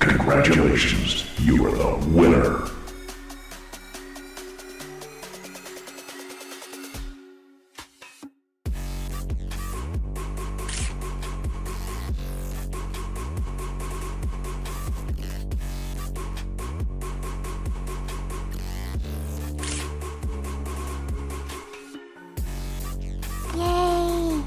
Congratulations, you are the winner. Yay!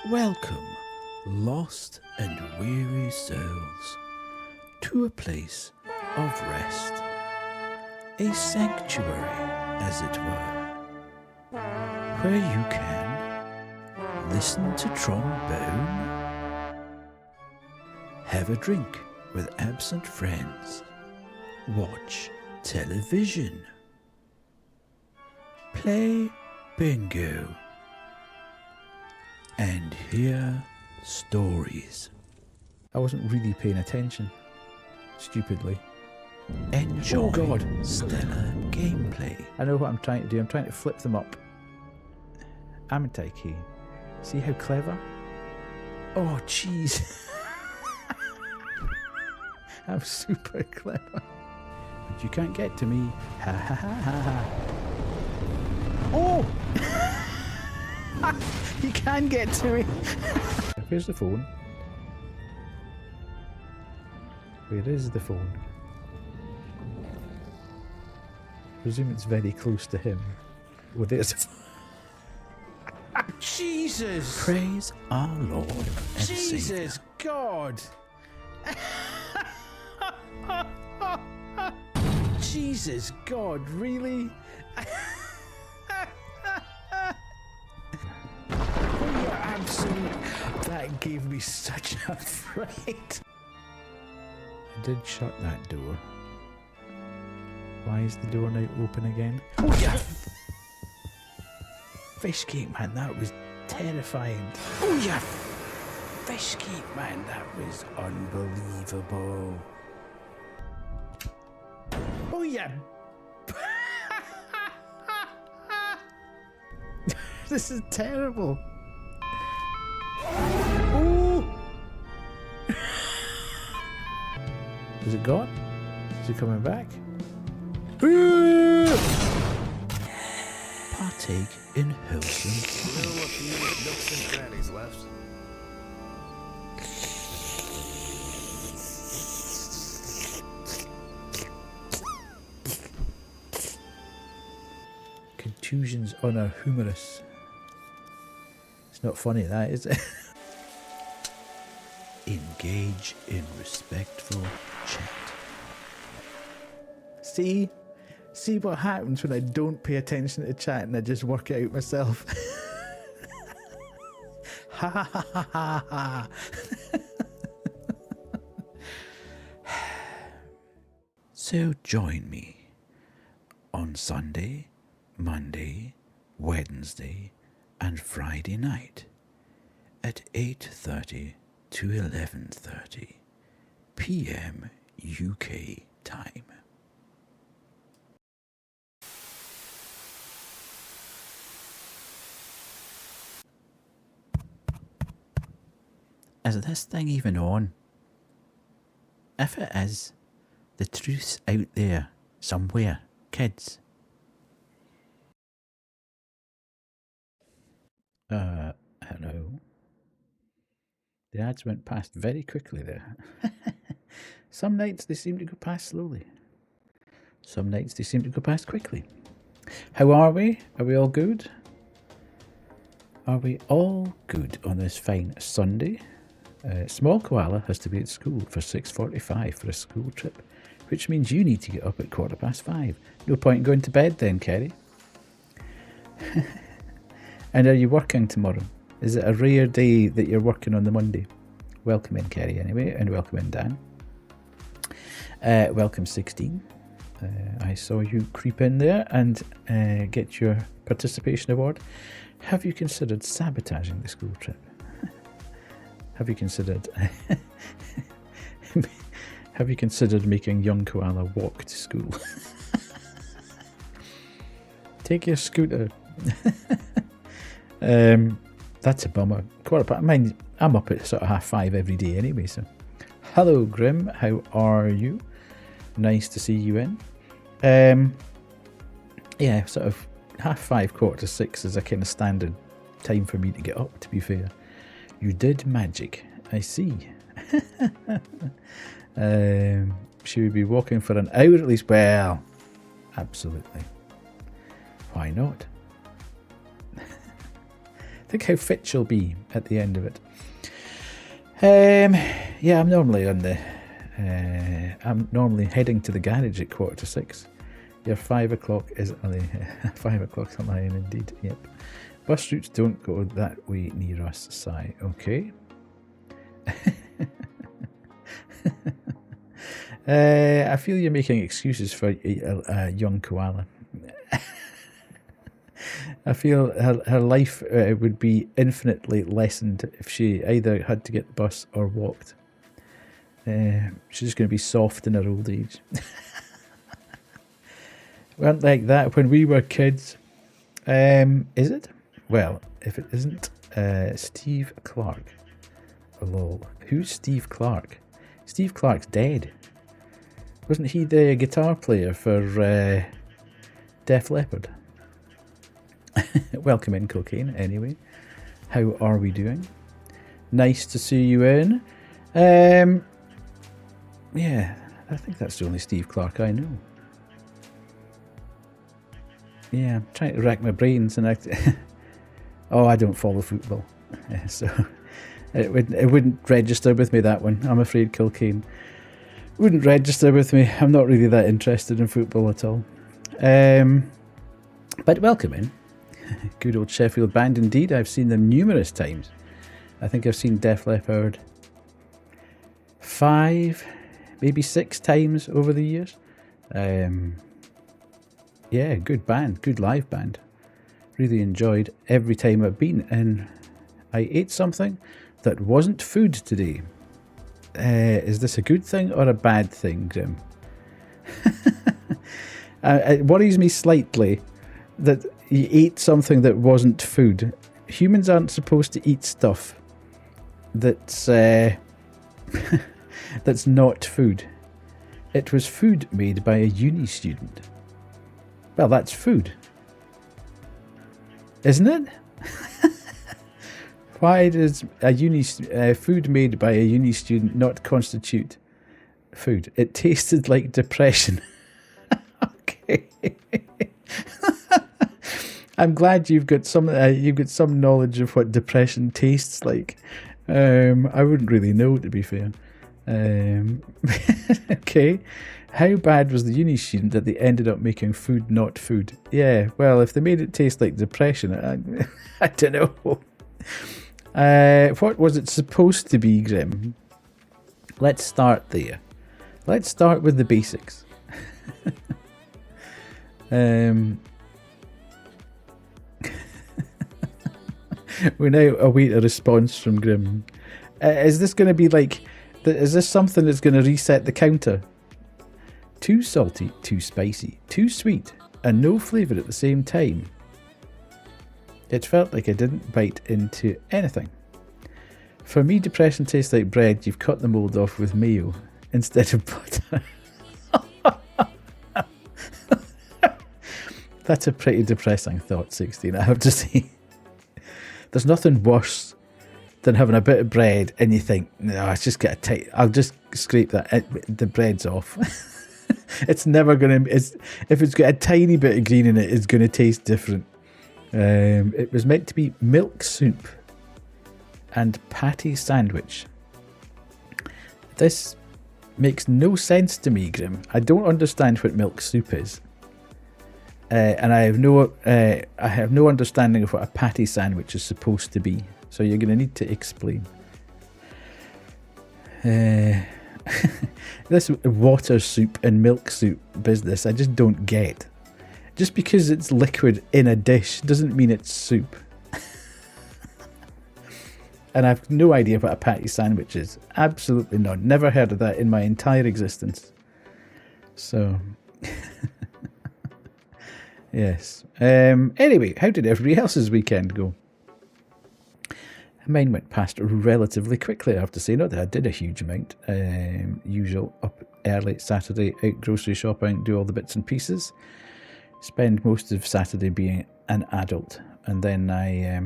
Welcome, lost and weary souls, to a place of rest, a sanctuary, as it were, where you can listen to trombone, have a drink with absent friends, watch television, play bingo, and hear stories. I wasn't really paying attention, stupidly. Enjoy stellar gameplay. I know what I'm trying to do. I'm trying to flip them up. Amitai key. See how clever? Oh, jeez. I'm super clever. But you can't get to me. Ha ha ha ha ha. Oh! You can get to me. Where's the phone? Where is the phone? I presume it's very close to him. Well, there's the phone. Jesus! Praise our Lord and Jesus Savior. God! Jesus God, really? That gave me such a fright. I did shut that door. Why is the door now open again? Oh yeah! Fish cake, man, that was terrifying. Oh yeah! Fish cake, man, that was unbelievable. Oh yeah! This is terrible. Is it gone? Is it coming back? Partake in wholesome Still a few nooks and crannies left. contusions on a humerus. It's not funny, that, is it? Engage in respectful chat. See what happens when I don't pay attention to chat and I just work it out myself. Ha ha ha ha ha ha. So join me on Sunday, Monday, Wednesday and Friday night at 8:30 to 11:30 p.m. UK time. Is this thing even on? If it is, the truth's out there somewhere, kids. Hello. The ads went past very quickly there. Some nights they seem to go past slowly. Some nights they seem to go past quickly. How are we? Are we all good? Are we all good on this fine Sunday? Small Koala has to be at school for 6:45 for a school trip, which means you need to get up at 5:15. No point in going to bed then, Kerry. And are you working tomorrow? Is it a rare day that you're working on the Monday? Welcome in, Kerry, anyway, and welcome in, Dan. Welcome, 16. I saw you creep in there and get your participation award. Have you considered sabotaging the school trip? Have you considered making young Koala walk to school? Take your scooter. That's a bummer. I'm up at sort of 5:30 every day anyway, so. Hello, Grim. How are you? Nice to see you in. Yeah, sort of 5:30, 5:45 is a kind of standard time for me to get up, to be fair. You did magic, I see. Should we be walking for an hour at least? Well, absolutely. Why not? Think how fit she'll be at the end of it. Yeah, I'm normally heading to the garage at 5:45. Your 5 o'clock is 5 o'clock's a line indeed. Yep. Bus routes don't go that way near us, sigh. Okay. I feel you're making excuses for a young Koala. I feel her life would be infinitely lessened if she either had to get the bus or walked. She's just going to be soft in her old age. Weren't like that when we were kids. Is it? Well, if it isn't, Steve Clark. Oh, lol. Who's Steve Clark? Steve Clark's dead. Wasn't he the guitar player for Def Leppard? Welcome in, Cocaine, anyway. How are we doing? Nice to see you in. Yeah, I think that's the only Steve Clark I know. Yeah, I'm trying to rack my brains and oh, I don't follow football. So it wouldn't register with me, that one. I'm afraid, Kilcane. Wouldn't register with me. I'm not really that interested in football at all. But welcome in. Good old Sheffield band indeed. I've seen them numerous times. I think I've seen Def Leppard 5, maybe 6 times over the years. Yeah, good band, good live band. Really enjoyed every time I've been, and I ate something that wasn't food today. Is this a good thing or a bad thing, Grim? It worries me slightly that you ate something that wasn't food. Humans aren't supposed to eat stuff that's that's not food. It was food made by a uni student. Well, that's food, isn't it? Why does food made by a uni student not constitute food? It tasted like depression. Okay. I'm glad you've got some knowledge of what depression tastes like. I wouldn't really know, to be fair. Okay. How bad was the uni student that they ended up making food not food? Yeah, well, if they made it taste like depression, I don't know. What was it supposed to be, Grim? Let's start there. Let's start with the basics. We now await a response from Grim. Is this going to be like... Is this something that's going to reset the counter? Too salty, too spicy, too sweet, and no flavour at the same time. It felt like I didn't bite into anything. For me, depression tastes like bread you've cut the mould off with mayo instead of butter. That's a pretty depressing thought, 16, I have to say. There's nothing worse than having a bit of bread and you think, no, it's just get I'll just scrape the bread's off. It's never going to... If it's got a tiny bit of green in it, it's going to taste different. It was meant to be milk soup and patty sandwich. This makes no sense to me, Grim. I don't understand what milk soup is. And I have no understanding of what a patty sandwich is supposed to be. So you're going to need to explain. This water soup and milk soup business, I just don't get. Just because it's liquid in a dish doesn't mean it's soup. And I've no idea what a patty sandwich is. Absolutely none. Never heard of that in my entire existence. So... Yes. Anyway, how did everybody else's weekend go? Mine went past relatively quickly, I have to say. Not that I did a huge amount. Usual, up early Saturday, out grocery shopping, do all the bits and pieces. Spend most of Saturday being an adult. And then I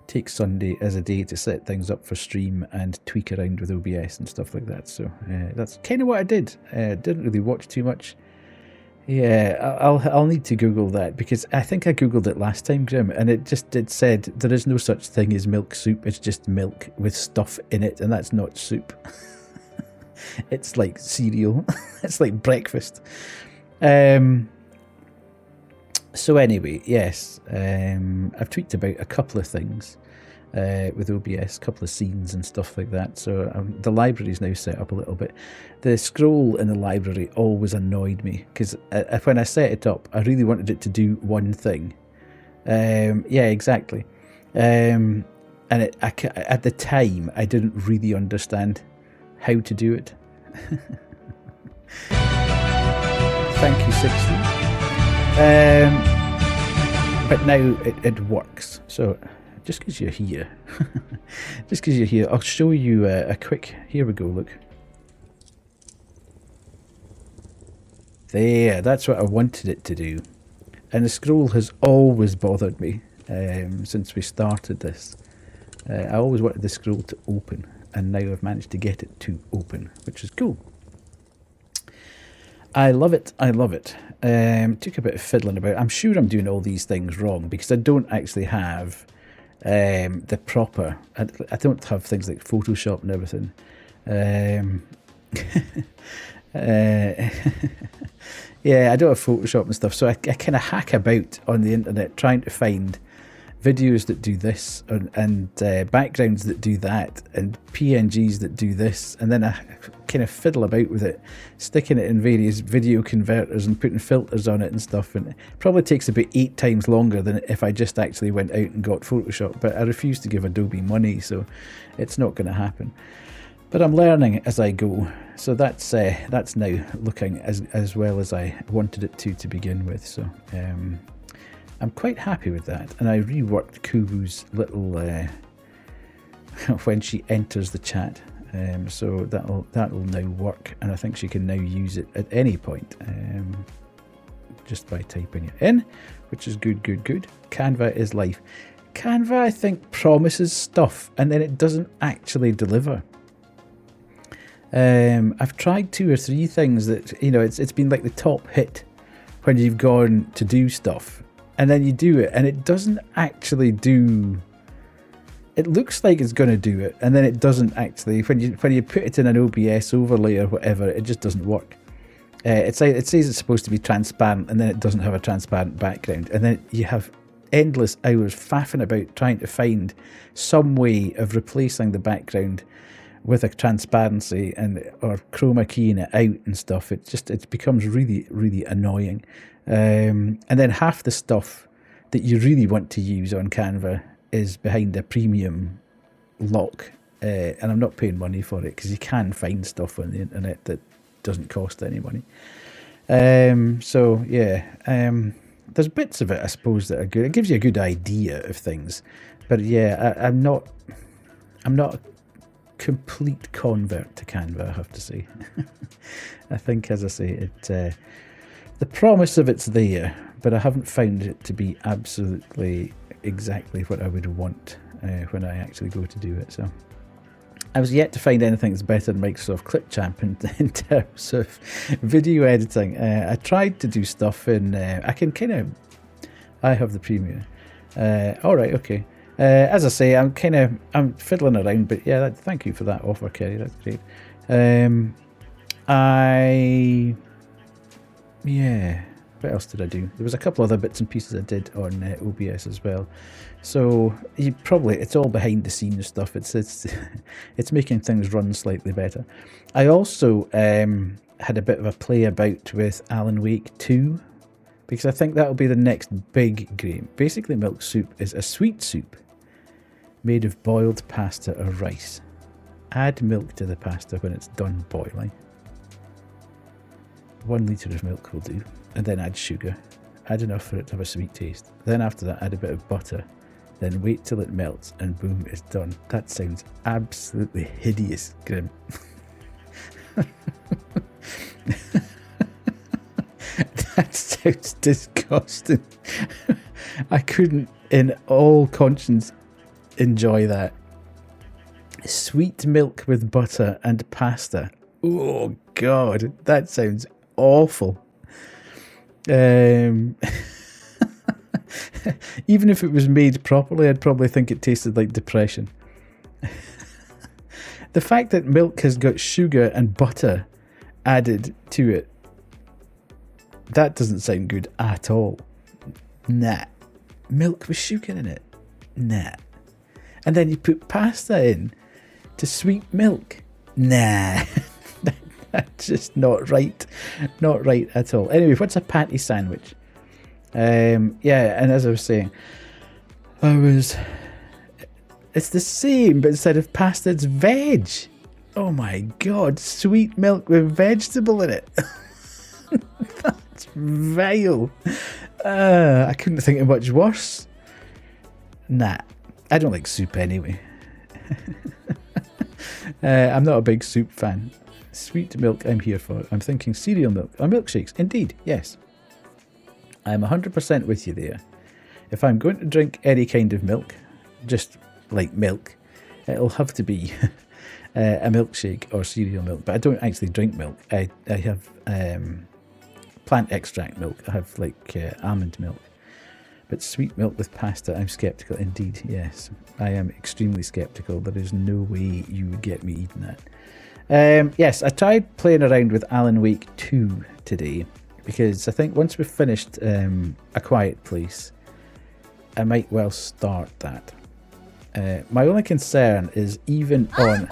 take Sunday as a day to set things up for stream and tweak around with OBS and stuff like that. So that's kind of what I did. Didn't really watch too much. Yeah, I'll need to Google that because I think I Googled it last time, Grim, and it said there is no such thing as milk soup. It's just milk with stuff in it, and that's not soup. It's like cereal. It's like breakfast. So anyway, yes, I've tweaked about a couple of things with OBS, a couple of scenes and stuff like that. So the library's now set up a little bit. The scroll in the library always annoyed me because when I set it up, I really wanted it to do one thing. Yeah, exactly. And at the time, I didn't really understand how to do it. Thank you, 60. But now it works. So just because you're here, I'll show you a quick. Here we go. Look. There, that's what I wanted it to do. And the scroll has always bothered me since we started this. I always wanted the scroll to open, and now I've managed to get it to open, which is cool. I love it. I love it. Took a bit of fiddling about. I'm sure I'm doing all these things wrong because I don't actually have the proper. I don't have things like Photoshop and everything. Yeah, I don't have Photoshop and stuff, so I kind of hack about on the internet trying to find videos that do this and backgrounds that do that and PNGs that do this, and then I kind of fiddle about with it, sticking it in various video converters and putting filters on it and stuff, and it probably takes about 8 times longer than if I just actually went out and got Photoshop, but I refuse to give Adobe money, so it's not going to happen. But I'm learning as I go, so that's now looking as well as I wanted it to begin with. So I'm quite happy with that, and I reworked Kubu's little when she enters the chat, so that'll now work, and I think she can now use it at any point, just by typing it in, which is good. Canva is life. Canva, I think, promises stuff and then it doesn't actually deliver. I've tried 2 or 3 things that, it's been like the top hit when you've gone to do stuff, and then you do it and it doesn't actually do. It looks like it's going to do it, and then it doesn't actually. When you put it in an OBS overlay or whatever, it just doesn't work. It says it's supposed to be transparent, and then it doesn't have a transparent background, and then you have endless hours faffing about trying to find some way of replacing the background with a transparency or chroma keying it out and stuff. It becomes really annoying. And then half the stuff that you really want to use on Canva is behind a premium lock, and I'm not paying money for it because you can find stuff on the internet that doesn't cost any money. So yeah, there's bits of it I suppose that are good. It gives you a good idea of things, but yeah, I'm not a complete convert to Canva, I have to say. I think, as I say, the promise of it's there, but I haven't found it to be absolutely exactly what I would want when I actually go to do it. So I was yet to find anything that's better than Microsoft Clipchamp in terms of video editing. I tried to do stuff in, I have the premium. All right, okay. As I say, I'm fiddling around, but yeah, thank you for that offer, Kerry. That's great. What else did I do? There was a couple other bits and pieces I did on OBS as well. So it's all behind the scenes stuff. It's making things run slightly better. I also had a bit of a play about with Alan Wake 2, because I think that'll be the next big game. Basically, milk soup is a sweet soup made of boiled pasta or rice. Add milk to the pasta when it's done boiling. 1 litre of milk will do, and then add sugar. Add enough for it to have a sweet taste. Then after that, add a bit of butter. Then wait till it melts, and boom, it's done. That sounds absolutely hideous, Grim. That sounds disgusting. I couldn't, in all conscience, enjoy that. Sweet milk with butter and pasta. Oh God, that sounds awful. Even if it was made properly, I'd probably think it tasted like depression. The fact that milk has got sugar and butter added to it, that doesn't sound good at all. Nah. Milk with sugar in it? Nah. And then you put pasta in to sweet milk? Nah. That's just not right. Not right at all. Anyway, what's a patty sandwich? And as I was saying, it's the same, but instead of pasta, it's veg. Oh my God, sweet milk with vegetable in it. That's vile. I couldn't think of much worse. Nah, I don't like soup anyway. I'm not a big soup fan. Sweet milk I'm here for. I'm thinking cereal milk or milkshakes. Indeed, yes. I'm 100% with you there. If I'm going to drink any kind of milk, just like milk, it'll have to be a milkshake or cereal milk. But I don't actually drink milk. I have plant extract milk. I have almond milk. But sweet milk with pasta, I'm sceptical. Indeed, yes. I am extremely sceptical. There is no way you would get me eating that. Yes, I tried playing around with Alan Wake 2 today, because I think once we've finished A Quiet Place, I might well start that. My only concern is even on...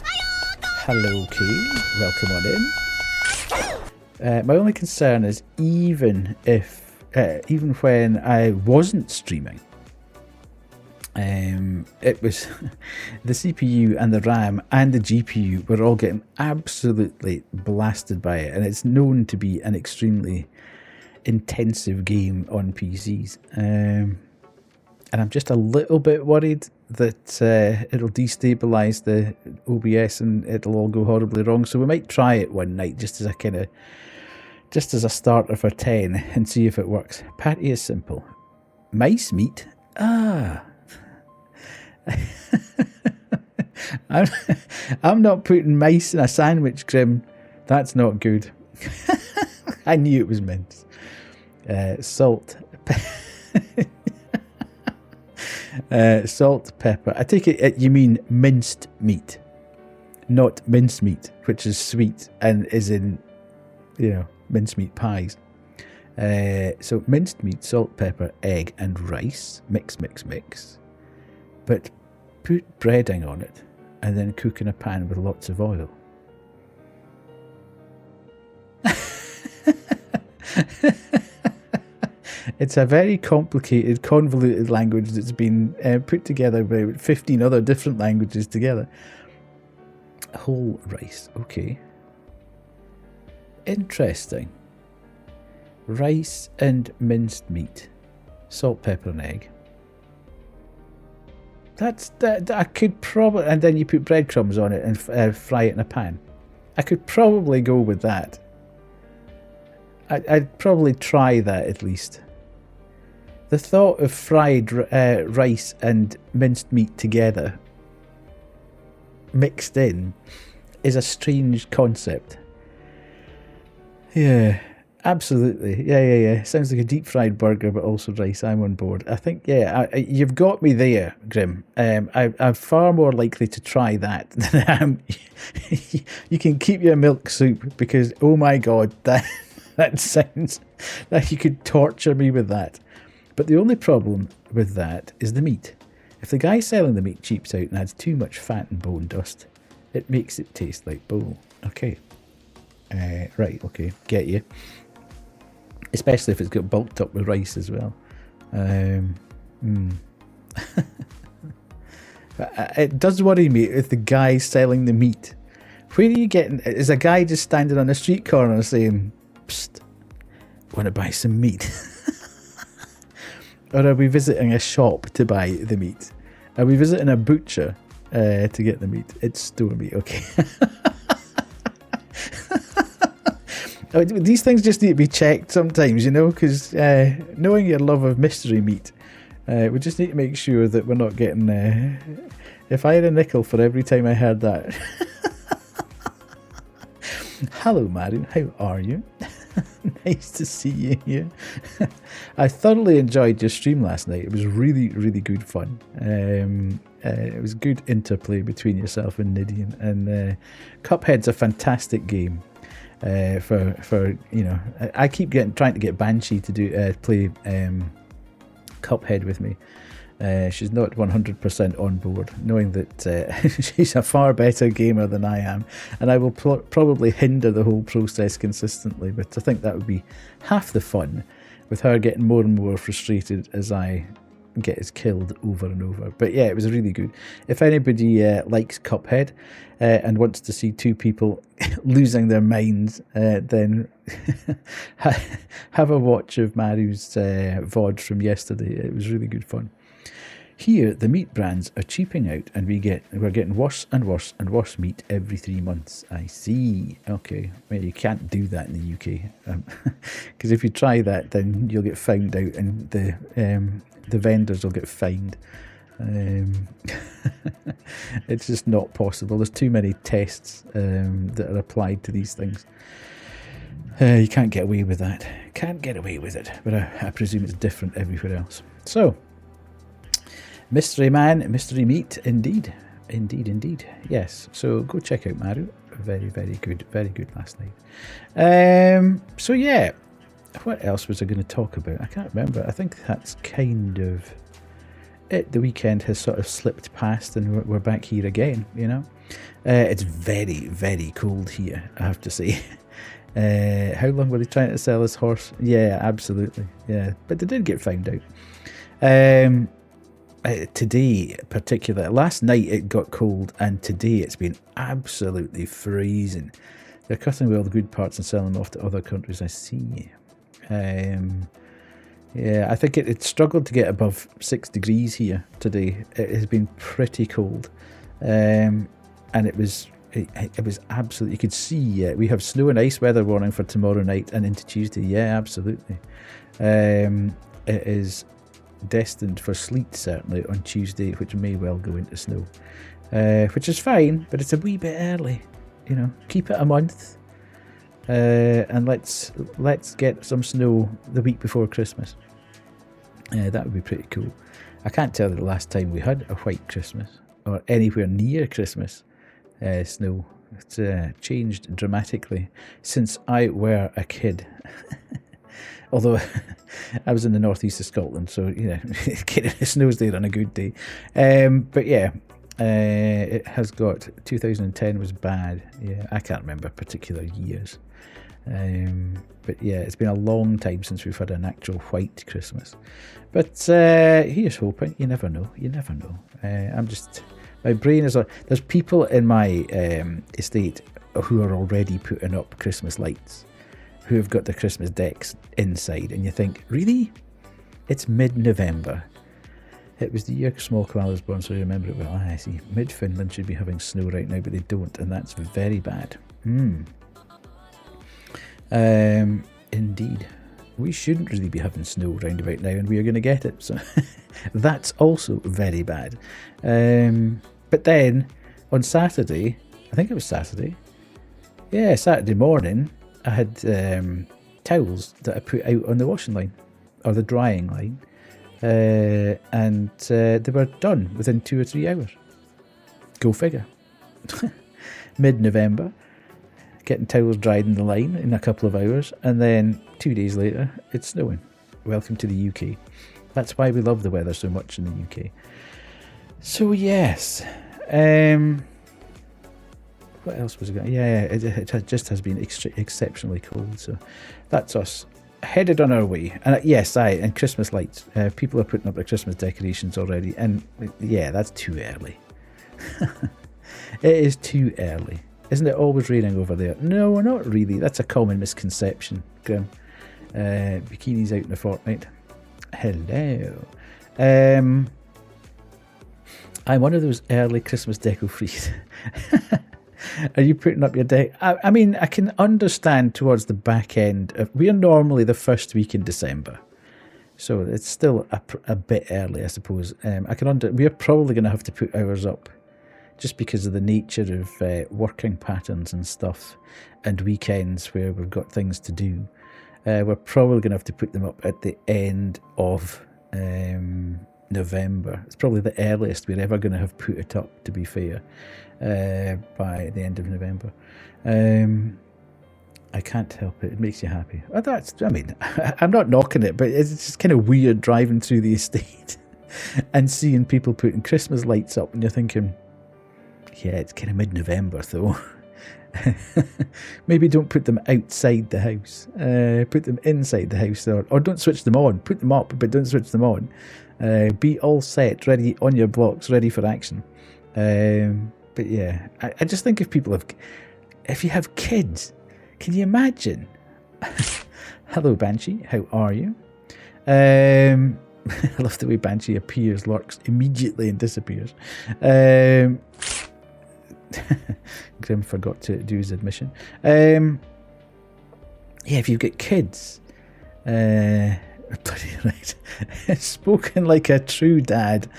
Hello, Kay. Welcome on in. My only concern is even when I wasn't streaming, it was the CPU and the RAM and the GPU were all getting absolutely blasted by it, and it's known to be an extremely intensive game on PCs. And I'm just a little bit worried that it'll destabilize the OBS and it'll all go horribly wrong. So we might try it one night just as a starter for 10 and see if it works. Patty is simple. Mice meat? I'm not putting mice in a sandwich, Grim. That's not good. I knew it was mince. Salt. Salt, pepper. I take it you mean minced meat, not mincemeat, which is sweet and is in, mincemeat pies. So minced meat, salt, pepper, egg and rice. Mix. But put breading on it and then cook in a pan with lots of oil. It's a very complicated, convoluted language that's been put together by 15 other different languages together. Whole rice, okay. Interesting. Rice and minced meat. Salt, pepper and egg. That I could probably... And then you put breadcrumbs on it and fry it in a pan. I could probably go with that. I'd probably try that at least. The thought of fried rice and minced meat together, mixed in, is a strange concept. Yeah, absolutely. Yeah. Sounds like a deep fried burger, but also rice. I'm on board. I think, yeah, you've got me there, Grim. I'm far more likely to try that than I am. You can keep your milk soup because, oh my God, that sounds like you could torture me with that. But the only problem with that is the meat. If the guy selling the meat cheaps out and adds too much fat and bone dust, it makes it taste like bull. Okay. Right, okay. Get you. Especially if it's got bulked up with rice as well. It does worry me if the guy selling the meat. Where are you getting... Is a guy just standing on a street corner saying, "Psst, want to buy some meat?" Or are we visiting a shop to buy the meat? Are we visiting a butcher to get the meat? It's store meat, okay. These things just need to be checked sometimes, you know, because knowing your love of mystery meat, we just need to make sure that we're not getting... if I had a nickel for every time I heard that. Hello, Maru, how are you? Nice to see you here. I thoroughly enjoyed your stream last night. It was really, really good fun. It was good interplay between yourself and Nidian. And Cuphead's a fantastic game. For you know, I keep trying to get Banshee to play Cuphead with me. She's not 100% on board, knowing that she's a far better gamer than I am, and I will probably hinder the whole process consistently, but I think that would be half the fun, with her getting more and more frustrated as I get us killed over and over. But yeah, it was really good. If anybody likes Cuphead and wants to see two people losing their minds, then have a watch of Maru's VOD from yesterday. It was really good fun. Here, the meat brands are cheaping out, and we're getting worse and worse and worse meat every 3 months. I see. Okay, well, you can't do that in the UK, because if you try that, then you'll get found out, and the vendors will get fined. It's just not possible. There's too many tests that are applied to these things. You can't get away with that. Can't get away with it. But I presume it's different everywhere else. So, Mystery Man, Mystery Meat, indeed. Indeed. Yes, so go check out Maru. Very, very good last night. So yeah, what else was I going to talk about? I can't remember. I think that's kind of it. The weekend has sort of slipped past and we're back here again, you know. It's very, very cold here, I have to say. How long were they trying to sell this horse? Yeah, absolutely. Yeah, but they did get found out. Today, particularly, last night it got cold, and today it's been absolutely freezing. They're cutting away all the good parts and selling them off to other countries, I see. Yeah, I think it struggled to get above 6 degrees here today. It has been pretty cold, and it was absolutely. You could see we have snow and ice weather warning for tomorrow night and into Tuesday. Yeah, absolutely. It is destined for sleet certainly on Tuesday, which may well go into snow, which is fine, but it's a wee bit early. You know, keep it a month, and let's get some snow the week before Christmas. That would be pretty cool. I can't tell you the last time we had a white Christmas or anywhere near Christmas snow. It's changed dramatically since I were a kid. Although I was in the northeast of Scotland, so you know, it snows there on a good day. But yeah, it has got 2010 was bad. Yeah, I can't remember particular years. But yeah, it's been a long time since we've had an actual white Christmas. But here's hoping. You never know. I'm just My brain is on. There's people in my estate who are already putting up Christmas lights, who have got their Christmas decks inside, and you think, really? It's mid-November. It was the year small koala was born, so I remember it well. I see. Mid-Finland should be having snow right now, but they don't, and that's very bad. Indeed. We shouldn't really be having snow round about now, and we are going to get it. So that's also very bad. But then on Saturday, I think it was Saturday. Yeah, Saturday morning, I had towels that I put out on the washing line or the drying line, and they were done within 2 or 3 hours. Go figure. Mid-November. Getting towels dried in the line in a couple of hours, and then 2 days later, it's snowing. Welcome to the UK. That's why we love the weather so much in the UK. So yes, what else was it going? Yeah, it just has been exceptionally cold. So that's us headed on our way. And yes, and Christmas lights. People are putting up their Christmas decorations already, and yeah, that's too early. It is too early. Isn't it always raining over there? No, not really. That's a common misconception, Grim. Bikinis out in a fortnight. Hello. I'm one of those early Christmas deco freaks. Are you putting up your deck? I mean, I can understand towards the back end. We are normally the first week in December. So it's still a bit early, I suppose. We are probably going to have to put ours up, just because of the nature of working patterns and stuff, and weekends where we've got things to do. We're probably going to have to put them up at the end of November. It's probably the earliest we're ever going to have put it up, to be fair, by the end of November. I can't help it. It makes you happy. I'm not knocking it, but it's just kind of weird driving through the estate and seeing people putting Christmas lights up, and you're thinking, yeah, it's kind of mid-November though. Maybe don't put them outside the house. Put them inside the house, or don't switch them on. Put them up, but don't switch them on. Be all set, ready on your blocks, ready for action. But yeah, I just think if you have kids, can you imagine? Hello, Banshee. How are you? I love the way Banshee appears, lurks immediately, and disappears. Grim forgot to do his admission. Yeah, if you've got kids, bloody right. Spoken like a true dad.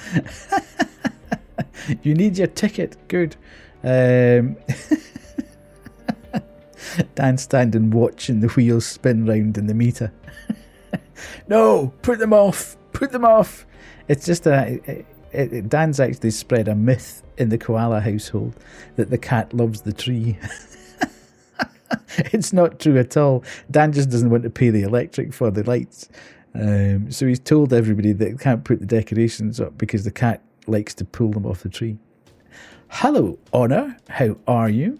You need your ticket. Good. Dan standing watching the wheels spin round in the meter. No, put them off. Put them off. It's just Dan's actually spread a myth in the koala household that the cat loves the tree. It's not true at all. Dan just doesn't want to pay the electric for the lights. So he's told everybody that they can't put the decorations up because the cat likes to pull them off the tree. Hello, Honor. How are you?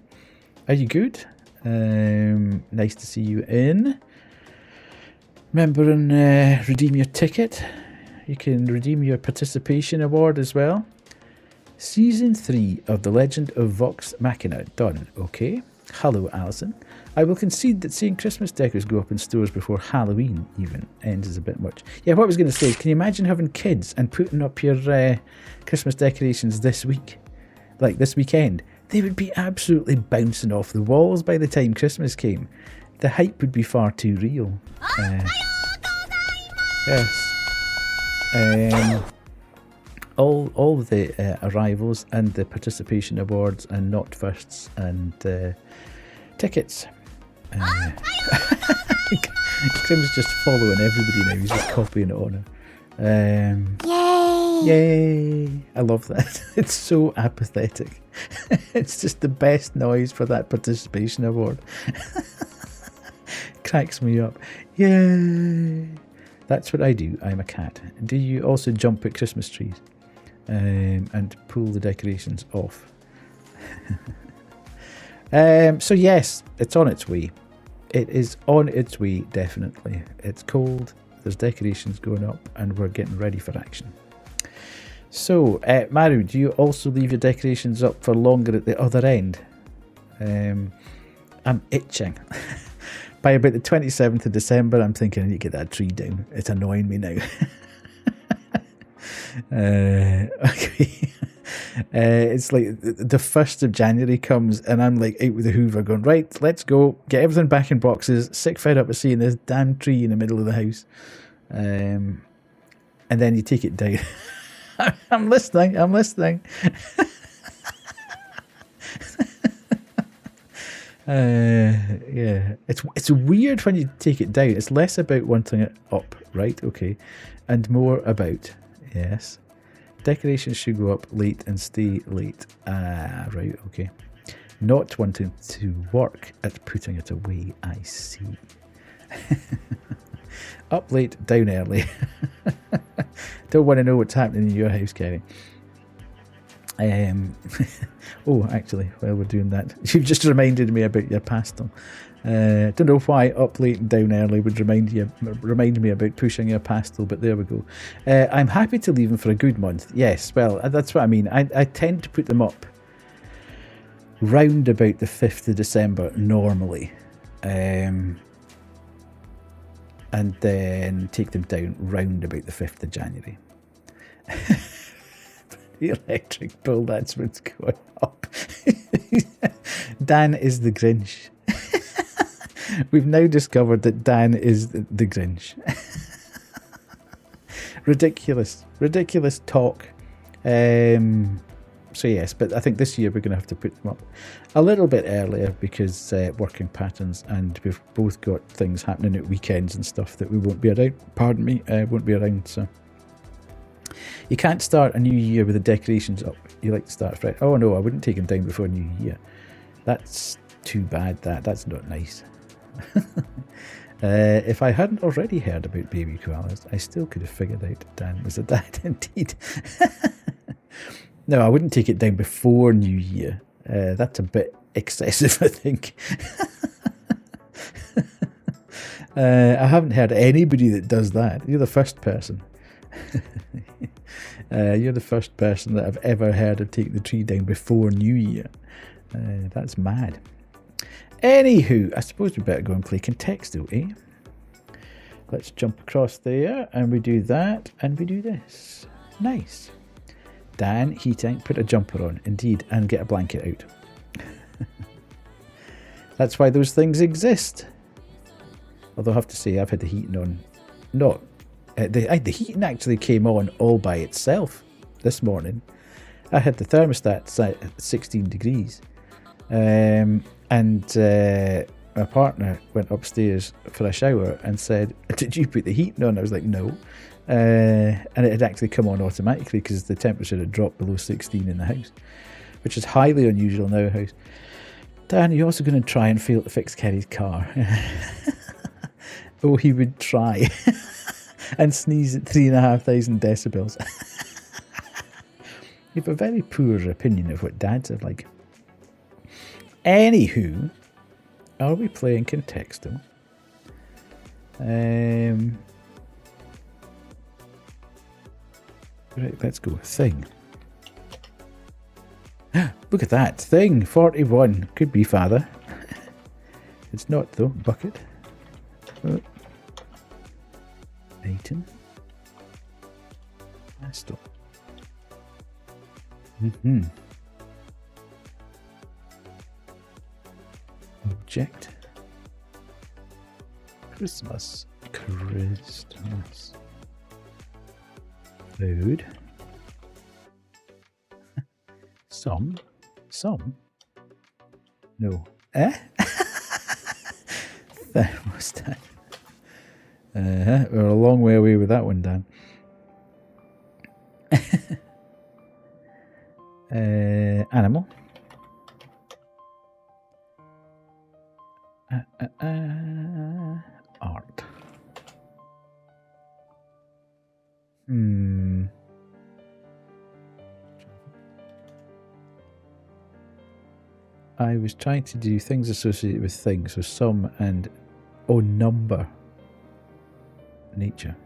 Are you good? Nice to see you in. Remember and redeem your ticket. You can redeem your participation award as well. Season 3 of The Legend of Vox Machina. Done. Okay. Hello, Alison. I will concede that seeing Christmas decors go up in stores before Halloween even ends is a bit much. Yeah, what I was going to say is, can you imagine having kids and putting up your Christmas decorations this week? Like this weekend? They would be absolutely bouncing off the walls by the time Christmas came. The hype would be far too real. Yes. All the arrivals and the participation awards and not firsts and tickets. Grim's just following everybody now. He's just copying it on her. Yay! Yay! I love that. It's so apathetic. It's just the best noise for that participation award. Cracks me up. Yay! That's what I do. I'm a cat. Do you also jump at Christmas trees and pull the decorations off? So yes, it's on its way. It is on its way, definitely. It's cold, there's decorations going up, and we're getting ready for action. So, Maru, do you also leave your decorations up for longer at the other end? I'm itching. By about the 27th of December, I'm thinking I need to get that tree down. It's annoying me now. Okay. It's like the 1st of January comes and I'm like out with the hoover going, right, let's go, get everything back in boxes, sick fed up of seeing this damn tree in the middle of the house. And then you take it down. I'm listening. Yeah, it's weird when you take it down. It's less about wanting it up, right? Okay, and more about, yes, decorations should go up late and stay late. Ah, right, okay. Not wanting to work at putting it away. I see. Up late, down early. Don't want to know what's happening in your house, Kerry. Oh, actually, while we're doing that, you've just reminded me about your pastel. Don't know why up late and down early would remind me about pushing your pastel, but there we go. I'm happy to leave them for a good month. Yes, well, that's what I mean. I tend to put them up round about the 5th of December normally. And then take them down round about the 5th of January. The electric bill, that's what's going up. Dan is the Grinch. We've now discovered that Dan is the Grinch. Ridiculous talk. So yes, but I think this year we're going to have to put them up a little bit earlier because working patterns, and we've both got things happening at weekends and stuff that we won't be around. Pardon me, won't be around. So you can't start a new year with the decorations up. You like to start fresh. Oh no, I wouldn't take them down before New Year. That's too bad. That's not nice. If I hadn't already heard about baby koalas, I still could have figured out Dan was a dad indeed. No, I wouldn't take it down before New Year. That's a bit excessive, I think. I haven't heard anybody that does that. You're the first person. You're the first person that I've ever heard of taking the tree down before New Year. That's mad. Anywho, I suppose we better go and play Contexto, eh? Let's jump across there, and we do that, and we do this. Nice. Dan, heating, put a jumper on, indeed, and get a blanket out. That's why those things exist. Although I have to say, I've had the heating on. No, the heating actually came on all by itself this morning. I had the thermostat set at 16 degrees. And my partner went upstairs for a shower and said, "Did you put the heating on?" I was like, "No." And it had actually come on automatically because the temperature had dropped below 16 in the house, which is highly unusual in our house. Dan, you're also going to try and fail to fix Kerry's car. Oh, he would try. And sneeze at 3,500 decibels. You have a very poor opinion of what dads are like. Anywho, are we playing Contexto? Right, let's go. Thing. Look at that. Thing. 41. Could be father. It's not though. Bucket. Oh. Item. Stop. Object. Christmas. Food. Some. No. Thermostat. We're a long way away with that one, Dan. Animal. Art. I was trying to do things associated with things, so some and number. Nature.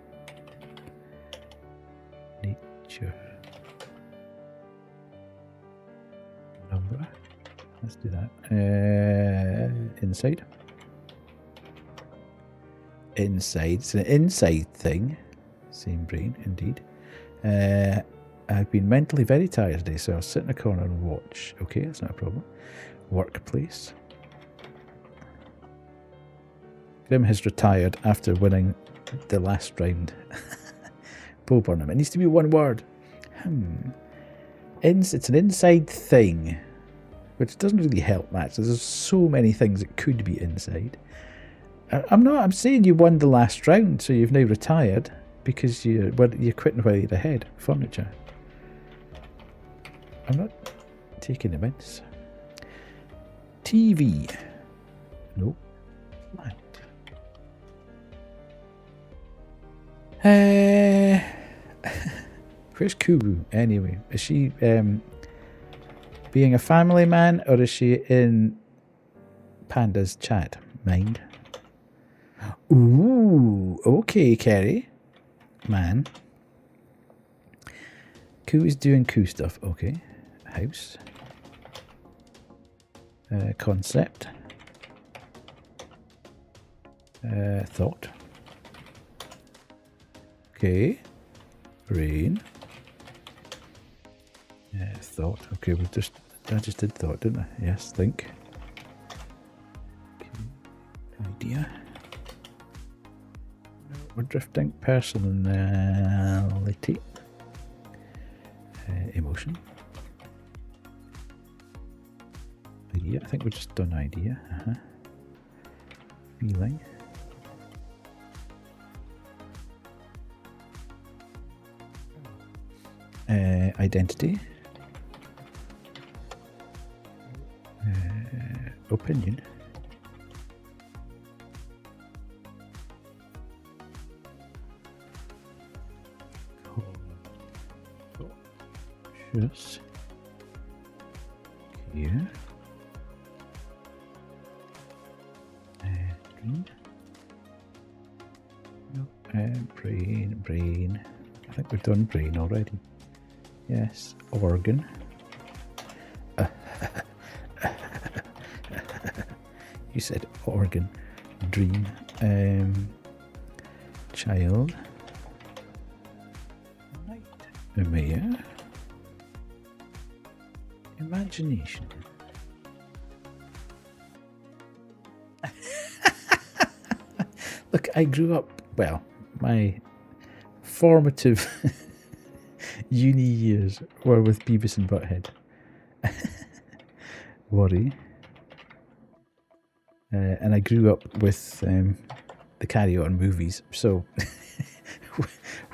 Let's do that. Inside. Inside. It's an inside thing. Same brain, indeed. I've been mentally very tired today, so I'll sit in a corner and watch. Okay, that's not a problem. Workplace. Grim has retired after winning the last round. Bo Burnham. It needs to be one word. It's an inside thing, which doesn't really help much. There's so many things that could be inside. I'm saying you won the last round, so you've now retired because you're quitting while you're ahead. Furniture. I'm not taking the mints. TV. Nope. Light. Where's Kubu anyway? Is she being a family man, or is she in Panda's chat? Mind. Ooh, okay, Kerry. Man. Koo is doing Koo stuff. Okay. House. Concept. Thought. Okay. Brain. Thought. Okay, I just did thought, didn't I? Yes, think. Okay. Idea. We're drifting. Personality. Emotion. Idea. I think we're just done idea. Feeling. Identity. Opinion. Conscious. Here. Dream. No. Brain. I think we've done brain already. Yes. Organ. You said organ. Dream. Child. Nightmare. Imagination. Look, I grew up, well, my formative uni years were with Beavis and Butthead. Worry. And I grew up with the Carry On movies. So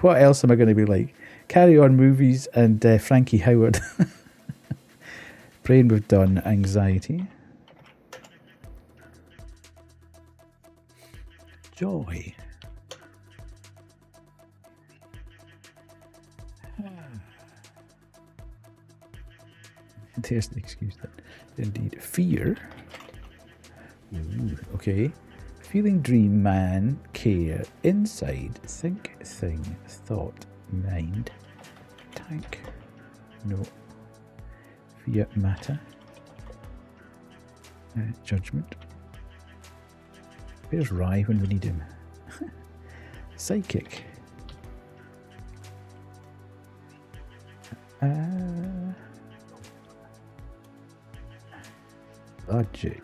what else am I going to be like? Carry On movies and Frankie Howard. Brain, we've done. Anxiety. Joy. There's the excuse then. Indeed. Fear. Ooh, okay. Feeling, dream, man, care, inside, think, thing, thought, mind, tank, no, fear, matter, judgment. Where's Rye when we need him? Psychic. Logic.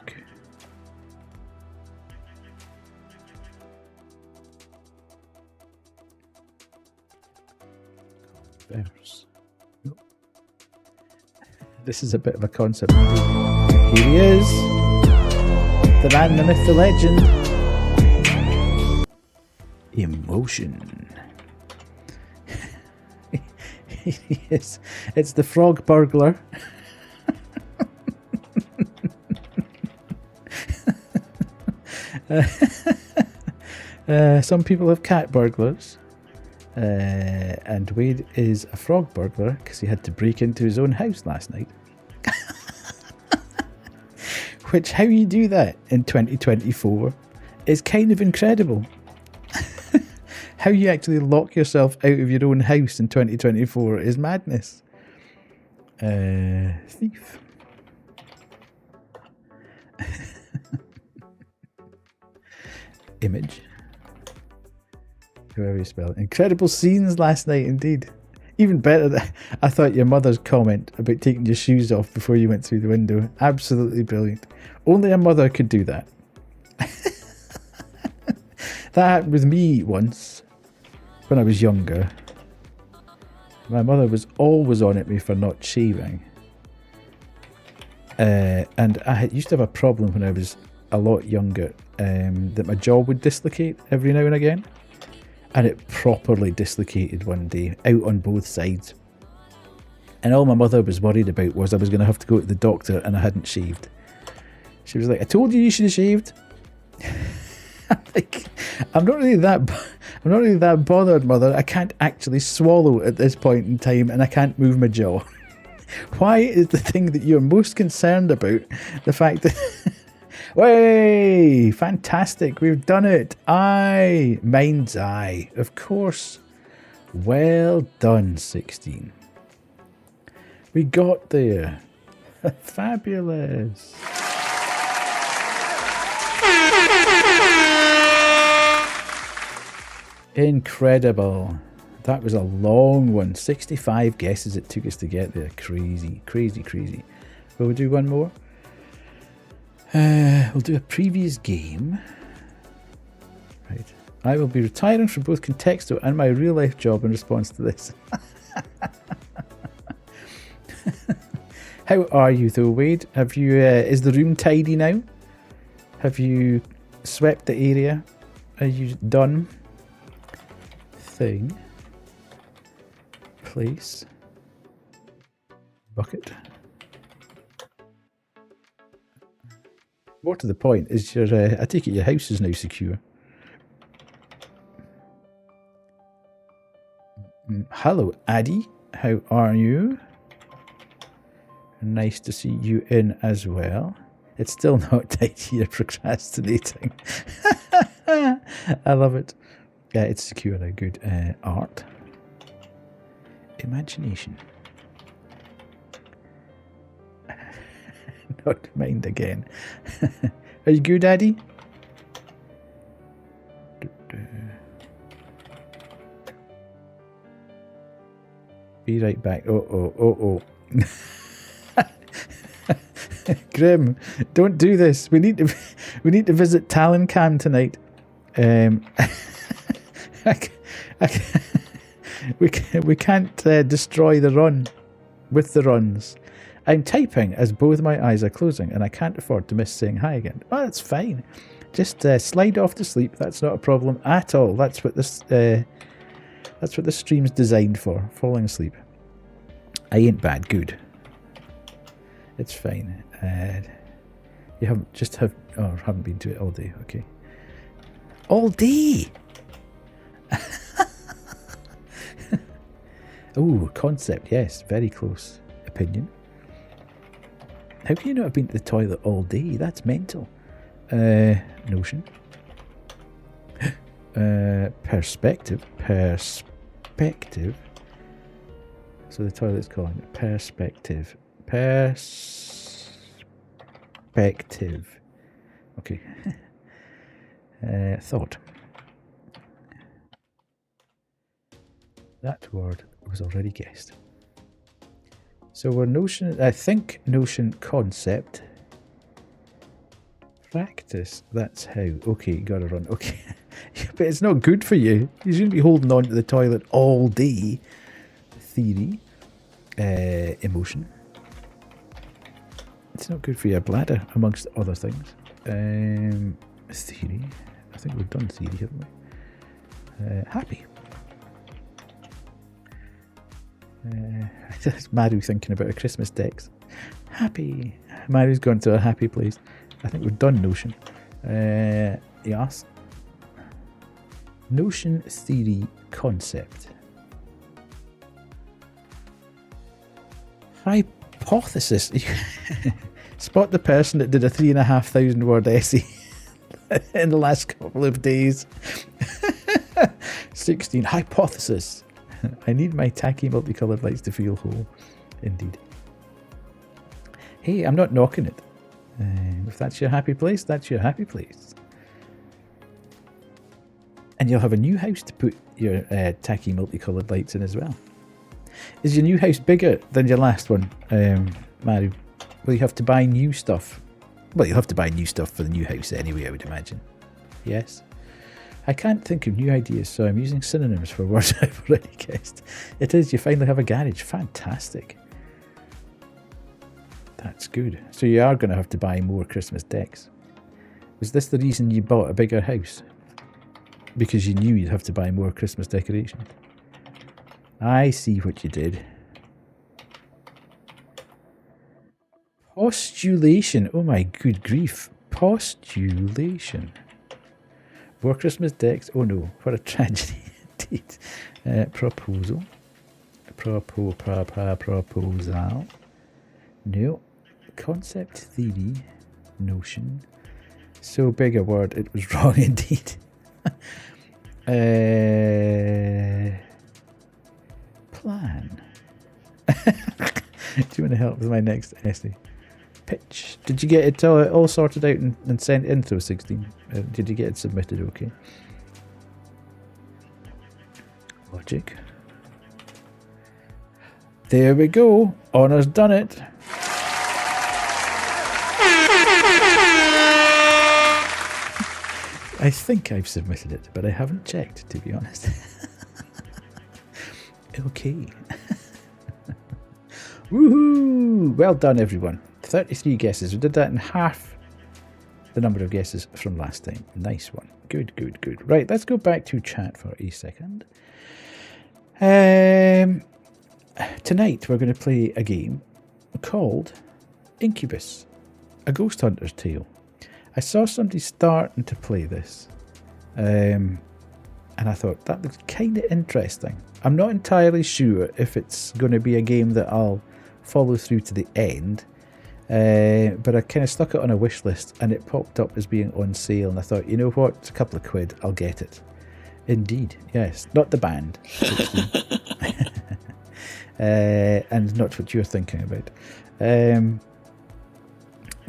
Converse. Nope. This is a bit of a concept. Here he is. The man, the myth, the legend. Emotion. Yes, it's the frog burglar. Some people have cat burglars. And Wade is a frog burglar because he had to break into his own house last night. Which, how you do that in 2024 is kind of incredible. How you actually lock yourself out of your own house in 2024 is madness. Thief. image. However you spell it. Incredible scenes last night, indeed. Even better, I thought your mother's comment about taking your shoes off before you went through the window. Absolutely brilliant. Only a mother could do that. That happened with me once, when I was younger. My mother was always on at me for not shaving. And I used to have a problem when I was a lot younger, that my jaw would dislocate every now and again. And it properly dislocated one day, out on both sides. And all my mother was worried about was I was going to have to go to the doctor and I hadn't shaved. She was like, I told you should have shaved. Like, I'm not really that bothered, mother. I can't actually swallow at this point in time and I can't move my jaw. Why is the thing that you're most concerned about the fact that... Way! Fantastic, we've done it. Aye, mind's eye, of course. Well done, 16. We got there. Fabulous. Incredible. That was a long one. 65 guesses it took us to get there. Crazy, crazy, crazy. Will we do one more? We'll do a previous game. Right. I will be retiring from both Contexto and my real life job in response to this. How are you though, Wade? Have you, is the room tidy now? Have you swept the area? Are you done? Thing. Place. Bucket. More to the point, is your I take it your house is now secure. Hello, Addy. How are you? Nice to see you in as well. It's still not tight, you're procrastinating. I love it. Yeah, it's secure now. Good. Art. Imagination. Not mind again. Are you good, Addy? Be right back. Oh. Grim, don't do this. We need to visit Talon tonight. We can't destroy the run with the runs. I'm typing as both my eyes are closing and I can't afford to miss saying hi again. Well, that's fine. Just slide off to sleep. That's not a problem at all. That's what this stream's designed for. Falling asleep. I ain't bad. Good. It's fine. You haven't been to it all day. Okay. All day. Oh, concept. Yes, very close. Opinion. How can you not have been to the toilet all day? That's mental. Notion. Perspective. Perspective. So the toilet's calling it perspective. Perspective. Okay. Thought. That word was already guessed. So we're Notion, I think Notion concept. Practice, that's how. Okay, gotta run. Okay. But it's not good for you. You shouldn't be holding on to the toilet all day. Theory. Emotion. It's not good for your bladder, amongst other things. Theory. I think we've done theory, haven't we? Happy. That's Maru thinking about a Christmas text. Happy. Maru's gone to a happy place. I think we've done Notion. Yes. Notion theory concept. Hypothesis. Spot the person that did a 3,500 word essay in the last couple of days. 16. Hypothesis. I need my tacky multicoloured lights to feel whole. Indeed. Hey, I'm not knocking it. If that's your happy place, that's your happy place. And you'll have a new house to put your tacky multicoloured lights in as well. Is your new house bigger than your last one, Maru? Will you have to buy new stuff? Well, you'll have to buy new stuff for the new house anyway, I would imagine. Yes? I can't think of new ideas, so I'm using synonyms for words I've already guessed. It is, you finally have a garage. Fantastic. That's good. So you are going to have to buy more Christmas decks. Was this the reason you bought a bigger house? Because you knew you'd have to buy more Christmas decorations? I see what you did. Postulation. Oh my good grief. Postulation. More Christmas decks. Oh no, what a tragedy indeed. Proposal. Proposal. No. Concept theory. Notion. So big a word, it was wrong indeed. Plan. Do you want to help with my next essay? Pitch. Did you get it all sorted out and sent in through 16? Did you get it submitted okay? Logic. There we go. Honour's done it. I think I've submitted it, but I haven't checked, to be honest. Okay. Woohoo! Well done, everyone. 33 guesses. We did that in half the number of guesses from last time. Nice one. Good, good, good. Right, let's go back to chat for a second. Tonight we're going to play a game called Incubus, a ghost hunter's tale. I saw somebody starting to play this, and I thought that looks kind of interesting. I'm not entirely sure if it's going to be a game that I'll follow through to the end, but I kind of stuck it on a wish list and it popped up as being on sale, and I thought, you know what, it's a couple of quid, I'll get it. Indeed, yes, not the band, and not what you're thinking about.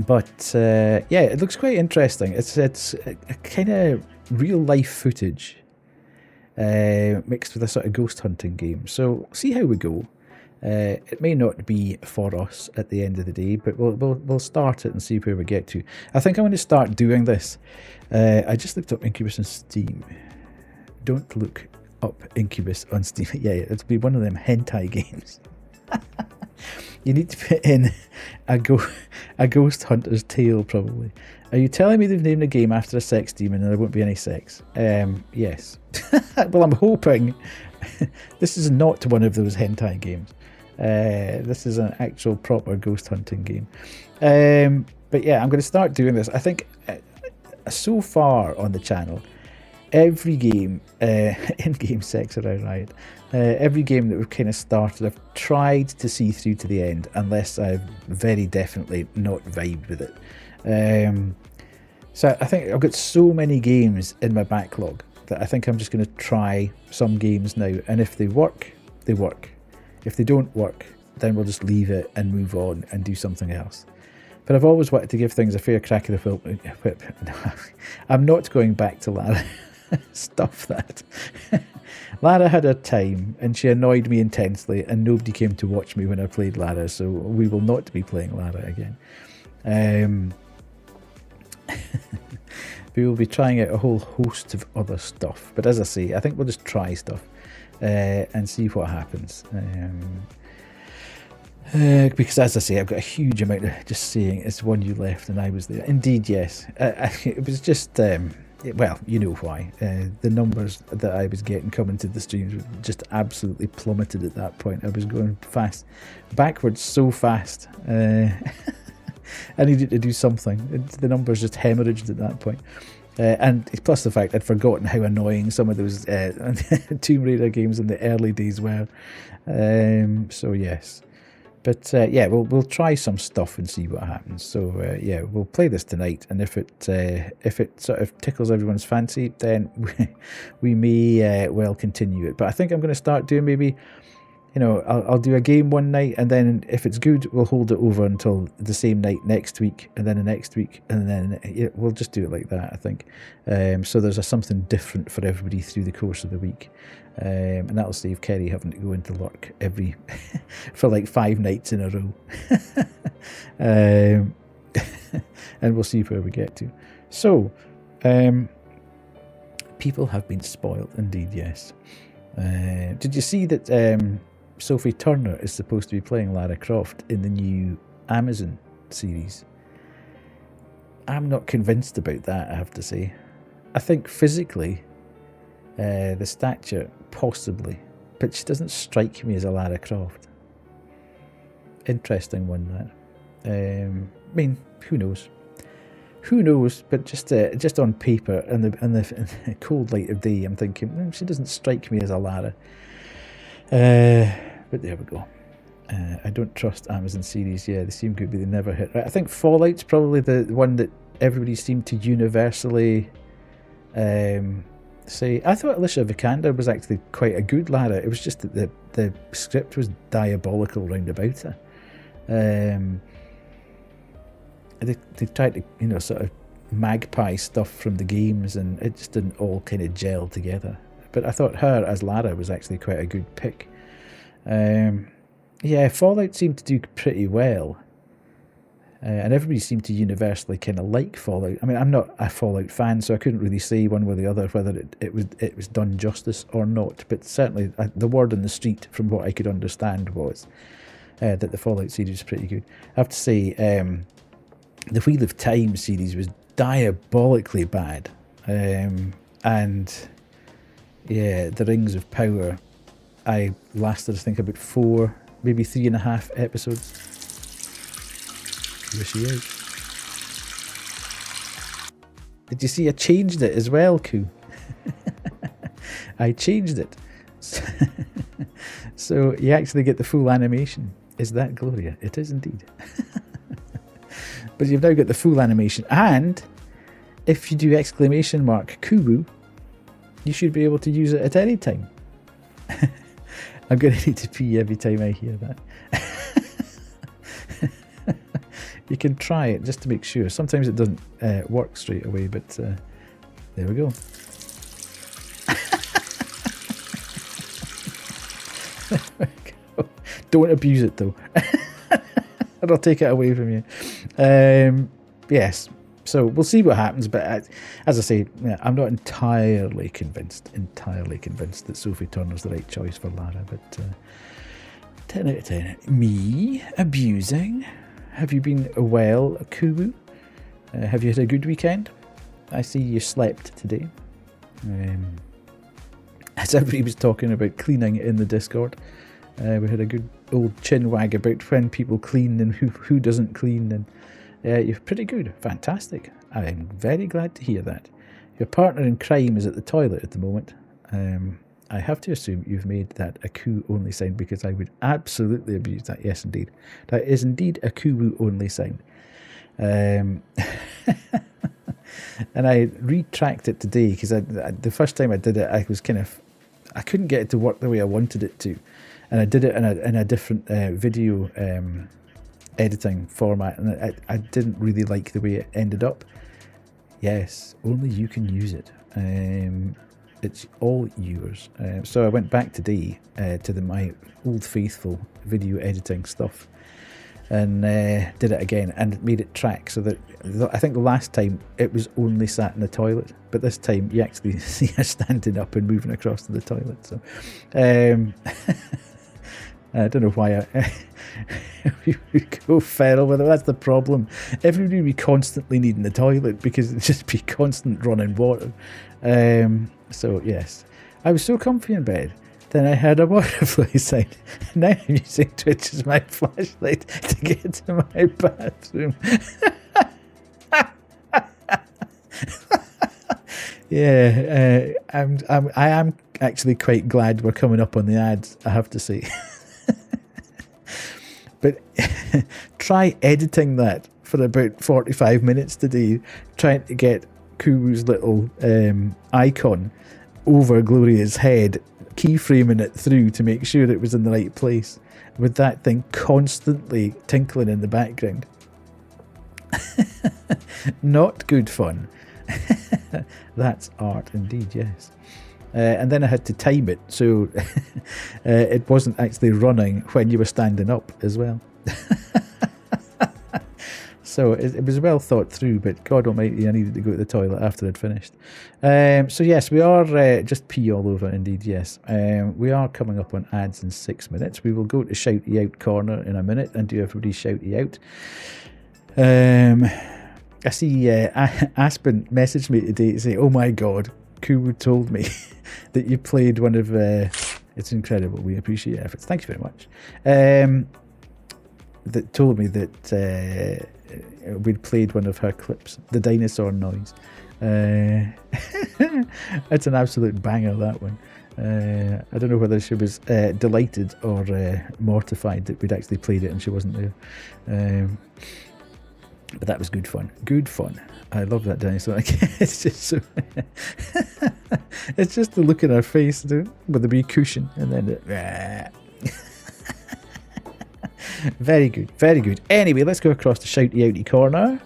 But yeah, it looks quite interesting. It's a kind of real life footage mixed with a sort of ghost hunting game. So see how we go. It may not be for us at the end of the day, but we'll start it and see where we get to. I think I'm going to start doing this. I just looked up Incubus on Steam. Don't look up Incubus on Steam. Yeah, it'll be one of them hentai games. You need to put in a ghost hunter's tale, probably. Are you telling me they've named a game after a sex demon and there won't be any sex? Yes. Well, I'm hoping this is not one of those hentai games. This is an actual proper ghost hunting game. But yeah, I'm going to start doing this. I think so far on the channel, every game, in-game sex around Riot, every game that we've kind of started, I've tried to see through to the end, unless I've very definitely not vibed with it. So I think I've got so many games in my backlog that I think I'm just going to try some games now, and if they work, they work. If they don't work, then we'll just leave it and move on and do something else. But I've always wanted to give things a fair crack of the whip. I'm not going back to Lara. Stuff that. Lara had her time and she annoyed me intensely, and nobody came to watch me when I played Lara, so we will not be playing Lara again. We will be trying out a whole host of other stuff, but as I say, I think we'll just try stuff and see what happens. Because as I say, I've got a huge amount of just saying it's one you left and I was there. Indeed, yes. It was just well, you know why. The numbers that I was getting coming to the streams just absolutely plummeted at that point. I was going fast, backwards so fast. I needed to do something. The numbers just hemorrhaged at that point. And plus the fact I'd forgotten how annoying some of those Tomb Raider games in the early days were. So yes. But yeah, we'll try some stuff and see what happens. So yeah, we'll play this tonight, and if it sort of tickles everyone's fancy, then we may well continue it. But I think I'm going to start doing maybe you know, I'll do a game one night, and then if it's good, we'll hold it over until the same night next week, and then the next week, and then we'll just do it like that, I think. So there's something different for everybody through the course of the week. And that'll save Kerry having to go into work for like 5 nights in a row. And we'll see where we get to. So, people have been spoiled, indeed, yes. Did you see that Sophie Turner is supposed to be playing Lara Croft in the new Amazon series? I'm not convinced about that, I have to say. I think physically, the stature, possibly, but she doesn't strike me as a Lara Croft. Interesting one, that. I mean, who knows? Who knows? But just on paper and the cold light of day, I'm thinking she doesn't strike me as a Lara. But there we go. I don't trust Amazon series. Yeah, they seem good, but they never hit. I think Fallout's probably the one that everybody seemed to universally say. I thought Alicia Vikander was actually quite a good Lara. It was just that the script was diabolical round about her. They tried to, you know, sort of magpie stuff from the games, and it just didn't all kind of gel together. But I thought her as Lara was actually quite a good pick. Yeah, Fallout seemed to do pretty well. And everybody seemed to universally kind of like Fallout. I mean, I'm not a Fallout fan, so I couldn't really say one way or the other whether it was done justice or not. But certainly the word on the street, from what I could understand, was that the Fallout series was pretty good. I have to say, the Wheel of Time series was diabolically bad. And yeah, the Rings of Power, I lasted, I think, about 4, maybe 3.5 episodes. Here she is. Did you see I changed it as well, Koo? I changed it. So you actually get the full animation. Is that Gloria? It is indeed. But you've now got the full animation, and if you do ! Kubu, you should be able to use it at any time. I'm going to need to pee every time I hear that. You can try it just to make sure. Sometimes it doesn't work straight away, but there we go. There we go. Don't abuse it though. I'll take it away from you. Yes, so we'll see what happens. But as I say, I'm not entirely convinced that Sophie Turner's the right choice for Lara. But 10 out of 10. Me abusing. Have you been well, Kubu? Have you had a good weekend? I see you slept today. As everybody was talking about cleaning in the Discord, we had a good old chinwag about when people clean and who doesn't clean, and you're pretty good. Fantastic. I'm very glad to hear that. Your partner in crime is at the toilet at the moment. I have to assume you've made that a Koo only sign, because I would absolutely abuse that. Yes, indeed. That is indeed a Koo only sign. And I retracked it today because the first time I did it, I couldn't get it to work the way I wanted it to. And I did it in a different video editing format, and I didn't really like the way it ended up. Yes, only you can use it. It's all yours. So I went back today to my old faithful video editing stuff, and did it again and made it track so that I think the last time it was only sat in the toilet, but this time you actually see her standing up and moving across to the toilet. So I don't know why we go feral with it. That's the problem. Everybody would be constantly needing the toilet because it'd just be constant running water. So yes, I was so comfy in bed. Then I heard a butterfly sign. Now I'm using Twitch as my flashlight to get to my bathroom. Yeah, I am actually quite glad we're coming up on the ads, I have to say. But try editing that for about 45 minutes today, trying to get Kubu's little icon over Gloria's head keyframing it through to make sure it was in the right place, with that thing constantly tinkling in the background. Not good fun. That's art indeed, yes. And then I had to time it so it wasn't actually running when you were standing up as well. So it was well thought through, but God almighty, I needed to go to the toilet after I'd finished. So yes, we are just pee all over indeed, yes. We are coming up on ads in 6 minutes. We will go to Shouty Out corner in a minute and do everybody's Shouty Out. I see Aspen messaged me today to say, oh my God, Kubu told me that you played one of... it's incredible. We appreciate your efforts. Thank you very much. That told me that we'd played one of her clips, the dinosaur noise. It's an absolute banger, that one. I don't know whether she was delighted or mortified that we'd actually played it and she wasn't there. But that was good fun. Good fun. I love that dinosaur. It's just so... it's just the look in her face with the wee cushion and then... Very good, very good. Anyway, let's go across to Shouty Outy corner.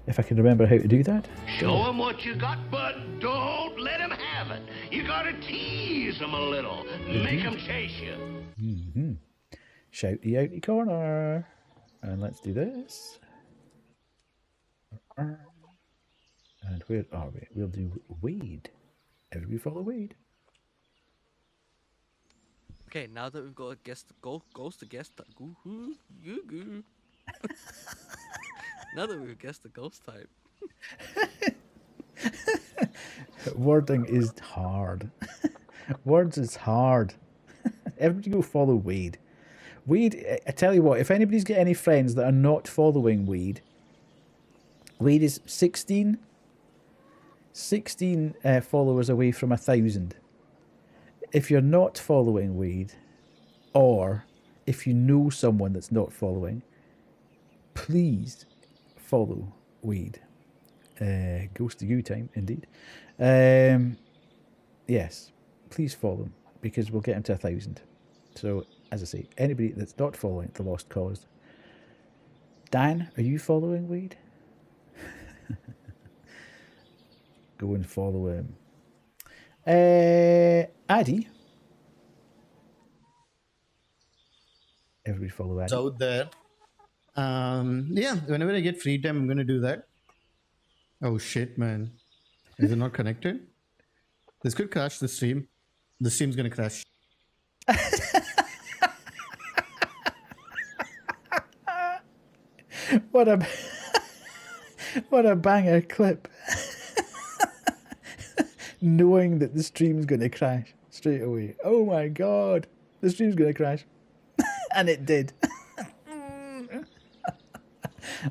If I can remember how to do that. Show them what you got, but don't let them have it. You gotta tease them a little. Make them chase you. Mm-hmm. Shouty Outy corner. And let's do this. And where are we? We'll do Wade. Everybody follow Wade. Okay, now that we've got a guest, ghost to guest, now that we've guessed the ghost type. Wording is hard. Words is hard. Everybody go follow Wade. Wade, I tell you what, if anybody's got any friends that are not following Wade, Wade is 16 followers away from 1,000. If you're not following Wade, or if you know someone that's not following, please follow Wade. Goes to you time, indeed. Yes, please follow him, because we'll get him to 1,000. So, as I say, anybody that's not following The Lost Cause. Dan, are you following Wade? Go and follow him. Addy. Everybody follow Addy. It's out there. Yeah, whenever I get free time, I'm going to do that. Oh shit, man. Is it not connected? This could crash the stream. The stream's going to crash. What a banger clip. Knowing that the stream's going to crash straight away. Oh my God, the stream's going to crash. And it did.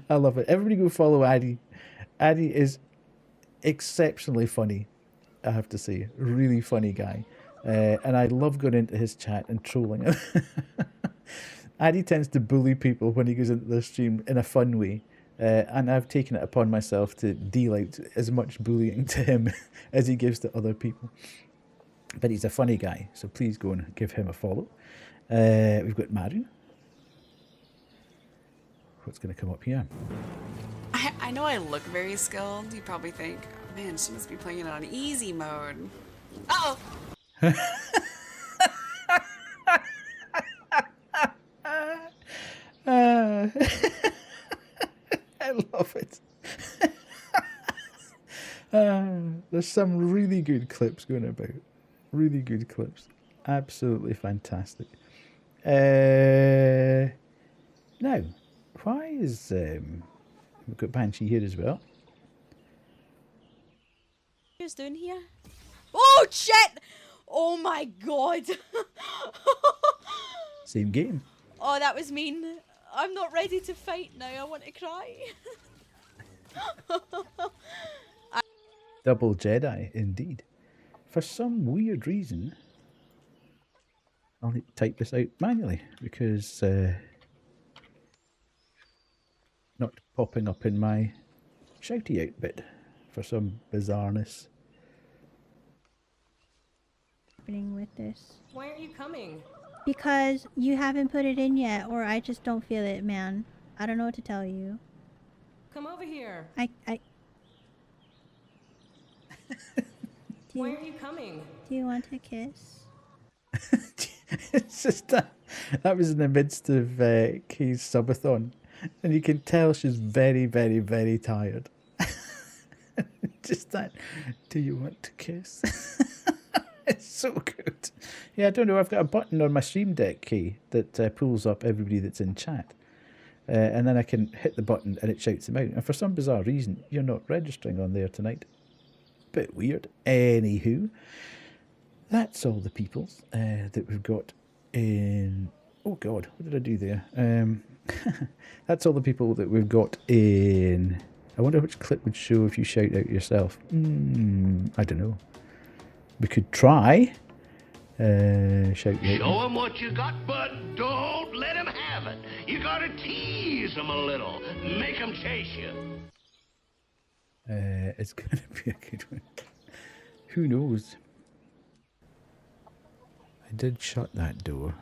I love it. Everybody go follow Addy. Addy is exceptionally funny, I have to say. Really funny guy. And I love going into his chat and trolling him. Addy tends to bully people when he goes into the stream in a fun way. And I've taken it upon myself to deal out as much bullying to him as he gives to other people. But he's a funny guy, so please go and give him a follow. We've got Marion. What's going to come up here? I know I look very skilled. You probably think, oh, man, she must be playing it on easy mode. Uh-oh! I love it. There's some really good clips going about. Really good clips. Absolutely fantastic. Now, why is... we've got Banshee here as well. Who's doing here? Oh, shit! Oh my God! Same game. Oh, that was mean. I'm not ready to fight now. I want to cry. Double Jedi, indeed. For some weird reason, I'll need to type this out manually because not popping up in my shouty out bit for some bizarreness. happening with this. Why aren't you coming? Because you haven't put it in yet, or I just don't feel it, man. I don't know what to tell you. Come over here. I Why aren't you coming? Do you want a kiss? It's just that was in the midst of Kay's subathon, and you can tell she's very, very, very tired. Just that, do you want to kiss? It's so good. Yeah, I don't know. I've got a button on my Stream Deck key that pulls up everybody that's in chat. And then I can hit the button and it shouts them out. And for some bizarre reason, you're not registering on there tonight. Bit weird. Anywho, that's all the people that we've got in... Oh, God, what did I do there? That's all the people that we've got in... I wonder which clip would show if you shout out yourself. I don't know. We could try. Shout out. Show them what you got, but don't let them have it. You gotta tease them a little. Make them chase you. It's gonna be a good one. Who knows? I did shut that door.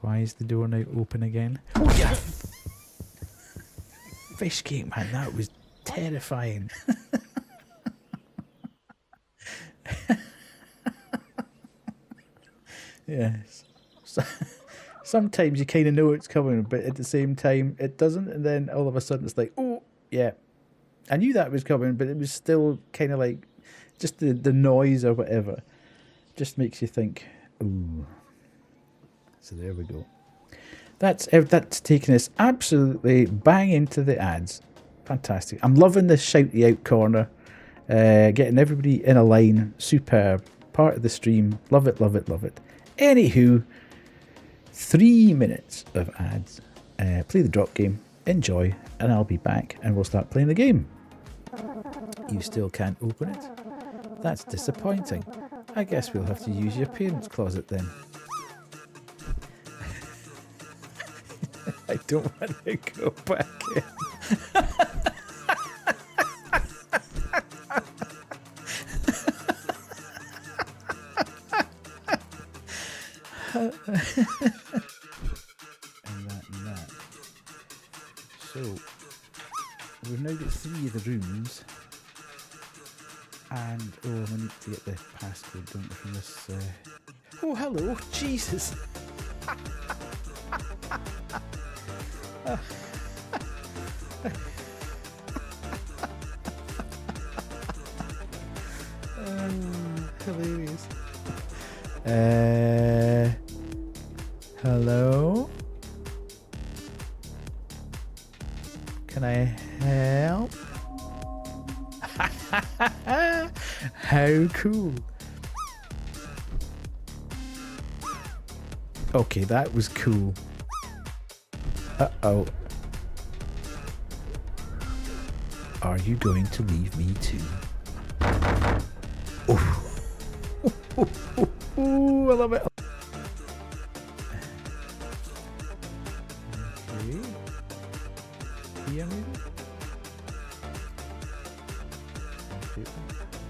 Why is the door now open again? Oh yeah! Fish cake, man, that was terrifying. Yes. So, sometimes you kind of know it's coming, but at the same time it doesn't, and then all of a sudden it's like, oh, yeah. I knew that was coming, but it was still kind of like, just the noise or whatever just makes you think, ooh. So there we go. That's taking us absolutely bang into the ads. Fantastic. I'm loving this shouty out corner. Getting everybody in a line. Superb. Part of the stream. Love it, love it, love it. Anywho, 3 minutes of ads. Play the drop game. Enjoy. And I'll be back and we'll start playing the game. You still can't open it? That's disappointing. I guess we'll have to use your parents' closet then. I don't want to go back in. and that. So, we've now got 3 of the rooms. And, we need to get the passcode, don't we, from this... Oh, hello! Jesus! Hilarious. Hello? Can I help? How cool. Okay, that was cool. Uh-oh. Are you going to leave me too? Oh. Ooh, I love it. Okay. Here maybe? Here's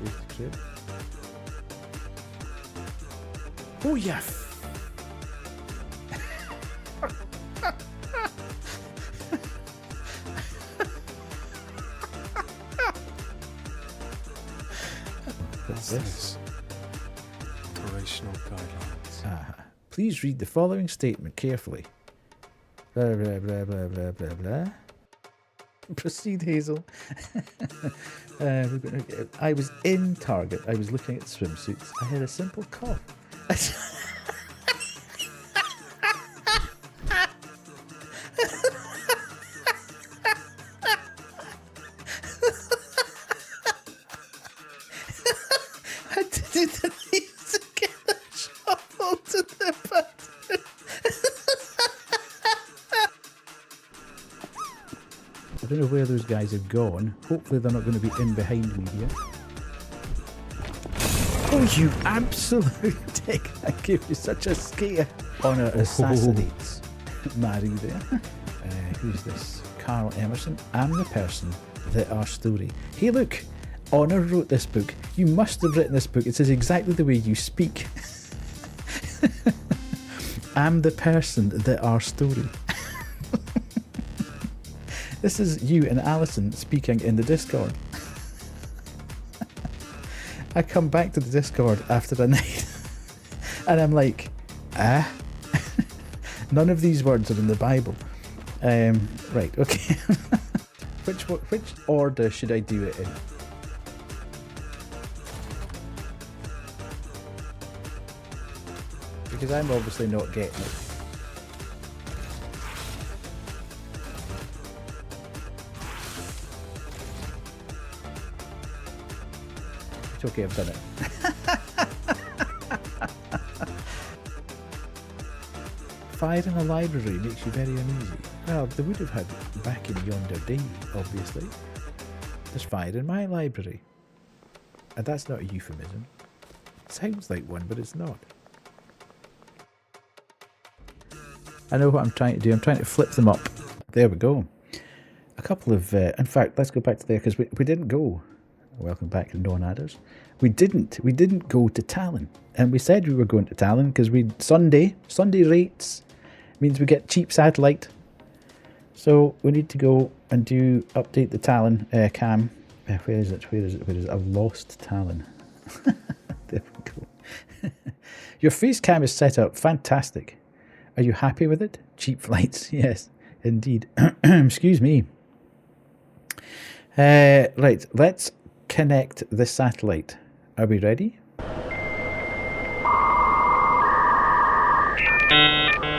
the crib. Oh yeah! What's this? Operational guidelines. Please read the following statement carefully. Blah, blah, blah, blah, blah, blah, blah. Proceed, Hazel. I was in Target. I was looking at swimsuits. I had a simple cough. I didn't need to get a shovel to the button. I don't know where those guys have gone. Hopefully they're not going to be in behind me here. Oh, you absolute dick. I gave you such a scare. Honor assassinates. Mary there. Who's this? Carl Emerson. I'm the person that our story. Hey look, Honor wrote this book. You must have written this book. It says exactly the way you speak. I'm the person that our story. This is you and Alison speaking in the Discord. I come back to the Discord after a night and I'm like, none of these words are in the Bible. Right, okay. Which order should I do it in? Because I'm obviously not getting it. It's okay, I've done it. Fire in a library makes you very uneasy. Well, they would have had back in yonder day, obviously. There's fire in my library. And that's not a euphemism. It sounds like one, but it's not. I know what I'm trying to do. I'm trying to flip them up. There we go. A couple of... in fact, let's go back to there, because we didn't go. Welcome back to Non-Adders. We didn't go to Talon. And we said we were going to Talon because Sunday rates means we get cheap satellite. So we need to go and update the Talon cam. Where is it? I've lost Talon. There we go. Your face cam is set up. Fantastic. Are you happy with it? Cheap flights. Yes, indeed. Excuse me. Right, let's connect the satellite. Are we ready?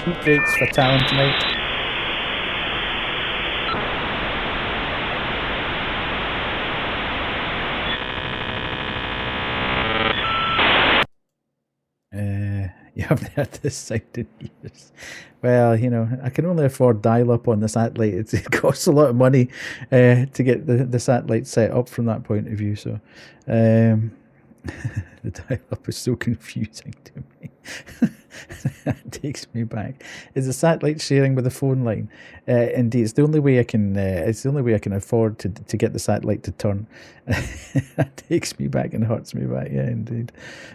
Cheap rates for Talon tonight. You haven't heard this sound in years. Well, you know, I can only afford dial-up on the satellite. It costs a lot of money to get the satellite set up from that point of view. So the dial-up is so confusing to me. That takes me back. Is the satellite sharing with the phone line? Indeed, it's the only way I can. It's the only way I can afford to get the satellite to turn. That takes me back and hurts me back. Yeah, indeed.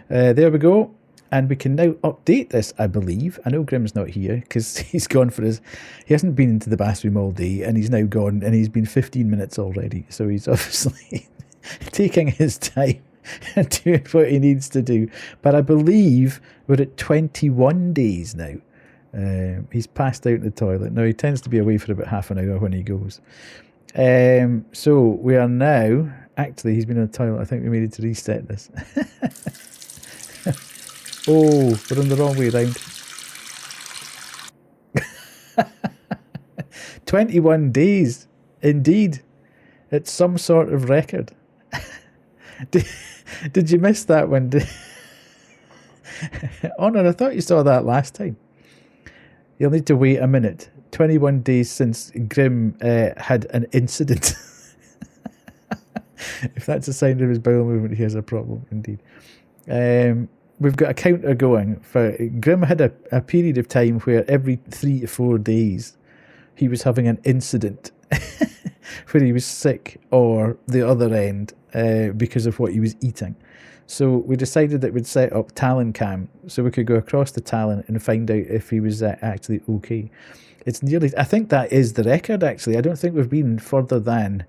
There we go. And we can now update this, I believe. I know Grim's not here because he's gone for his... He hasn't been into the bathroom all day and he's now gone and he's been 15 minutes already. So he's obviously taking his time and doing what he needs to do. But I believe we're at 21 days now. He's passed out in the toilet. Now, he tends to be away for about half an hour when he goes. So we are now... Actually, he's been in the toilet. I think we needed to reset this. Oh, we're on the wrong way round. 21 days. Indeed. It's some sort of record. Did you miss that one? Honor, I thought you saw that last time. You'll need to wait a minute. 21 days since Grim had an incident. If that's a sign of his bowel movement, he has a problem, indeed. We've got a counter going. Grim had a period of time where every 3 to 4 days he was having an incident where he was sick or the other end because of what he was eating. So we decided that we'd set up Talon Cam so we could go across the Talon and find out if he was actually okay. It's nearly... I think that is the record, actually. I don't think we've been further than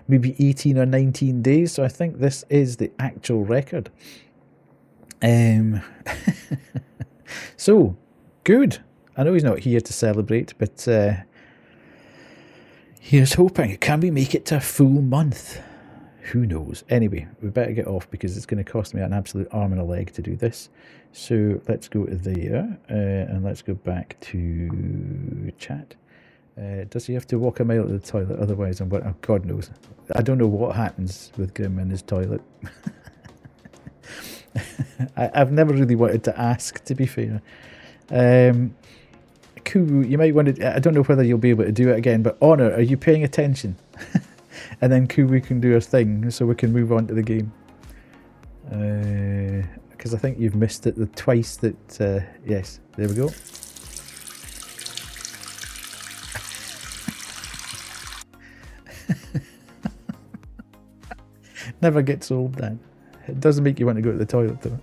maybe 18 or 19 days. So I think this is the actual record. So good. I know he's not here to celebrate, but here's hoping. Can we make it to a full month? Who knows? Anyway, we better get off because it's going to cost me an absolute arm and a leg to do this. So let's go to there and let's go back to chat. Does he have to walk a mile to the toilet? Otherwise, oh, God knows. I don't know what happens with Grim in his toilet. I've never really wanted to ask, to be fair. Cool, you might want to... I don't know whether you'll be able to do it again, but Honor, are you paying attention? And then Kubu can do a thing so we can move on to the game. Because I think you've missed it the twice that... yes, there we go. Never gets old, Dan. It doesn't make you want to go to the toilet, though.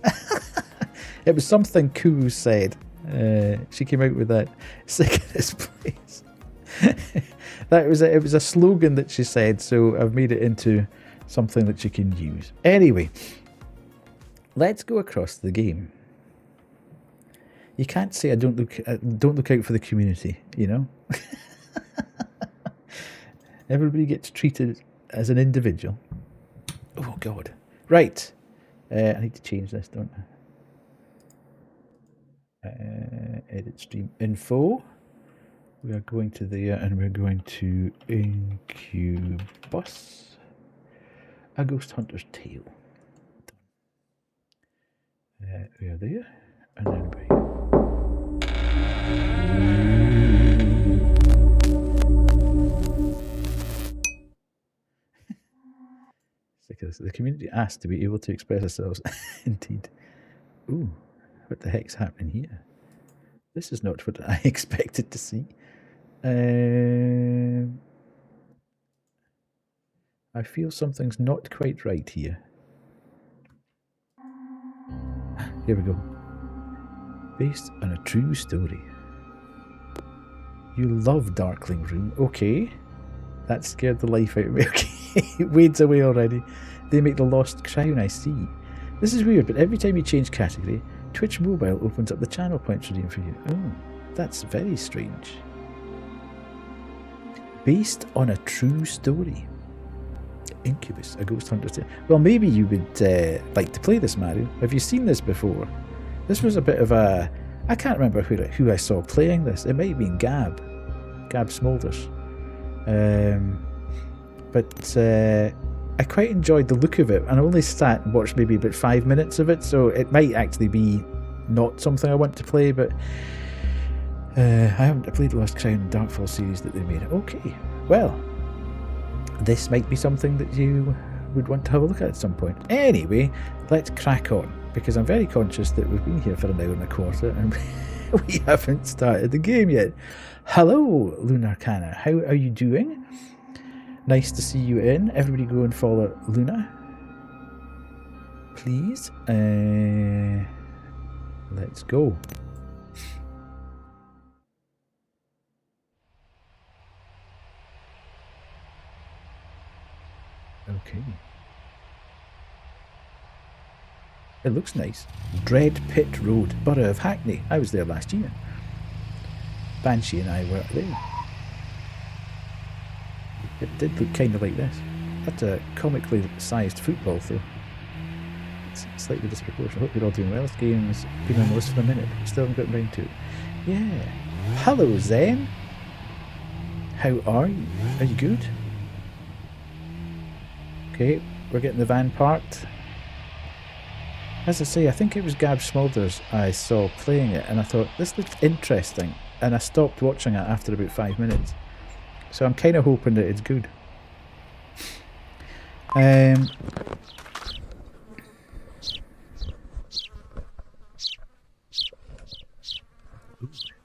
It was something Koo said. She came out with that. Sick of this place. It was a slogan that she said, so I've made it into something that you can use. Anyway, let's go across the game. You can't say I don't look out for the community, you know? Everybody gets treated as an individual. Oh, God. Right. I need to change this, don't I? Edit stream info. We are going to there and we're going to Incubus. A Ghost Hunter's Tale. We are there. And then we... The community asked to be able to express ourselves. Indeed. Ooh, what the heck's happening here? This is not what I expected to see. I feel something's not quite right here. Here we go. Based on a true story. You love Darkling Room. Okay. That scared the life out of me. Okay. Wade's away already. They make the Lost Crown, I see. This is weird, but every time you change category, Twitch Mobile opens up the channel points redeem for you. Oh, that's very strange. Based on a true story. Incubus, a Ghost Hunter's Tale. Well, maybe you would like to play this, Mario. Have you seen this before? This was a bit of a... I can't remember who I saw playing this. It might have been Gab Smulders. But I quite enjoyed the look of it, and I only sat and watched maybe about 5 minutes of it, so it might actually be not something I want to play, but I haven't played Lost Crown and Darkfall series that they made. Okay, well, this might be something that you would want to have a look at some point. Anyway, let's crack on, because I'm very conscious that we've been here for an hour and a quarter, and we haven't started the game yet. Hello, Lunarcana, how are you doing? Nice to see you in. Everybody go and follow Luna, please. Let's go. Okay. It looks nice. Dread Pit Road, Borough of Hackney. I was there last year. Banshee and I were there. It did look kind of like this. That's a comically sized football, though. It's slightly disproportionate. I hope you're all doing well. This game's been on the list for a minute, but still haven't gotten round to it. Yeah. Hello, Zen. How are you? Are you good? Okay, we're getting the van parked. As I say, I think it was Gab Smulders I saw playing it, and I thought, this looks interesting. And I stopped watching it after about 5 minutes. So I'm kind of hoping that it's good. Ooh,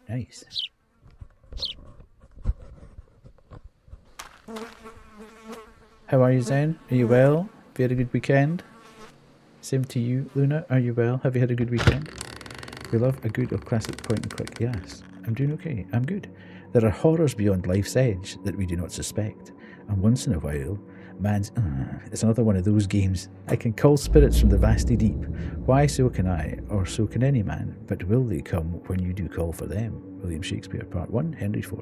nice. How are you, Zen? Are you well? Have you had a good weekend? Same to you, Luna. Are you well? Have you had a good weekend? We love a good or classic point and click. Yes, I'm doing okay. I'm good. There are horrors beyond life's edge that we do not suspect. And once in a while, it's another one of those games. I can call spirits from the vasty deep. Why so can I, or so can any man, but will they come when you do call for them? William Shakespeare, Part 1, Henry IV.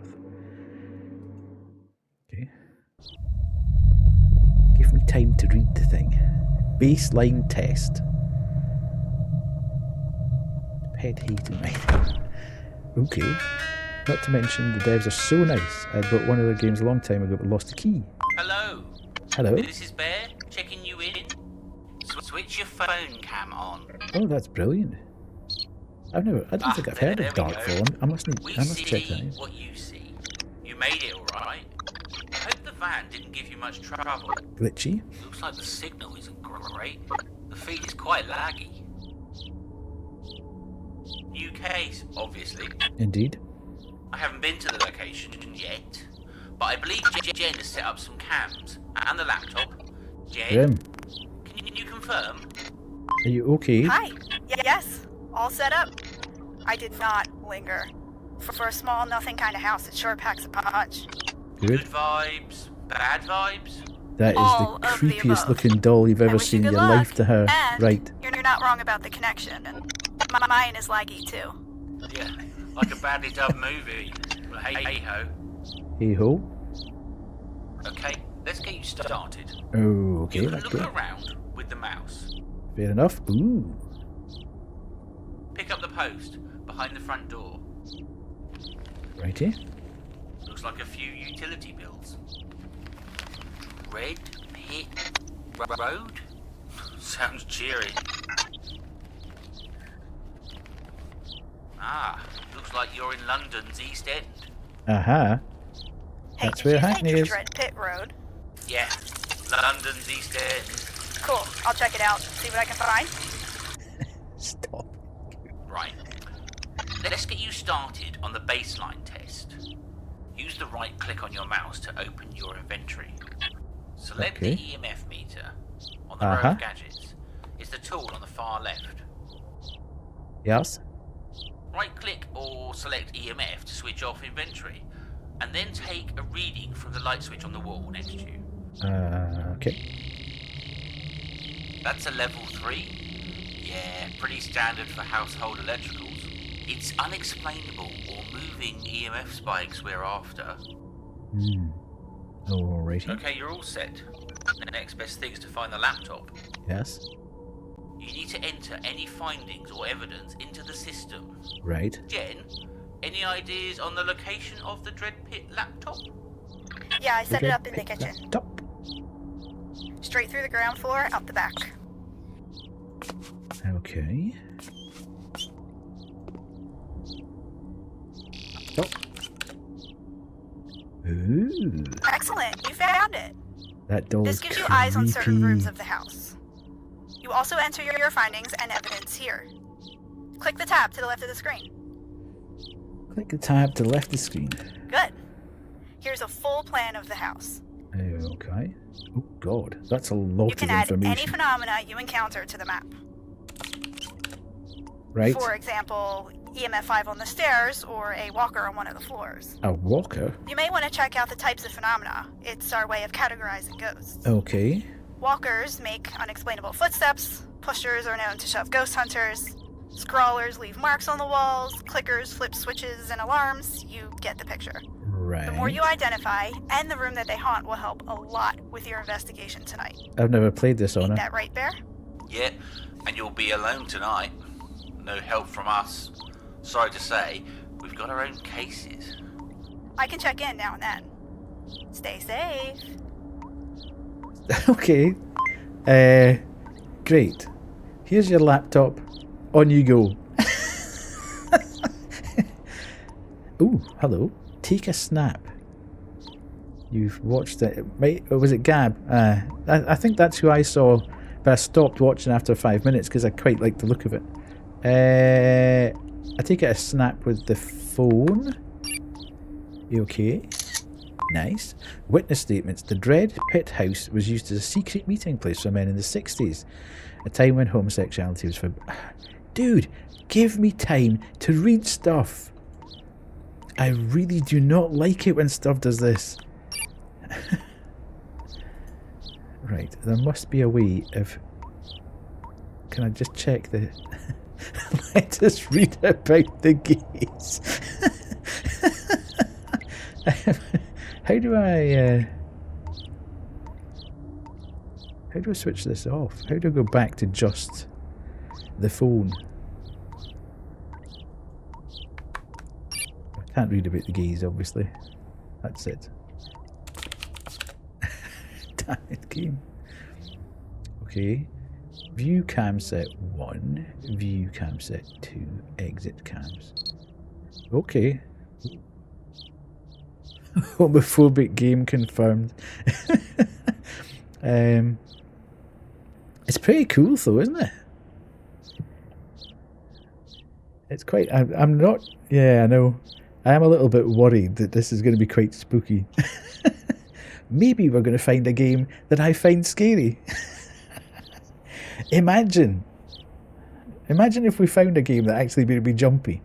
Okay. Give me time to read the thing. Baseline test. Pet hating me. Okay. Not to mention the devs are so nice. I bought one of their games a long time ago but lost a key. Hello. Hello. This is Bear, checking you in. Switch your phone cam on. Oh, that's brilliant. I don't think I've heard of Darkfall. I must check that out. What you see. You made it alright. I hope the van didn't give you much trouble. Glitchy. Looks like the signal isn't great. The feed is quite laggy. New case, obviously. Indeed. I haven't been to the location yet, but I believe Jen has set up some cams and the laptop. Jen, confirm? Are you okay? Hi. Yes. All set up. I did not linger. For a small, nothing kind of house, it sure packs a punch. Good vibes, bad vibes? That is All the of the creepiest above. looking doll you've ever wish you seen in good your luck. life to her. And Right. you're not wrong about the connection, and mine is laggy too. Yeah, like a badly dubbed movie. But hey ho. Hey ho. Okay, let's get you started. Oh, okay, You can that's look good. around with the mouse. Fair enough. Ooh. Pick up the post behind the front door. Righty. Looks like a few utility bills. Red Pit Road? Sounds cheery. Ah, looks like you're in London's East End. Aha. That's where Hackney is. Dread Pit Road. Yeah, London's East End. Cool. I'll check it out. See what I can find. Stop. Right. Let's get you started on the baseline test. Use the right click on your mouse to open your inventory. Select Okay. the EMF meter on the row Uh-huh. of gadgets. It's the tool on the far left. Yes. Right click or select EMF to switch off inventory, and then take a reading from the light switch on the wall next to you. Okay. That's a level 3. Yeah, pretty standard for household electricals. It's unexplainable or moving EMF spikes we're after. Alrighty. Okay, you're all set. The next best thing is to find the laptop. Yes. You need to enter any findings or evidence into the system. Right. Jen, any ideas on the location of the Dread Pit laptop? Yeah, I set it Okay, up in the pick kitchen. Top. Straight through the ground floor, out the back. Okay. Oh. Ooh. Excellent. You found it. That doll This is gives you creepy. eyes on certain rooms of the house. You also enter your findings and evidence here. Click the tab to the left of the screen. Click the tab to the left of the screen. Good. Here's a full plan of the house. Okay. Oh god, that's a lot You can of add any information. phenomena you encounter to the map. Right. For example, EMF 5 on the stairs or a walker on one of the floors. A walker? You may want to check out the types of phenomena. It's our way of categorizing ghosts. Okay. Walkers make unexplainable footsteps. Pushers are known to shove ghost hunters. Scrawlers leave marks on the walls. Clickers flip switches and alarms. You get the picture. Right. The more you identify, and the room that they haunt will help a lot with your investigation tonight. I've never played this on Ain't her. that right, Bear? Yeah, and you'll be alone tonight. No help from us. Sorry to say, we've got our own cases. I can check in now and then. Stay safe. Okay. Great. Here's your laptop. On you go. Ooh, hello. Take a snap. You've watched it. Or was it Gab? I think that's who I saw, but I stopped watching after 5 minutes because I quite liked the look of it. I take it a snap with the phone. You okay? Nice. Witness statements. The Dread Pit House was used as a secret meeting place for men in the 60s. A time when homosexuality was for... Dude, give me time to read stuff. I really do not like it when stuff does this. Right, there must be a way of... Can I just check the... Let us read about the gays. How do I switch this off? How do I go back to just the phone? I can't read about the gays, obviously. That's it. Damn it, game. Okay. View cam set 1. View cam set 2. Exit cams. Okay. Homophobic game confirmed. It's pretty cool though, isn't it? It's quite... I'm not... Yeah, I know. I am a little bit worried that this is going to be quite spooky. Maybe we're going to find a game that I find scary. Imagine if we found a game that actually would be jumpy.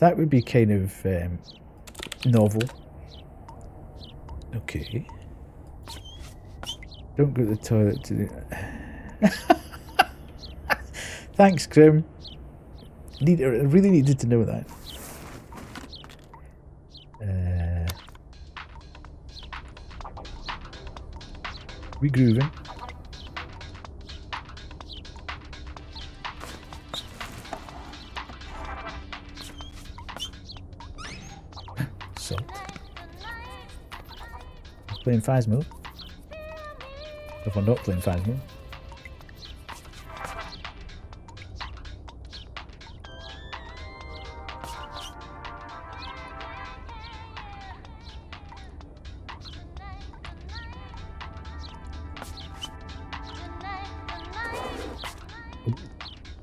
That would be kind of novel. Okay. Don't go to the toilet to Thanks, Grim. I really needed to know that. Regrooving. Salt. Playing Phasmo. If I'm not playing Phasmo.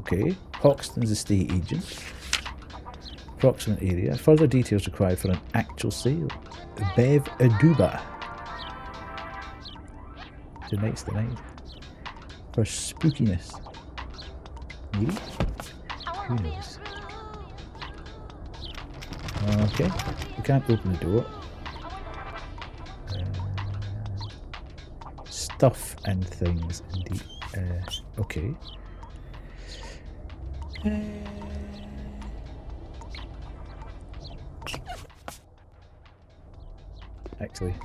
Okay, Hoxton's estate agent. Approximate area. Further details required for an actual sale. Bev Aduba. Tonight's the night. For spookiness. Maybe? Who knows? Okay, we can't open the door. Stuff and things, indeed. Okay. Actually,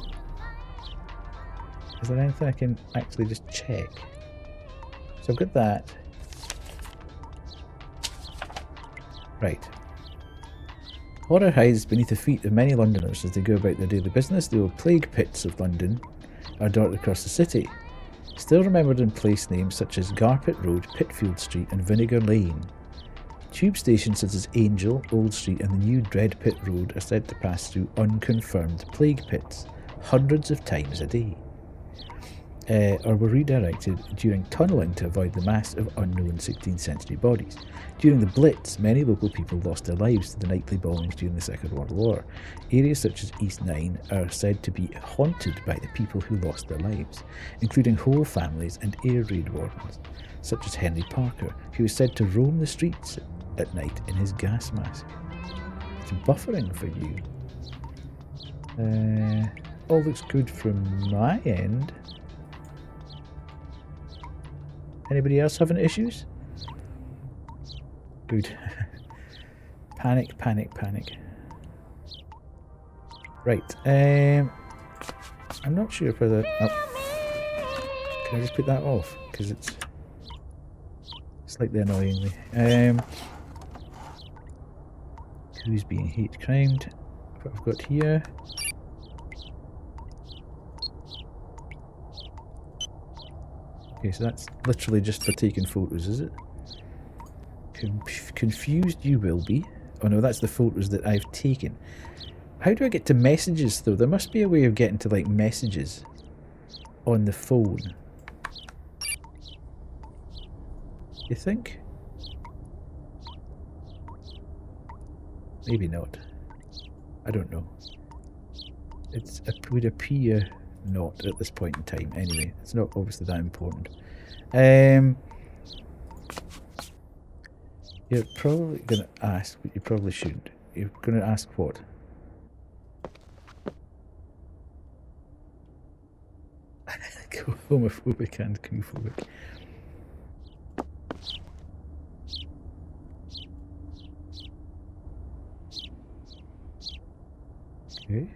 is there anything I can actually just check? So I've got that. Right. Horror hides beneath the feet of many Londoners as they go about their daily business. The old plague pits of London are dotted across the city, still remembered in place names such as Garpit Road, Pitfield Street and Vinegar Lane. Tube stations such as Angel, Old Street and the new Dread Pit Road are said to pass through unconfirmed plague pits hundreds of times a day, or were redirected during tunnelling to avoid the mass of unknown 16th century bodies. During the Blitz, many local people lost their lives to the nightly bombings during the Second World War. Areas such as East 9 are said to be haunted by the people who lost their lives, including whole families and air raid wardens, such as Henry Parker, who is said to roam the streets at night in his gas mask. It's buffering for you. All looks good from my end. Anybody else having issues? Good. Panic, panic, panic. Right. I'm not sure whether... Oh. Can I just put that off? Because it's slightly annoying me. Who's being hate crimed? What I've got here. Okay, so that's literally just for taking photos, is it? Confused you will be. Oh no, that's the photos that I've taken. How do I get to messages though? There must be a way of getting to like messages on the phone. You think? Maybe not. I don't know. It would appear not at this point in time. Anyway, it's not obviously that important. You're probably going to ask, but you probably shouldn't. You're going to ask what? Homophobic and crew-phobic. Okay.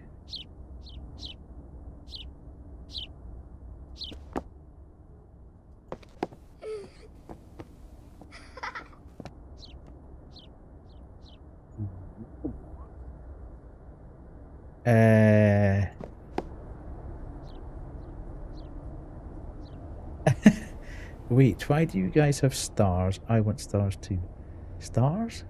Wait, why do you guys have stars? I want stars too. Stars?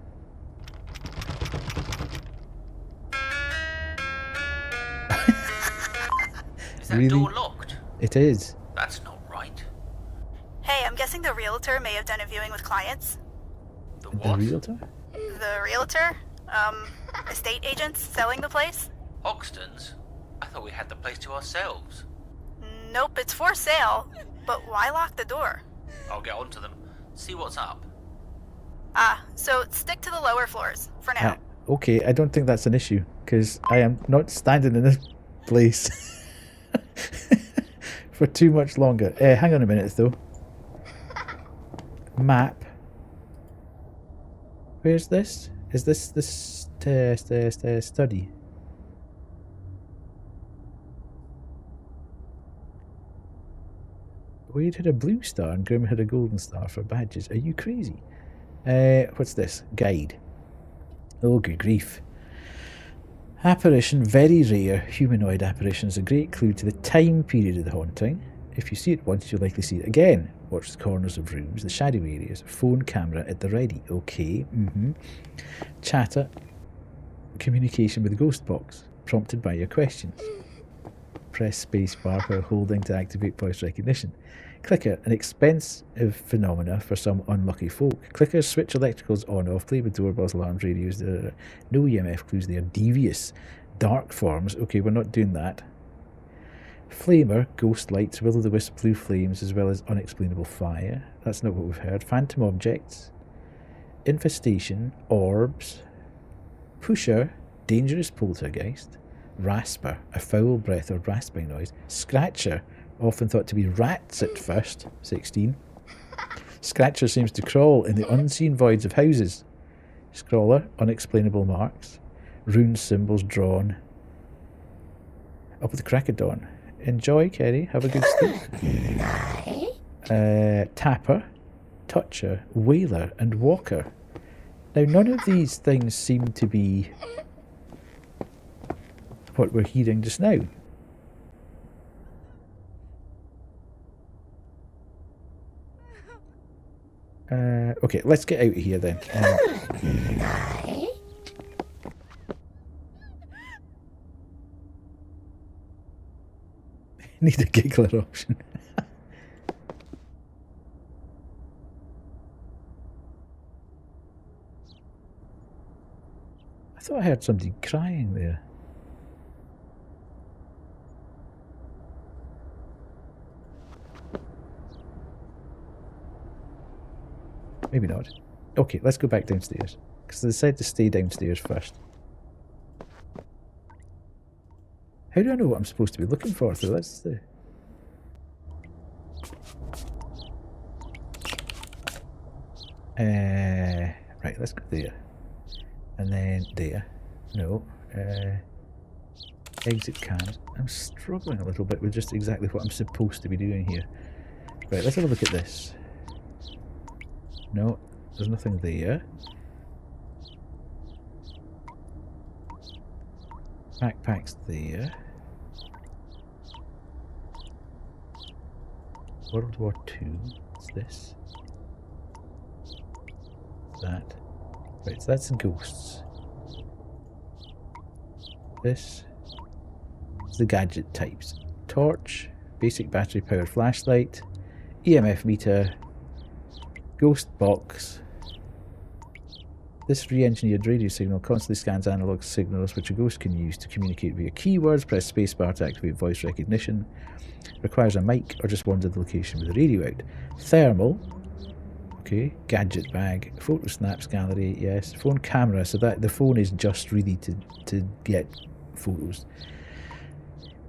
Is that Really? door locked? It is. That's not right. Hey, I'm guessing the realtor may have done a viewing with clients. The The what? realtor? The realtor? Estate agents selling the place? Hoxton's? I thought we had the place to ourselves. Nope, it's for sale. But why lock the door? I'll get onto them. See what's up. So stick to the lower floors for now. Okay, I don't think that's an issue, because I am not standing in this place for too much longer. Hang on a minute, though. Map. Where's this? Is this study? Wade had a blue star and Grim had a golden star for badges. Are you crazy? What's this? Guide. Oh, good grief. Apparition, very rare. Humanoid apparition is a great clue to the time period of the haunting. If you see it once, you'll likely see it again. Watch the corners of rooms, the shadowy areas, phone camera at the ready. Okay. Chatter. Communication with the ghost box, prompted by your questions. Press space bar while holding to activate voice recognition. Clicker, an expensive phenomena for some unlucky folk. Clickers switch electricals on off, play with doorbells, alarms, radios. No EMF clues, they are devious. Dark forms, okay, we're not doing that. Flamer, ghost lights, will-o'-the-wisp blue flames, as well as unexplainable fire. That's not what we've heard. Phantom objects. Infestation, orbs. Pusher, dangerous poltergeist. Rasper, a foul breath or rasping noise. Scratcher, often thought to be rats at first. 16. Scratcher seems to crawl in the unseen voids of houses. Scrawler, unexplainable marks. Rune symbols drawn. Up with the crack of dawn. Enjoy, Kerry. Have a good sleep. Tapper, toucher, wailer, and walker. Now, none of these things seem to be what we're hearing just now. Okay, let's get out of here then. Need a giggler option. I thought I heard somebody crying there. Maybe not. Okay, let's go back downstairs. Because I decided to stay downstairs first. How do I know what I'm supposed to be looking for? So that's the... right, let's go there. And then there. No. Exit cams. I'm struggling a little bit with just exactly what I'm supposed to be doing here. Right, let's have a look at this. No, there's nothing there. Backpack's there. World War II. What's this? That. Right, so that's ghosts. This is the gadget types. Torch, basic battery powered flashlight, EMF meter, ghost box. This re-engineered radio signal constantly scans analog signals which a ghost can use to communicate via keywords. Press spacebar to activate voice recognition. Requires a mic or just wander the location with the radio out. Thermal. Okay. Gadget bag. Photo snaps gallery. Yes. Phone camera. So that the phone is just really to get photos.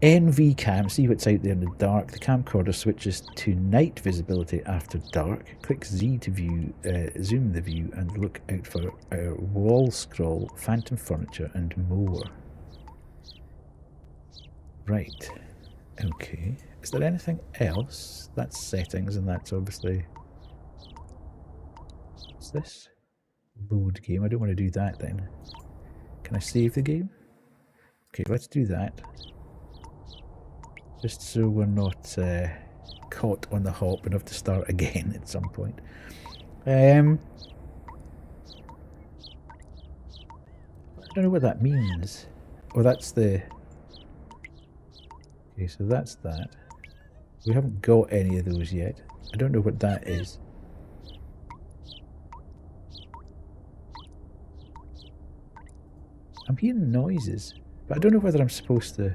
NV cam, see what's out there in the dark. The camcorder switches to night visibility after dark. Click Z to view, zoom the view and look out for wall scroll, phantom furniture and more. Right. Okay. Is there anything else? That's settings and that's obviously... What's this? Load game. I don't want to do that then. Can I save the game? Okay, let's do that. Just so we're not caught on the hop and have to start again at some point. I don't know what that means. Oh, that's the... Okay, so that's that. We haven't got any of those yet. I don't know what that is. I'm hearing noises, but I don't know whether I'm supposed to...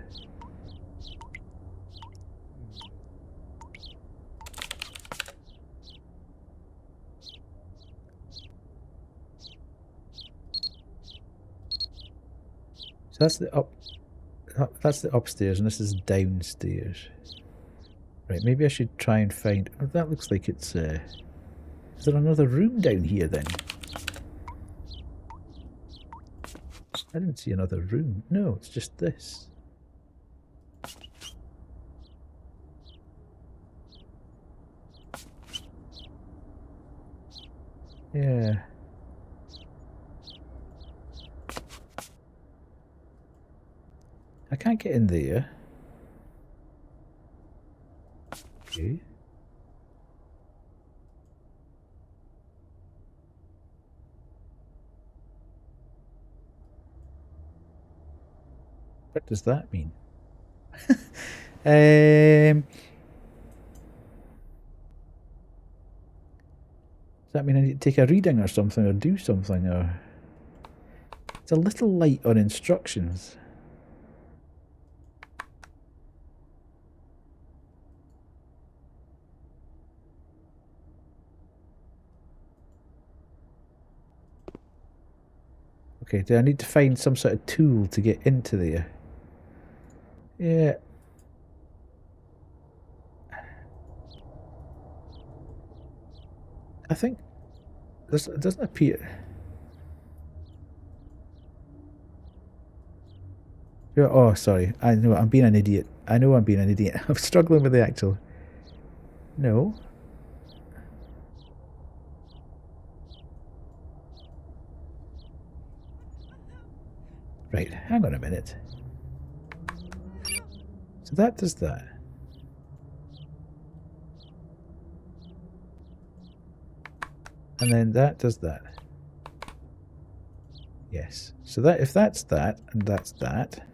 So that's the that's the upstairs, and this is downstairs. Right, maybe I should try and find... Oh, that looks like it's... is there another room down here then? I didn't see another room. No, it's just this. Yeah. I can't get in there. Okay. What does that mean? Does that mean I need to take a reading or something, or do something, or... It's a little light on instructions. Okay, do I need to find some sort of tool to get into there? Yeah. I think it doesn't appear. Oh, sorry. I know I'm being an idiot. I know I'm being an idiot. I'm struggling with the actual. No. Right, hang on a minute. So that does that. And then that does that. Yes. So that if that's that and that's that.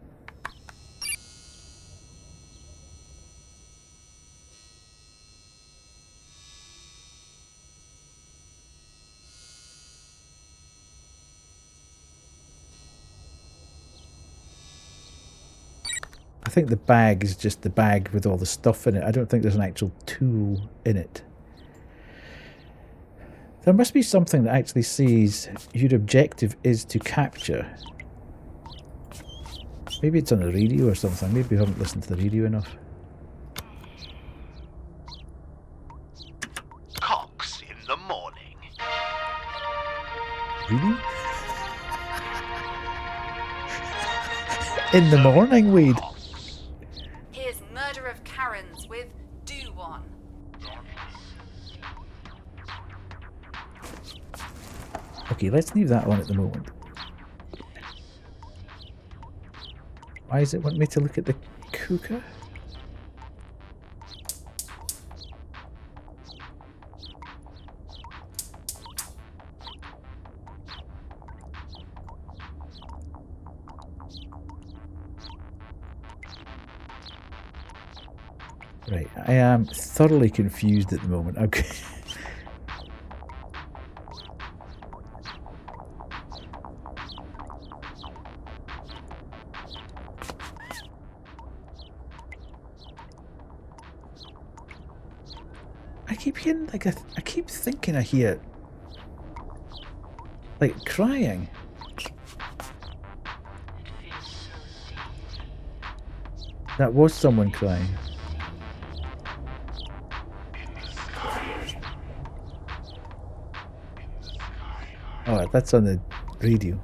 I think the bag is just the bag with all the stuff in it. I don't think there's an actual tool in it. There must be something that actually says your objective is to capture. Maybe it's on the radio or something. Maybe we haven't listened to the radio enough. Cocks in the morning. Really? In the morning, Wade. Here's Murder of Karens with Do One. Okay, let's leave that on at the moment. Why does it want me to look at the cooker? Right, I am thoroughly confused at the moment. Okay. I keep hearing like I keep thinking I hear like crying. That was someone crying. Oh, that's on the radio.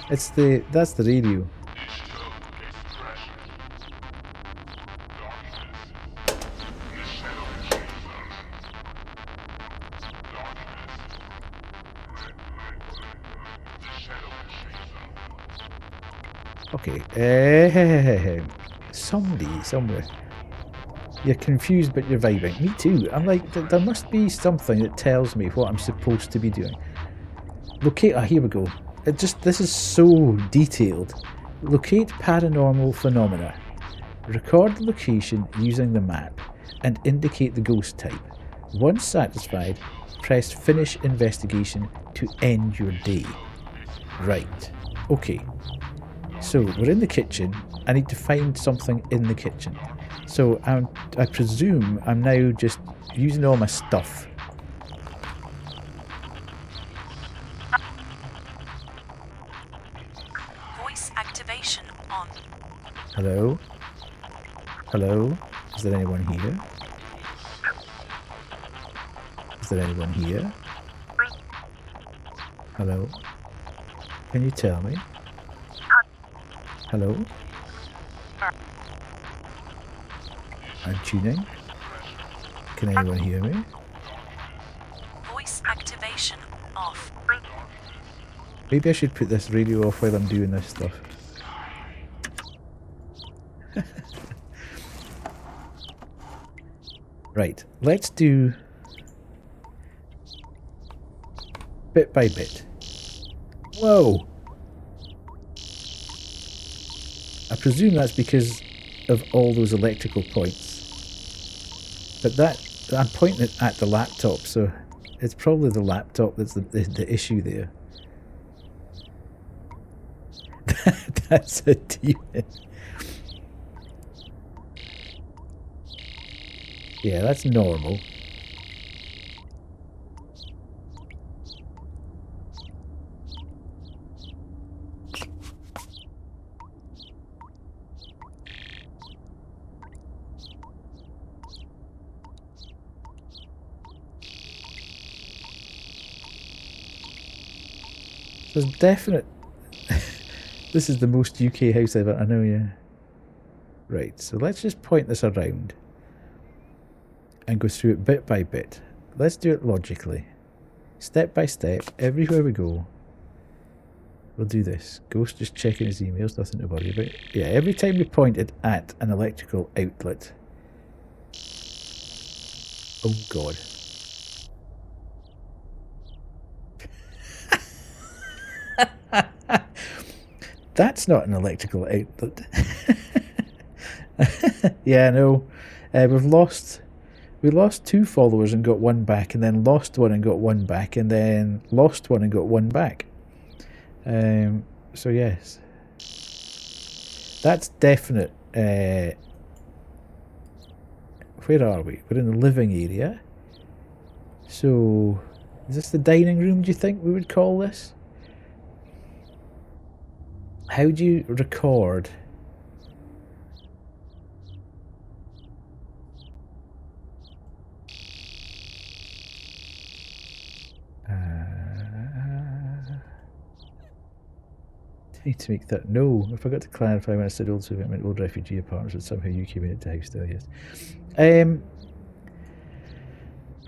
That's the radio. Okay, somebody, somewhere. You're confused, but you're vibing. Me too. I'm like, there must be something that tells me what I'm supposed to be doing. Locate, here we go. This is so detailed. Locate paranormal phenomena. Record the location using the map and indicate the ghost type. Once satisfied, press finish investigation to end your day. Right. Okay. So we're in the kitchen. I need to find something in the kitchen. So I presume I'm now just using all my stuff activation on. Hello? Hello? Is there anyone here? Is there anyone here? Hello? Can you tell me? Hello? I'm tuning. Can anyone hear me? Voice activation off. Maybe I should put this radio off while I'm doing this stuff. Right, let's do bit by bit. Whoa! I presume that's because of all those electrical points. But I'm pointing it at the laptop, so it's probably the laptop that's the issue there. That's a demon. Yeah, that's normal. There's definite... This is the most UK house ever, I know, yeah. Right, so let's just point this around and go through it bit by bit. Let's do it logically. Step by step, everywhere we go. We'll do this. Ghost just checking his emails, nothing to worry about. Yeah, every time we point it at an electrical outlet. Oh god. That's not an electrical outlet. Yeah, no. We lost 2 followers and got 1 back, and then lost 1 and got 1 back, and then lost 1 and got 1 back. So yes. That's definite. Where are we? We're in the living area. So, is this the dining room, do you think we would call this? How do you record? Need to make that. No, I forgot to clarify when I said old Soviet, I meant old refugee apartments, but somehow UK made it to house still, yes.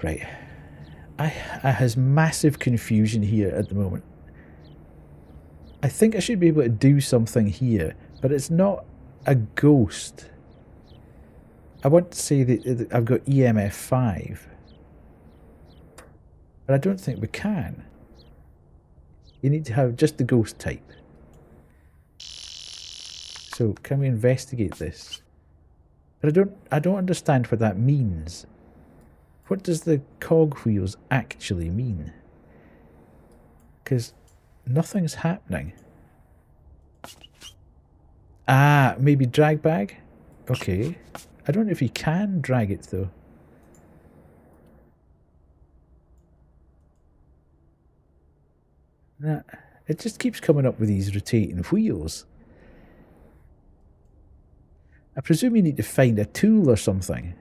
Right. I has massive confusion here at the moment. I think I should be able to do something here, but it's not a ghost. I want to say that I've got EMF 5. But I don't think we can. You need to have just the ghost type. So can we investigate this? But I don't understand what that means. What does the cog wheels actually mean? Because nothing's happening. Ah, maybe drag bag? Okay. I don't know if you can drag it though. Nah, it just keeps coming up with these rotating wheels. I presume you need to find a tool or something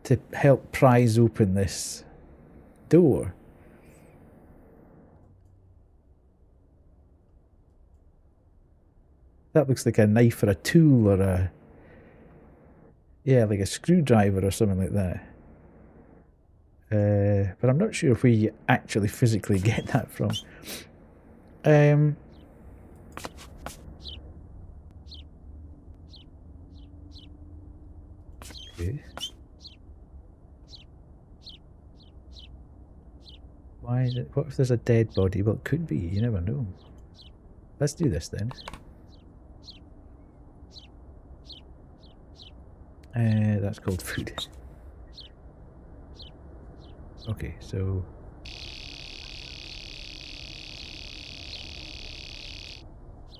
to help prise open this door. That looks like a knife or a tool or a... Yeah, like a screwdriver or something like that. But I'm not sure where you actually physically get that from. Okay. Why is it, what if there's a dead body? Well, it could be, you never know. Let's do this then. That's called food. Okay, so...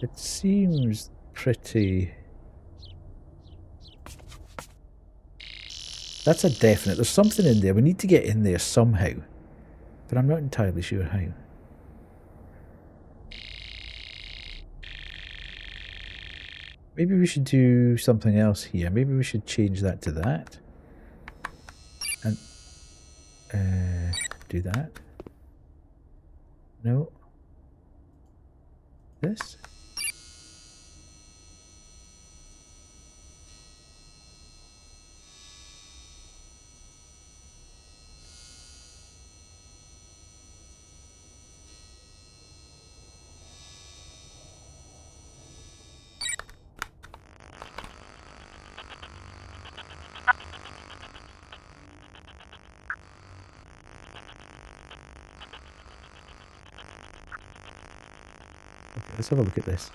It seems pretty... That's a definite. There's something in there. We need to get in there somehow. But I'm not entirely sure how. Maybe we should do something else here. Maybe we should change that to that. And do that. No. This. Let's have a look at this.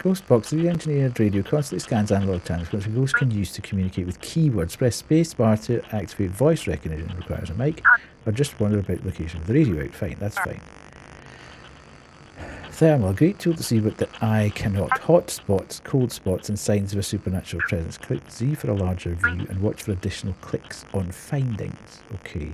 Ghost box. The engineered radio constantly scans analog channels which a ghost can use to communicate with keywords. Press space bar to activate voice recognition. Requires a mic or just wander about location with the radio out. Fine, that's fine. Thermal. Great tool to see what the eye cannot. Hot spots, cold spots and signs of a supernatural presence. Click Z for a larger view and watch for additional clicks on findings. Okay.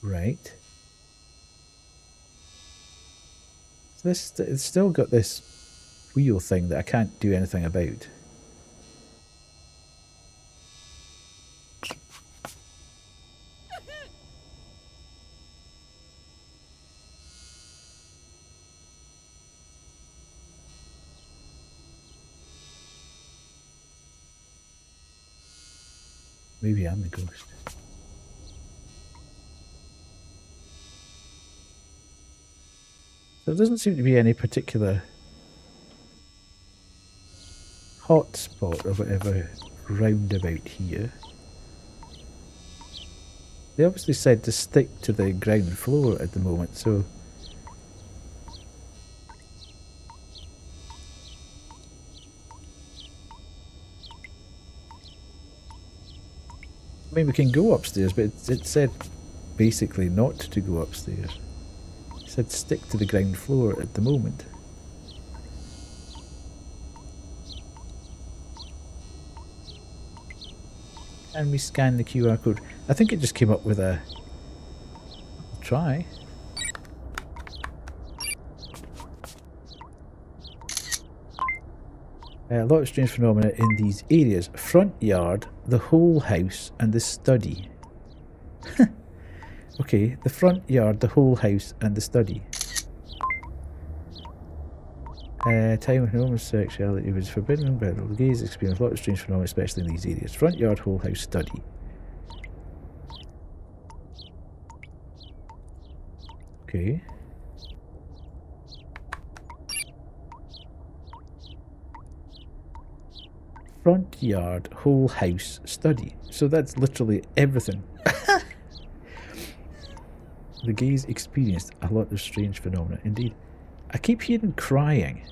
Right. So this, it's still got this wheel thing that I can't do anything about. Maybe I'm the ghost. There doesn't seem to be any particular hotspot or whatever roundabout here. They obviously said to stick to the ground floor at the moment, so... I mean, we can go upstairs, but it said basically not to go upstairs. It said stick to the ground floor at the moment. Can we scan the QR code? I think it just came up with a... try. A lot of strange phenomena in these areas. Front yard, the whole house, and the study. Okay, the front yard, the whole house, and the study. Time when homosexuality was forbidden, but the gays experienced a lot of strange phenomena, especially in these areas. Front yard, whole house, study. Okay. Front yard, whole house, study. So that's literally everything. The gays experienced a lot of strange phenomena. Indeed. I keep hearing crying.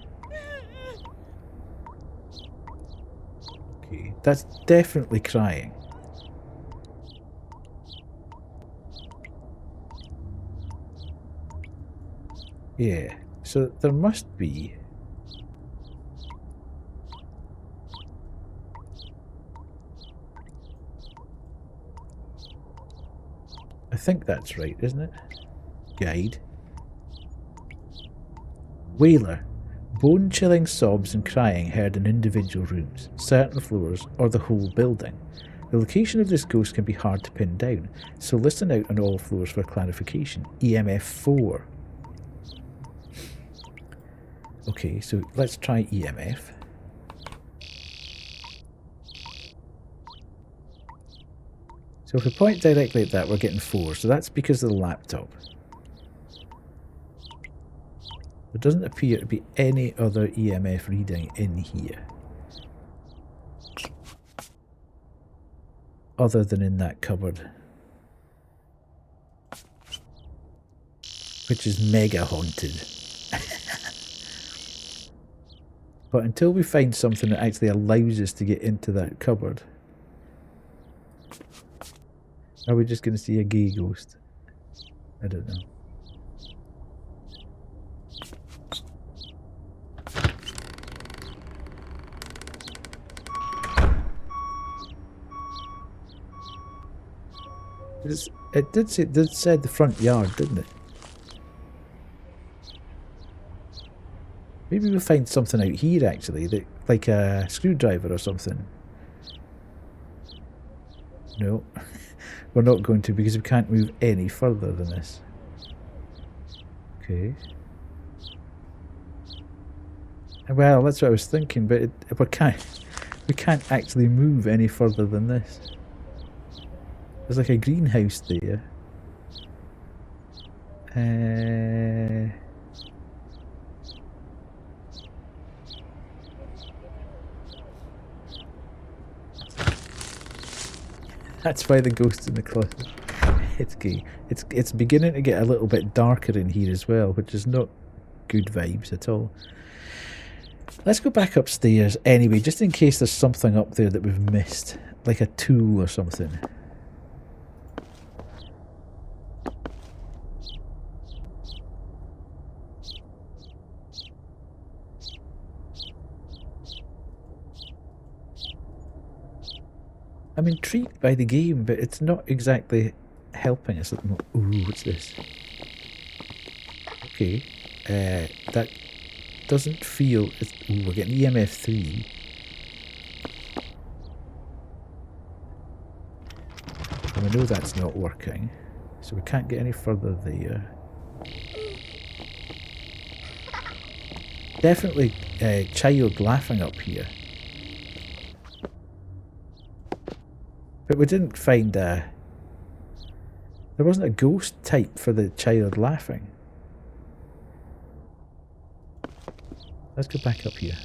Okay, that's definitely crying. Yeah, so there must be... I think that's right, isn't it? Guide. Wailer. Bone-chilling sobs and crying heard in individual rooms, certain floors, or the whole building. The location of this ghost can be hard to pin down, so listen out on all floors for clarification. EMF 4. Okay, so let's try EMF. So if we point directly at that, we're getting 4, so that's because of the laptop. There doesn't appear to be any other EMF reading in here. Other than in that cupboard. Which is mega haunted. But until we find something that actually allows us to get into that cupboard... Are we just going to see a gay ghost? I don't know. It did say the front yard, didn't it? Maybe we'll find something out here actually, that, like a screwdriver or something. No, we're not going to because we can't move any further than this. Okay. Well, that's what I was thinking, but we can't actually move any further than this. There's like a greenhouse there. That's why the ghost's in the closet. It's gay. It's beginning to get a little bit darker in here as well, which is not good vibes at all. Let's go back upstairs anyway, just in case there's something up there that we've missed, like a tool or something. I'm intrigued by the game, but it's not exactly helping us at the moment. Ooh, what's this? Okay, that doesn't feel... Ooh, we're getting EMF 3. And we know that's not working, so we can't get any further there. Definitely a child laughing up here. But we didn't find a... There wasn't a ghost type for the child laughing. Let's go back up here.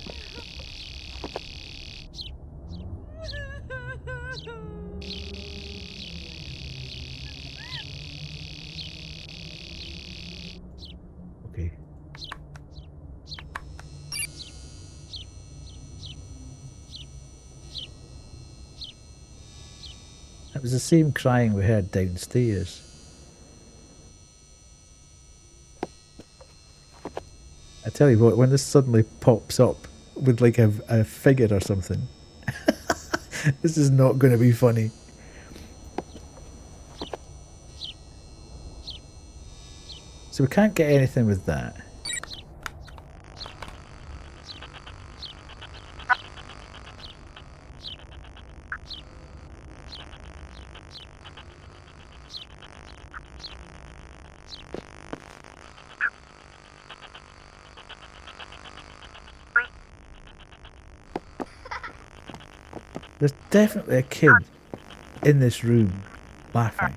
Okay. It was the same crying we heard downstairs. I tell you what, when this suddenly pops up with like a figure or something, this is not going to be funny. So we can't get anything with that. There's definitely a kid in this room laughing.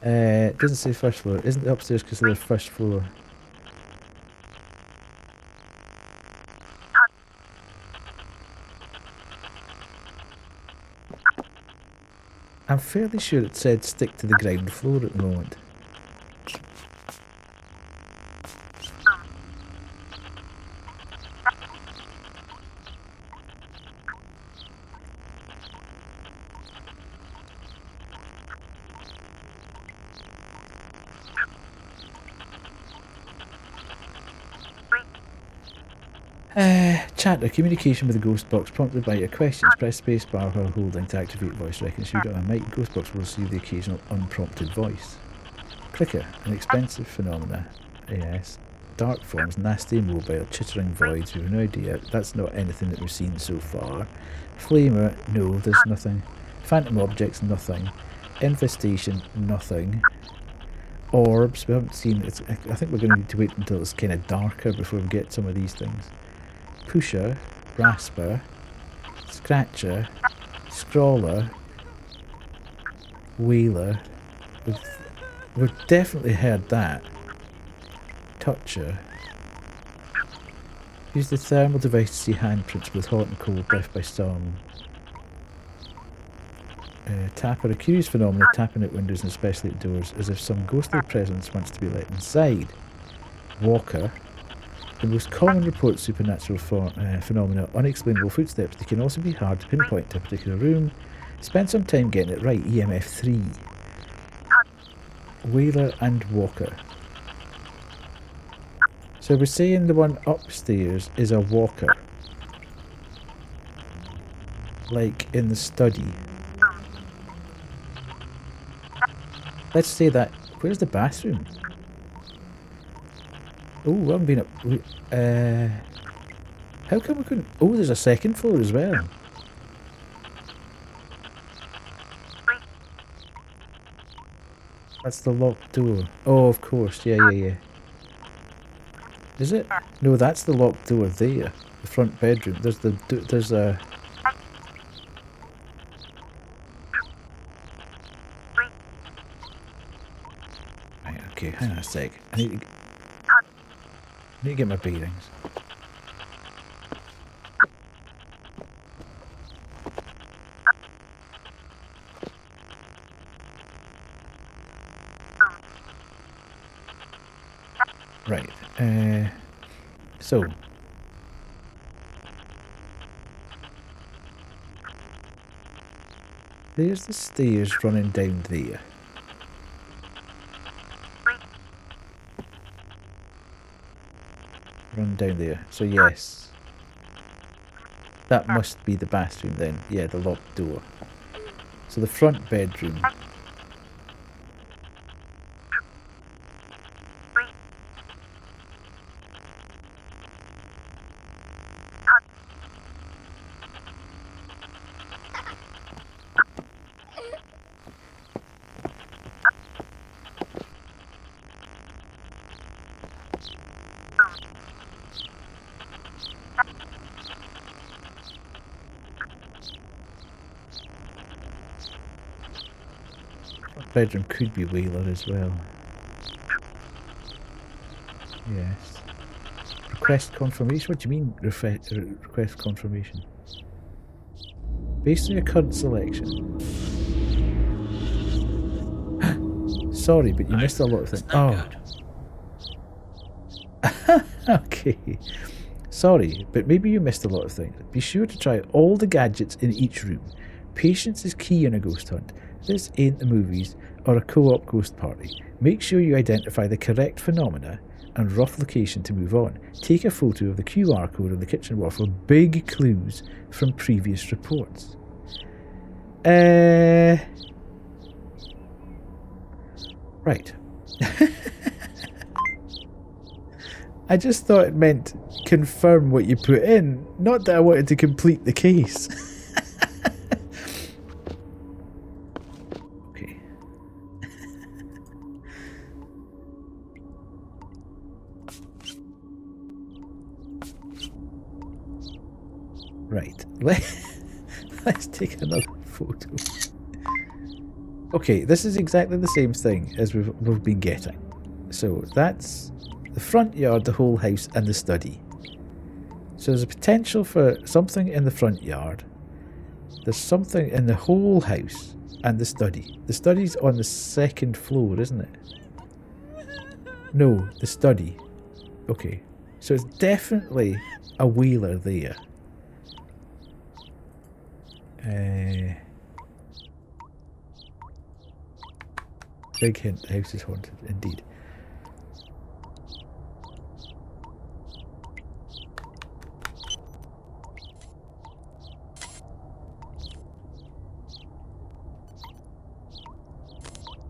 It doesn't say first floor. Isn't it upstairs because of the first floor? I'm fairly sure it said stick to the ground floor at the moment. Chatter, communication with the ghost box prompted by your questions. Press spacebar while holding to activate voice recognition. On a mic, ghost box will receive the occasional unprompted voice. Clicker, an expensive phenomena. Yes. Dark forms, nasty mobile, chittering voids. We have no idea. That's not anything that we've seen so far. Flamer, no, there's nothing. Phantom objects, nothing. Infestation, nothing. Orbs, we haven't seen. I think we're going to need to wait until it's kind of darker before we get some of these things. Pusher, Rasper, Scratcher, Scrawler, Wheeler. We've definitely heard that. Toucher. Use the thermal device to see handprints with hot and cold, death by storm. Tapper, a curious phenomenon, tapping at windows and especially at doors, as if some ghostly presence wants to be let inside. Walker. The most common report supernatural phenomena, unexplainable footsteps. They can also be hard to pinpoint to a particular room. Spend some time getting it right. EMF 3. Whaler and Walker. So we're saying the one upstairs is a walker. like in the study. Let's say that. Where's the bathroom? Oh, we haven't been up. How come we couldn't? Oh, there's a second floor as well. That's the locked door. Oh, of course. Yeah. Is it? No, that's the locked door there. The front bedroom. There's a... Right, okay, hang on a sec. I need to get my bearings. Right, so there's the stairs running down there. Run down there. So yes, that must be the bathroom then. Yeah, the locked door. So the front bedroom. Bedroom could be Whaler as well. Yes. Request confirmation? What do you mean request confirmation? Based on your current selection. Sorry, but you missed a lot of things. Oh. Okay. Sorry, but maybe you missed a lot of things. Be sure to try all the gadgets in each room. Patience is key in a ghost hunt. This ain't the movies or a co-op ghost party. Make sure you identify the correct phenomena and rough location to move on. Take a photo of the QR code on the kitchen wall for big clues from previous reports. Right. I just thought it meant confirm what you put in, not that I wanted to complete the case. Okay. Right. Let's take another photo. Okay, this is exactly the same thing as we've been getting. So that's the front yard, the whole house, and the study. So there's a potential for something in the front yard. There's something in the whole house and the study. The study's on the second floor, isn't it? No, the study. Okay, so it's definitely a Whaler there. Big hint, the house is haunted, indeed.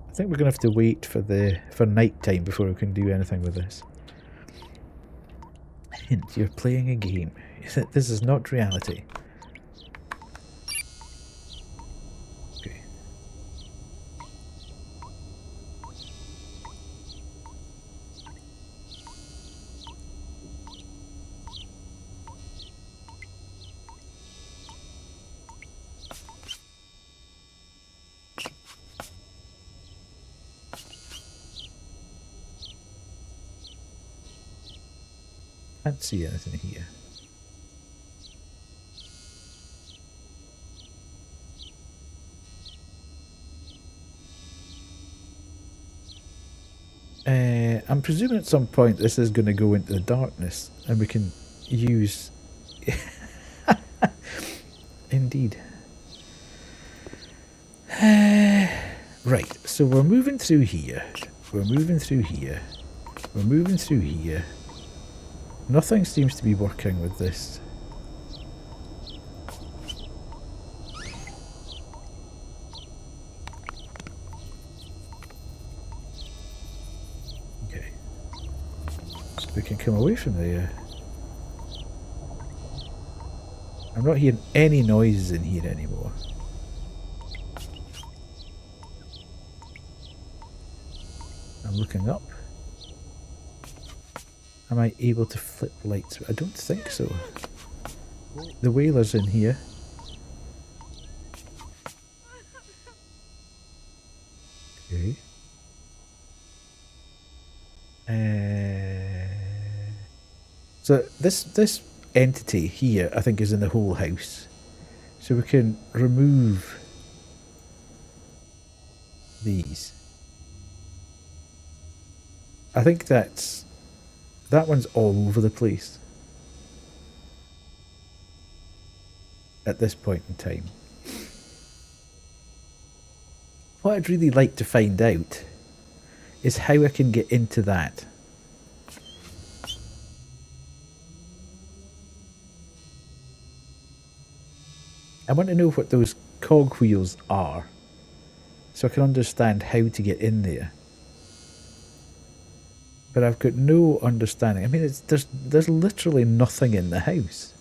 I think we're gonna have to wait for night time before we can do anything with this. Hint, you're playing a game. This is not reality. Okay. Can't see anything here. I'm presuming at some point this is going to go into the darkness and we can use... Indeed. Right, so we're moving through here. We're moving through here. We're moving through here. Nothing seems to be working with this. we can come away from there. I'm not hearing any noises in here anymore. I'm looking up. Am I able to flip lights? I don't think so. The whaler's in here. Okay. So this entity here, I think, is in the whole house. So we can remove these. I think that one's all over the place at this point in time. What I'd really like to find out is how I can get into that. I want to know what those cogwheels are, so I can understand how to get in there. But I've got no understanding. I mean, there's literally nothing in the house.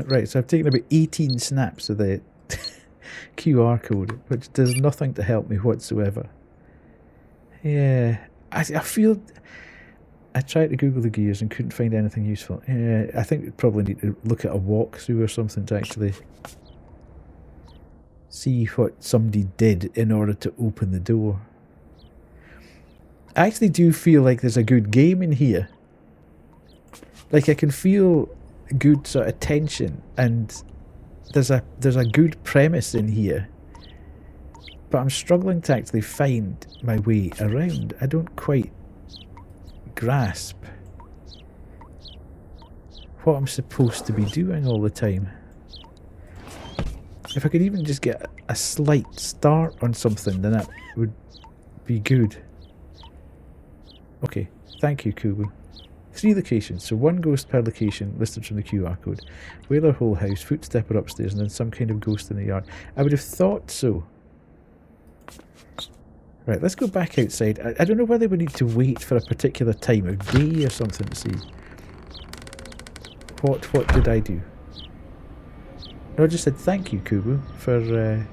Right, so I've taken about 18 snaps of the QR code, which does nothing to help me whatsoever. Yeah, I feel... I tried to Google the gears and couldn't find anything useful. Yeah, I think we probably need to look at a walkthrough or something to actually see what somebody did in order to open the door. I actually do feel like there's a good game in here. Like, I can feel good sort of tension, and there's a good premise in here. But I'm struggling to actually find my way around. I don't quite grasp what I'm supposed to be doing all the time. If I could even just get a slight start on something, then that would be good. Okay, thank you, Kubu. 3 locations, so 1 ghost per location listed from the QR code. Whaler whole house, footstepper upstairs, and then some kind of ghost in the yard. I would have thought so. Right, let's go back outside. I don't know whether we need to wait for a particular time of day or something to see. What did I do? No, I just said thank you, Kubu, for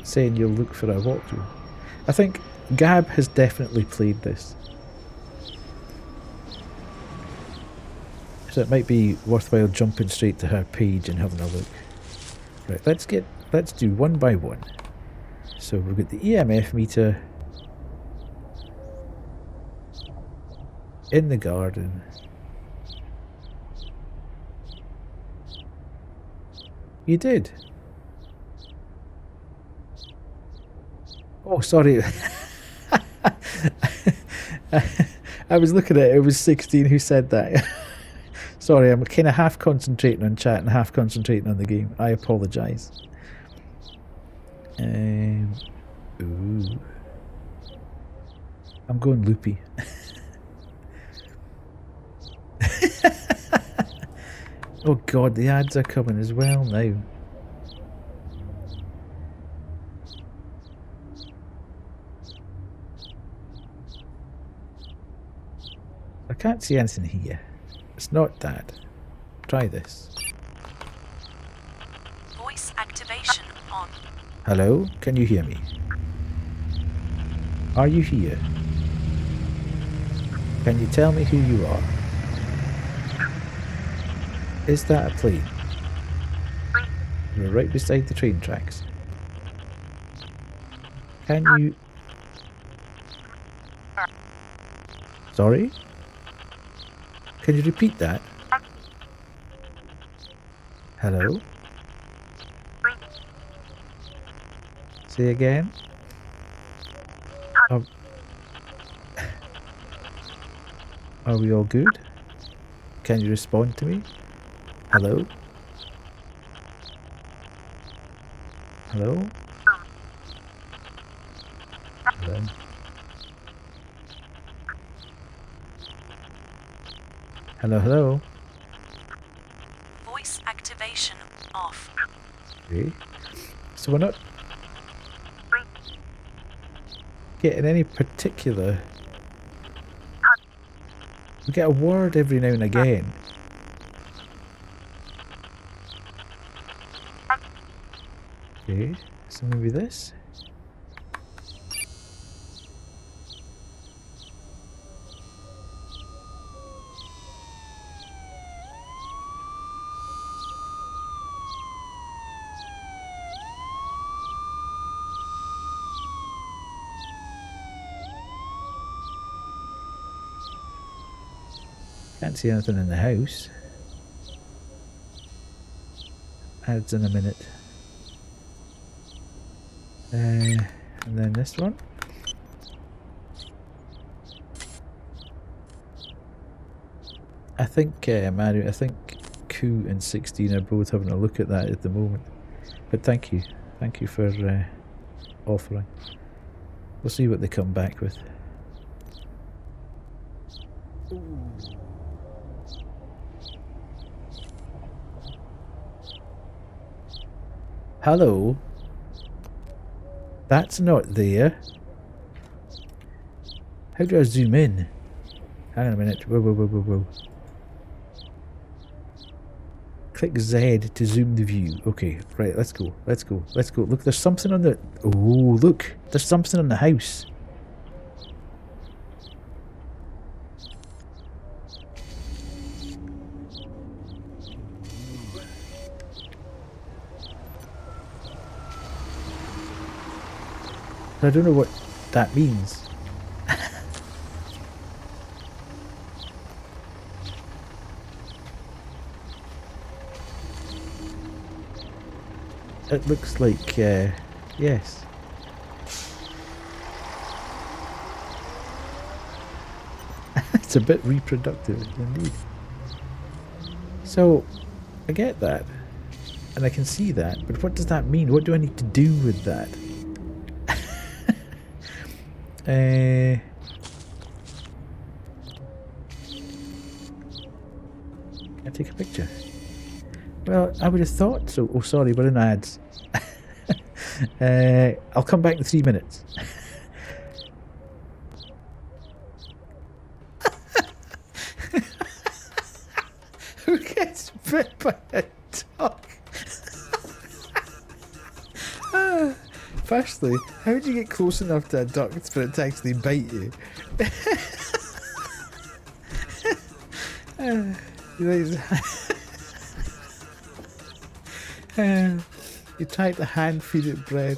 saying you'll look for a walkthrough. I think Gab has definitely played this. So it might be worthwhile jumping straight to her page and having a look. Right, let's do one by one. So we've got the EMF meter in the garden. You did? Oh, sorry. I was looking at it. It was 16 who said that. Sorry, I'm kind of half concentrating on chat and half concentrating on the game. I apologise. Ooh. I'm going loopy. Oh god, the ads are coming as well now. I can't see anything here. It's not that. Try this. Voice activation on. Hello? Can you hear me? Are you here? Can you tell me who you are? Is that a plane? You're right beside the train tracks. Can you... Sorry? Can you repeat that? Hello? Say again? Are we all good? Can you respond to me? Hello? Hello? Hello? Hello, hello? Voice activation off. Okay. So we're not getting any particular... We get a word every now and again. Okay, so maybe this? Can't see anything in the house. Ads in a minute. And then this one. I think, Mario, I think Koo and 16 are both having a look at that at the moment. But thank you. Thank you for offering. We'll see what they come back with. Hello? That's not there. How do I zoom in? Hang on a minute. Whoa, whoa, whoa, whoa, whoa. Click Z to zoom the view. Okay, right, let's go. Let's go. Let's go. Look, there's something on the... Oh, look. There's something on the house. I don't know what that means. It looks like, yes. It's a bit reproductive, indeed. So, I get that. And I can see that, but what does that mean? What do I need to do with that? Can I take a picture? Well, I would have thought so. Oh, sorry, we're in ads. I'll come back in 3 minutes. Who gets bit by a dog? Firstly, how would you get close enough to a duck for it to actually bite you? You try to hand feed it bread.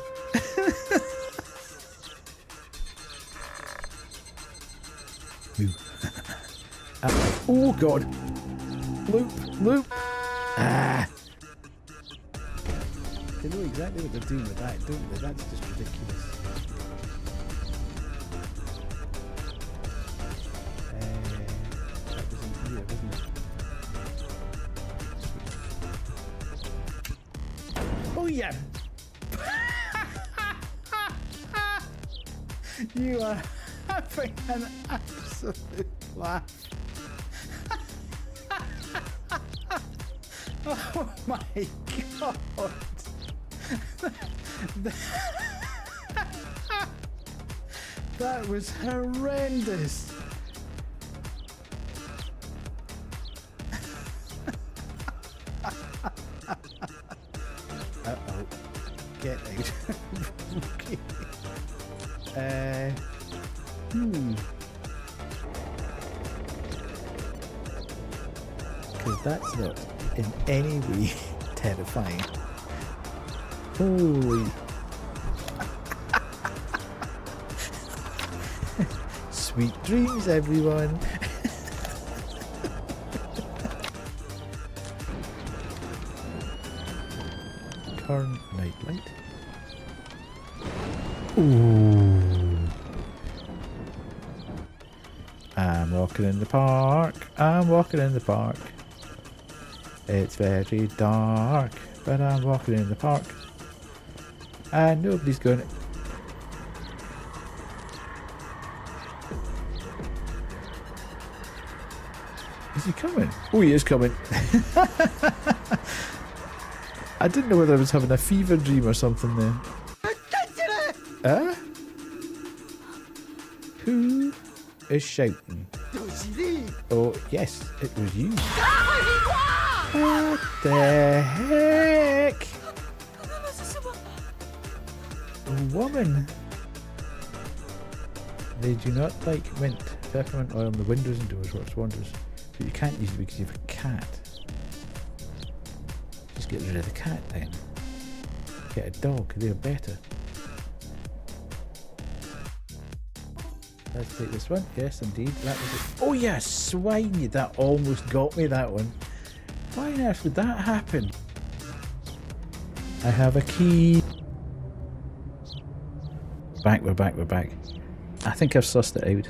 Oh god! Loop! Loop! Ah! They know exactly what they're doing with that, don't they? That's just ridiculous. That was in here, wasn't it? Oh yeah! You are having an absolute laugh. Oh my god! That was horrendous. Uh-oh. Get out. Okay. Because that's not in any way terrifying. Holy. Sweet dreams, everyone. Turn night light. Ooh. I'm walking in the park. I'm walking in the park. It's very dark, but I'm walking in the park. And nobody's going to... Is he coming? Oh, he is coming. I didn't know whether I was having a fever dream or something then. Huh? Who is shouting? Oh, yes, it was you. What the heck? Woman. They do not like mint, peppermint oil on the windows and doors, works wonders. But you can't use it because you have a cat. Just get rid of the cat then. Get a dog, they're better. Let's take this one. Yes, indeed. That was it. Oh yeah, swine! That almost got me, that one. Why on earth would that happen? I have a key. We're back. I think I've sussed it out.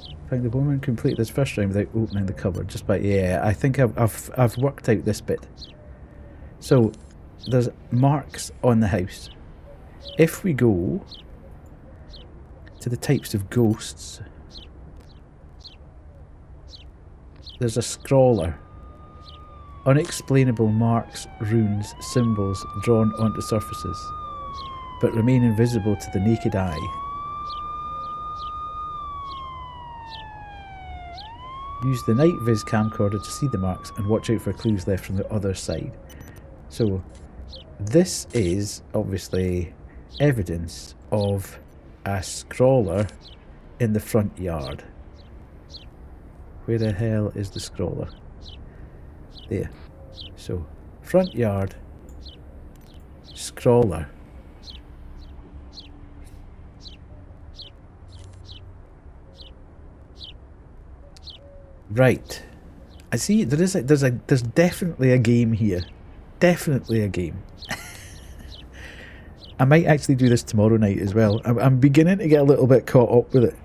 I think the woman completed this first round without opening the cupboard. Just by I think I've worked out this bit. So there's marks on the house. If we go to the types of ghosts, there's a scrawler. Unexplainable marks, runes, symbols drawn onto surfaces, but remain invisible to the naked eye. Use the night viz camcorder to see the marks and watch out for clues left from the other side. So this is obviously evidence of a scrawler in the front yard. Where the hell is the scrawler? There. So front yard, scrawler. Right. I see there's definitely a game here. Definitely a game. I might actually do this tomorrow night as well. I'm beginning to get a little bit caught up with it.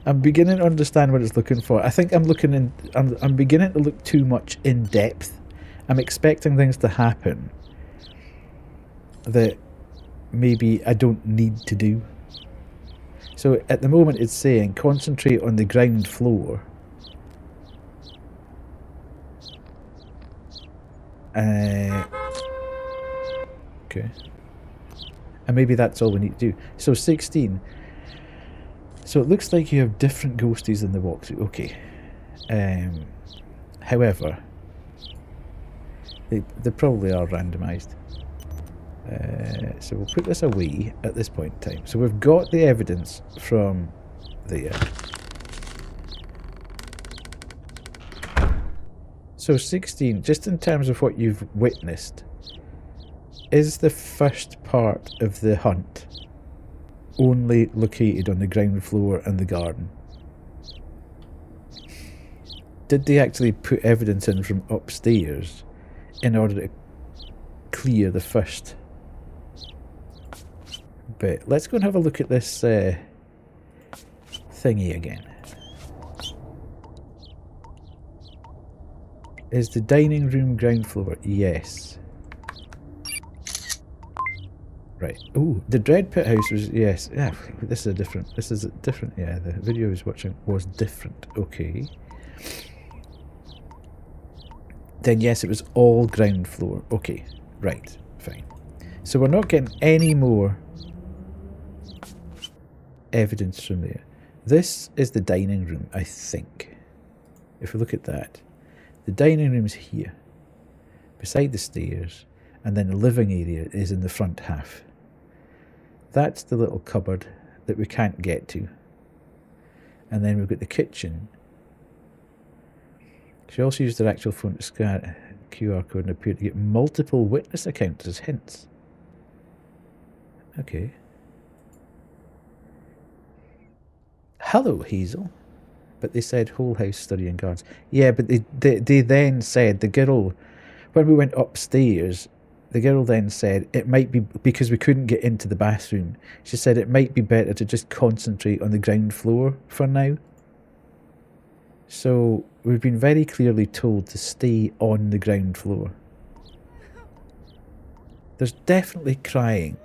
I'm beginning to understand what it's looking for. I think I'm beginning to look too much in depth. I'm expecting things to happen that maybe I don't need to do. So at the moment it's saying concentrate on the ground floor. Okay. And maybe that's all we need to do. So 16. So it looks like you have different ghosties in the walkthrough. Okay. However, they probably are randomised. So we'll put this away at this point in time. So we've got the evidence from there. So 16, just in terms of what you've witnessed, is the first part of the hunt only located on the ground floor and the garden? Did they actually put evidence in from upstairs in order to clear the first bit? Let's go and have a look at this thingy again. Is the dining room ground floor? Yes. Right. Oh, the Dread Pit house was, yes. Yeah, this is a different, yeah, the video I was watching was different. Okay. Then yes, it was all ground floor. Okay. Right. Fine. So we're not getting any more evidence from there. This is the dining room, I think. If we look at that. The dining room's here, beside the stairs, and then the living area is in the front half. That's the little cupboard that we can't get to. And then we've got the kitchen. She also used her actual phone to scan QR code and appeared to get multiple witness accounts as hints. Okay. Hello, Hazel. But they said whole house study and gardens. Yeah, but they then said, the girl, when we went upstairs, the girl then said it might be, because we couldn't get into the bathroom, she said it might be better to just concentrate on the ground floor for now. So we've been very clearly told to stay on the ground floor. There's definitely crying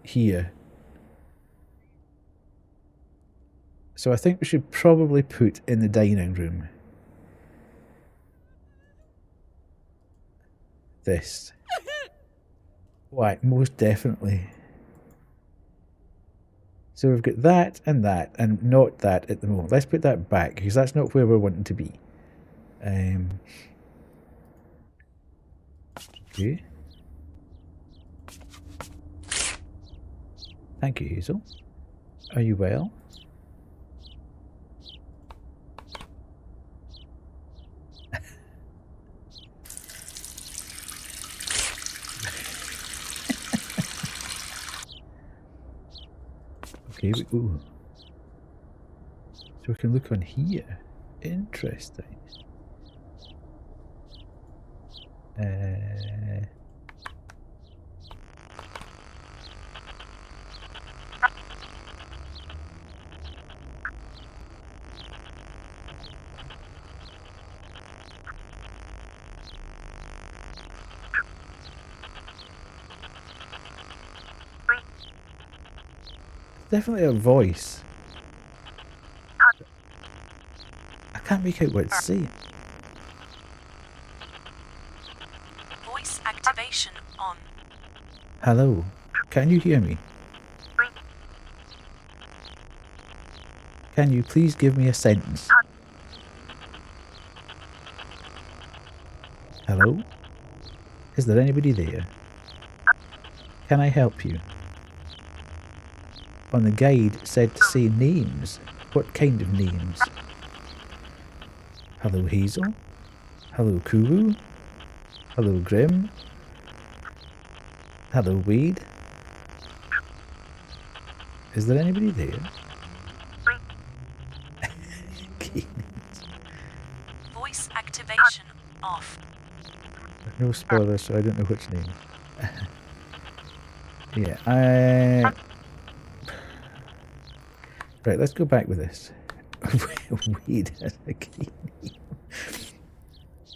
here. So I think we should probably put in the dining room. this. Why, most definitely. So we've got that, and not that at the moment. Let's put that back, because that's not where we're wanting to be. Okay. Thank you, Hazel. Are you well? Okay, ooh. So we can look on here. Interesting. Definitely a voice. I can't make out what it's saying. Voice activation on. Hello, can you hear me? Can you please give me a sentence? Hello? Is there anybody there? Can I help you? On the guide it said to say names. What kind of names? Hello Hazel? Hello Kuru? Hello Grim? Hello Wade? Is there anybody there? Voice activation off. No spoilers, so I don't know which name. Yeah, Right, let's go back with this. Weed as a key name.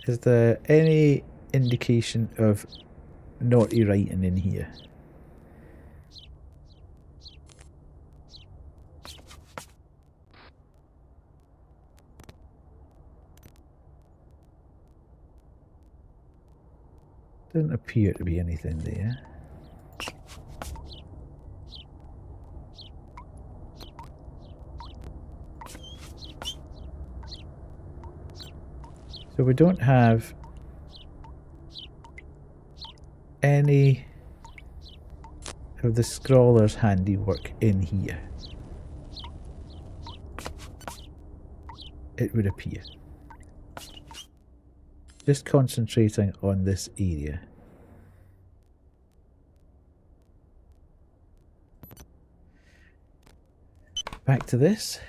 Is there any indication of naughty writing in here? Doesn't appear to be anything there. So we don't have any of the scroller's handiwork in here, it would appear. Just concentrating on this area. Back to this.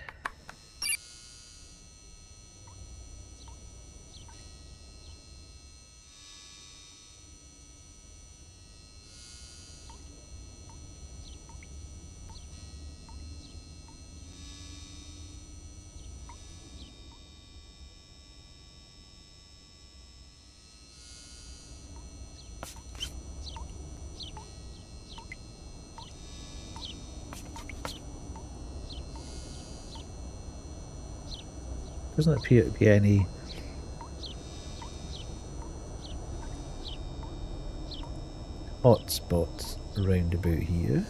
Doesn't appear to be any hot spots around about here.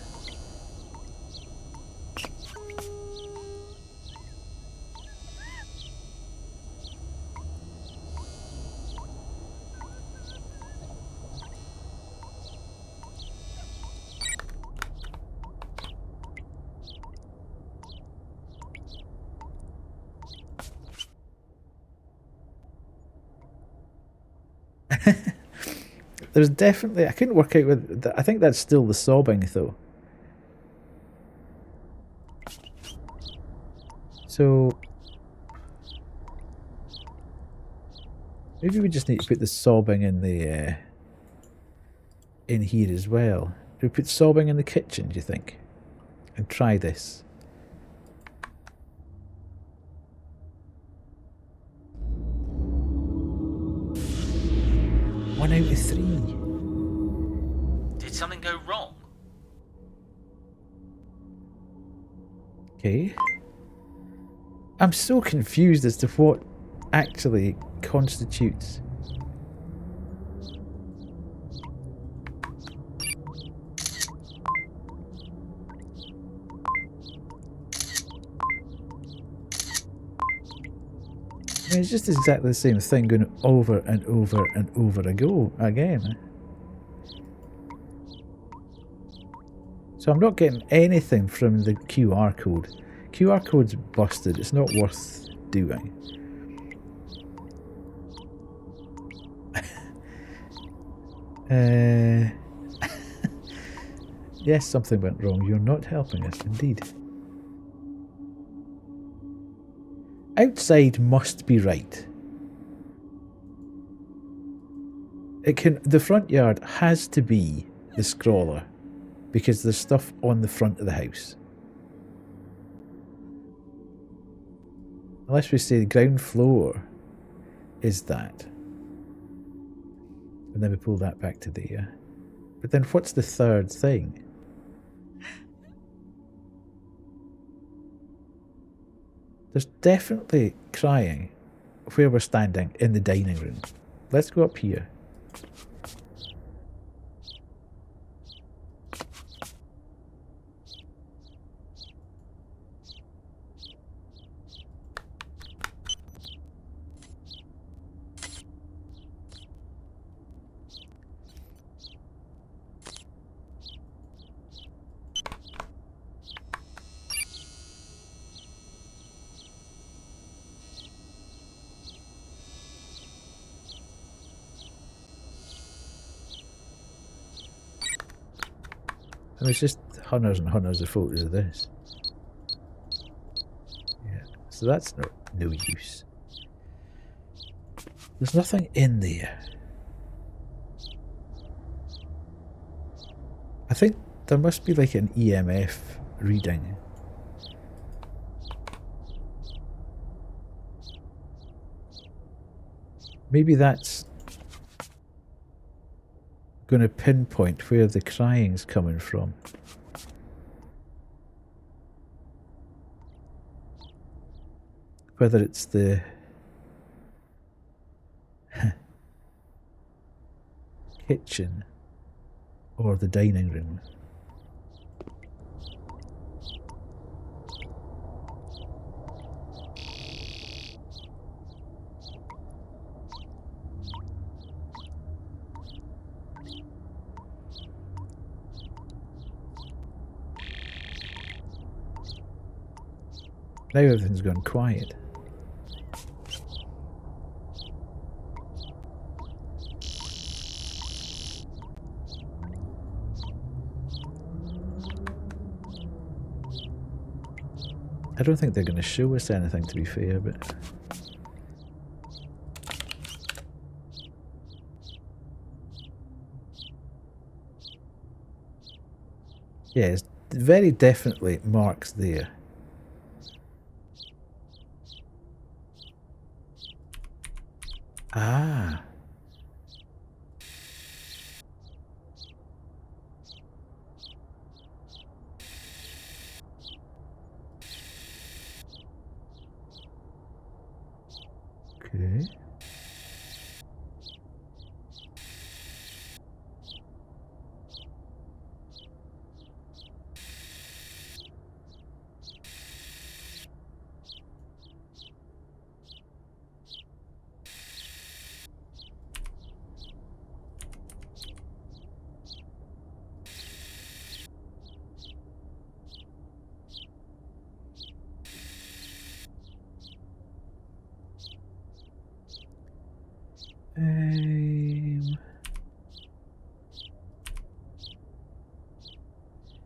There's definitely, I couldn't work out with, I think that's still the sobbing though. So, maybe we just need to put the sobbing in the, in here as well. Do we put sobbing in the kitchen, do you think? And try this. One out of 3. Did something go wrong? Okay. I'm so confused as to what actually constitutes mean, it's just exactly the same thing going over and over and over again. So I'm not getting anything from the QR code. QR code's busted. It's not worth doing. Yes, something went wrong. You're not helping us, indeed. Outside must be right. The front yard has to be the scroller because there's stuff on the front of the house. Unless we say the ground floor is that. And then we pull that back to there. But then what's the third thing? There's definitely crying where we're standing in the dining room. Let's go up here. And it's just hundreds and hundreds of photos of this. Yeah, so that's no use. There's nothing in there. I think there must be like an EMF reading. Maybe that's going to pinpoint where the crying's coming from. Whether it's the kitchen or the dining room. Now everything's gone quiet. I don't think they're going to show us anything, to be fair, but... yeah, it's very definitely marks there. Ah. Okay.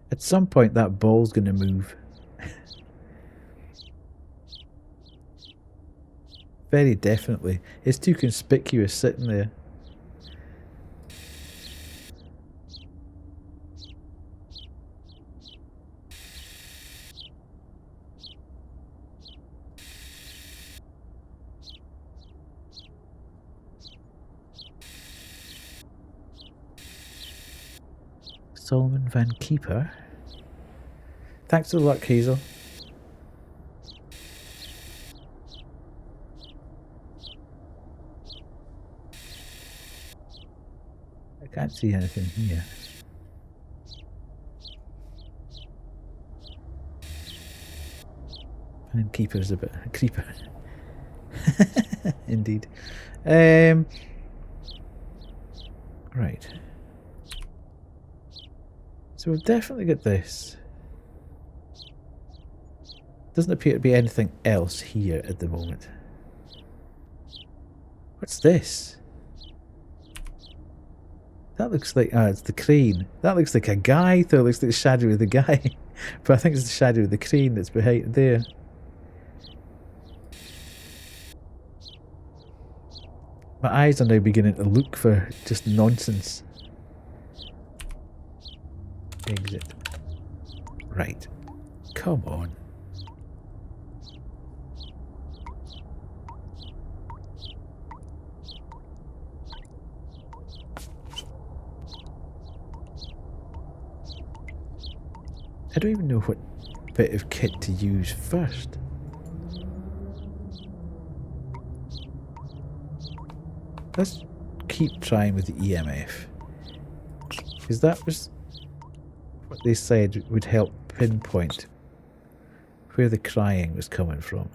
At some point that ball's going to move. Very definitely. It's too conspicuous sitting there. Solomon Van Keeper. Thanks for the luck, Hazel. I can't see anything here. Van Keeper's a bit a creeper. Indeed. Right. So we've definitely got this. Doesn't appear to be anything else here at the moment. What's this? That looks like... Ah, it's the crane. That looks like a guy, though. It looks like the shadow of the guy. But I think it's the shadow of the crane that's behind there. My eyes are now beginning to look for just nonsense. Exit. Right. Come on. I don't even know what bit of kit to use first. Let's keep trying with the EMF. Because that was what they said would help pinpoint where the crying was coming from.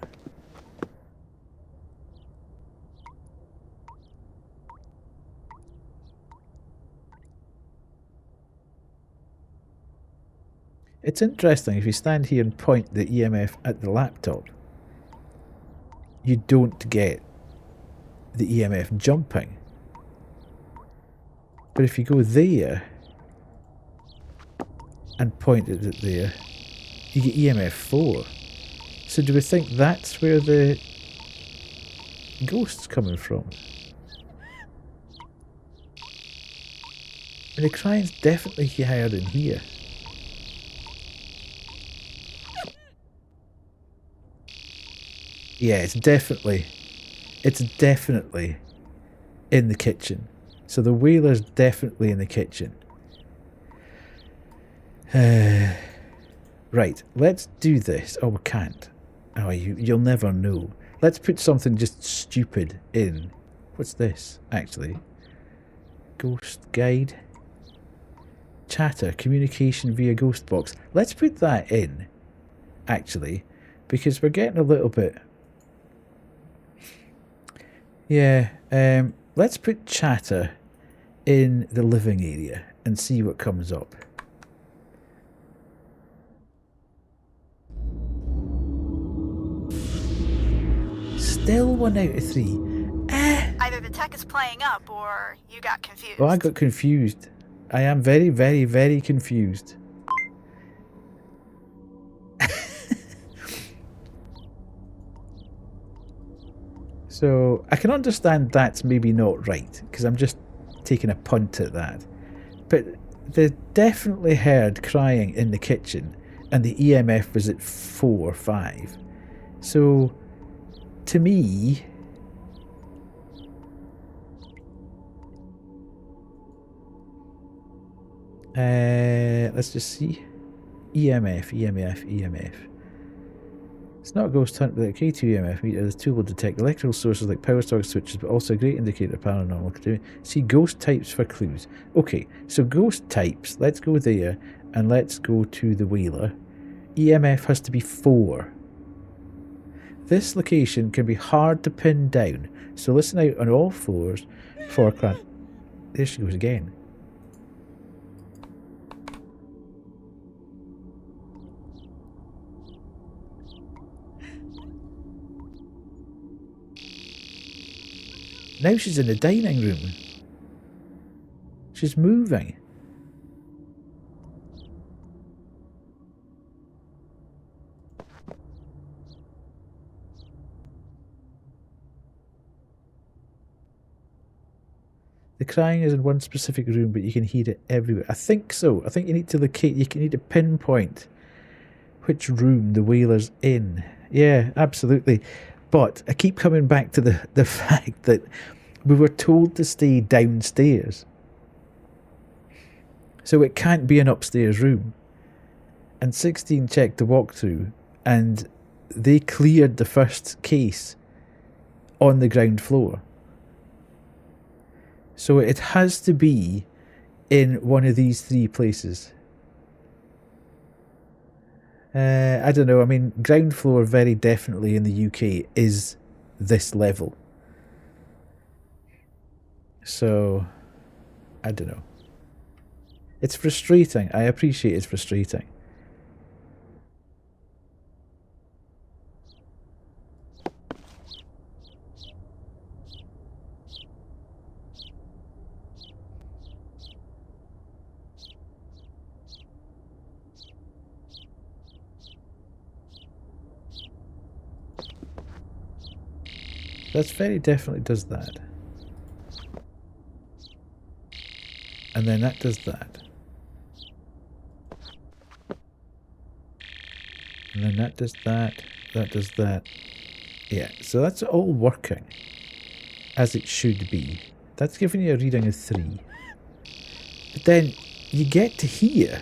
It's interesting, if you stand here and point the EMF at the laptop, you don't get the EMF jumping. But if you go there and point it at there, you get EMF 4. So do we think that's where the ghost's coming from? And the crying's definitely higher in here. Yeah, it's definitely in the kitchen. So the whaler's definitely in the kitchen. Right, let's do this. Oh, we can't. Oh, you'll never know. Let's put something just stupid in. What's this, actually? Ghost guide. Chatter, communication via ghost box. Let's put that in, actually, because we're getting a little bit... Yeah, let's put chatter in the living area and see what comes up. Still 1 out of 3. Either the tech is playing up or you got confused. Oh, I got confused. I am very, very, very confused. So, I can understand that's maybe not right, because I'm just taking a punt at that. But they definitely heard crying in the kitchen, and the EMF was at 4 or 5. So, to me... let's just see. EMF. It's not a ghost hunt, but a K2 EMF meter. The tool will detect electrical sources like power socket switches, but also a great indicator of paranormal activity. See ghost types for clues. Okay, so ghost types. Let's go there, and let's go to the whaler. EMF has to be 4. This location can be hard to pin down, so listen out on all floors for clan. There she goes again. Now she's in the dining room. She's moving. The crying is in one specific room, but you can hear it everywhere. I think so. I think you need to locate, you need to pinpoint which room the whaler's in. Yeah, absolutely. But I keep coming back to the fact that we were told to stay downstairs. So it can't be an upstairs room. And 16 checked the walkthrough, and they cleared the first case on the ground floor. So it has to be in one of these 3 places. I don't know, I mean, ground floor very definitely in the UK is this level. So, I don't know. It's frustrating. I appreciate it's frustrating. That's very definitely does that. And then that does that. And then that does that. That does that. Yeah, so that's all working as it should be. That's giving you a reading of 3. But then you get to here.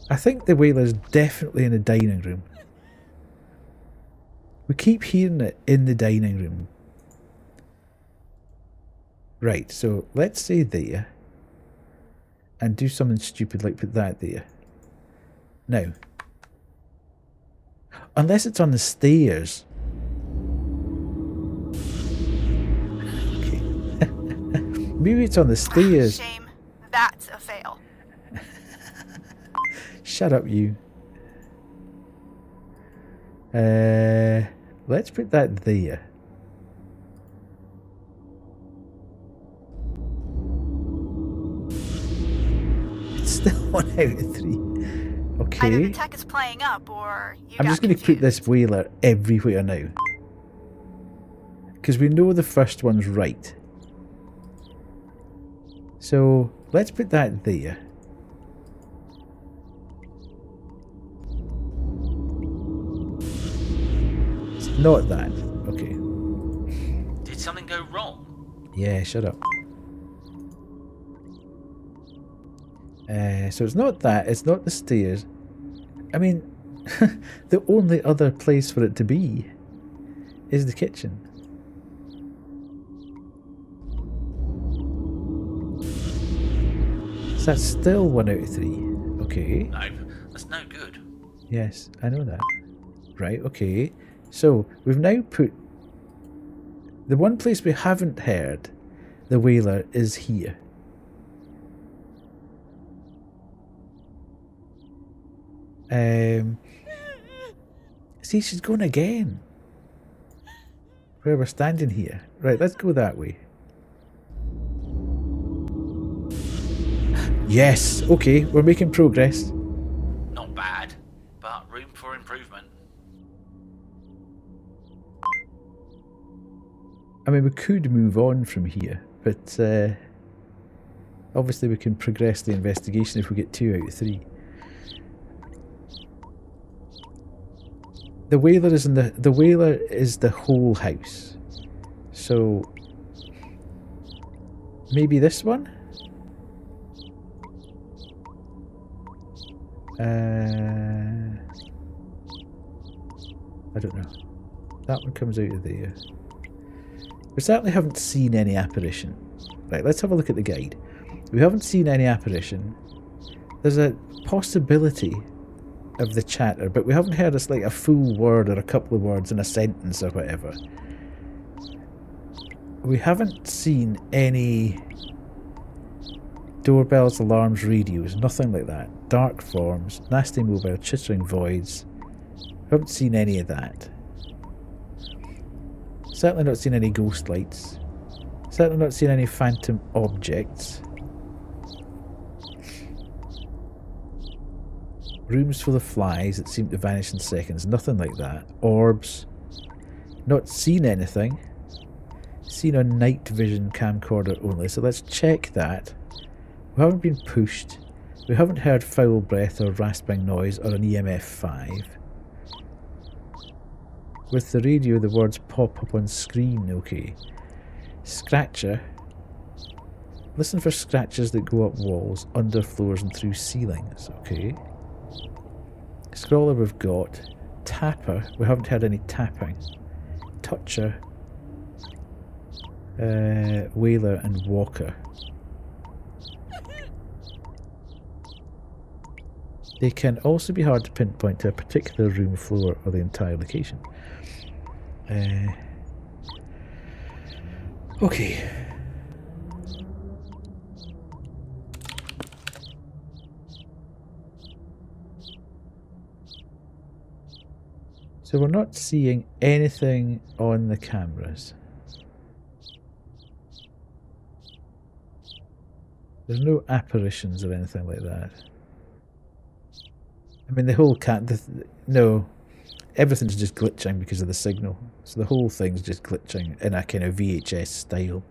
I think the whaler's definitely in the dining room. We keep hearing it in the dining room. Right, so let's say there. And do something stupid like put that there. Now. Unless it's on the stairs. Okay. Maybe it's on the stairs. Shame. That's a fail. Shut up, you. Let's put that there. It's still 1 out of 3. Okay. Either the tech is playing up or you I'm just going to put this whaler everywhere now. Because we know the first one's right. So, let's put that there. It's not that. Okay. Did something go wrong? Yeah, shut up. So it's not that, it's not the stairs. I mean, the only other place for it to be is the kitchen. So that's still 1 out of 3. Okay. No, that's no good. Yes, I know that. Right, okay. So we've now put the one place we haven't heard the whaler is here. See, she's going again. Where we're standing here. Right, let's go that way. Yes, okay, we're making progress. Not bad, but room for improvement. I mean, we could move on from here, but obviously we can progress the investigation if we get 2 out of 3. The whaler is in the whaler is the whole house. So maybe this one? I don't know. That one comes out of there. We certainly haven't seen any apparition. Right, let's have a look at the guide. We haven't seen any apparition. There's a possibility of the chatter, but we haven't heard like a full word or a couple of words in a sentence or whatever. We haven't seen any doorbells, alarms, radios, nothing like that. Dark forms, nasty mobile, chittering voids. We haven't seen any of that. Certainly not seen any ghost lights. Certainly not seen any phantom objects. Rooms full of flies that seem to vanish in seconds. Nothing like that. Orbs. Not seen anything. Seen on night vision camcorder only. So let's check that. We haven't been pushed. We haven't heard foul breath or rasping noise or an EMF 5. With the radio the words pop up on screen. Okay. Scratcher. Listen for scratches that go up walls, under floors and through ceilings. Okay. Scroller we've got. Tapper. We haven't heard any tapping. Toucher. Whaler and walker. They can also be hard to pinpoint to a particular room, floor, or the entire location. Okay. So we're not seeing anything on the cameras. There's no apparitions or anything like that. I mean, the whole no, everything's just glitching because of the signal. So the whole thing's just glitching in a kind of VHS style.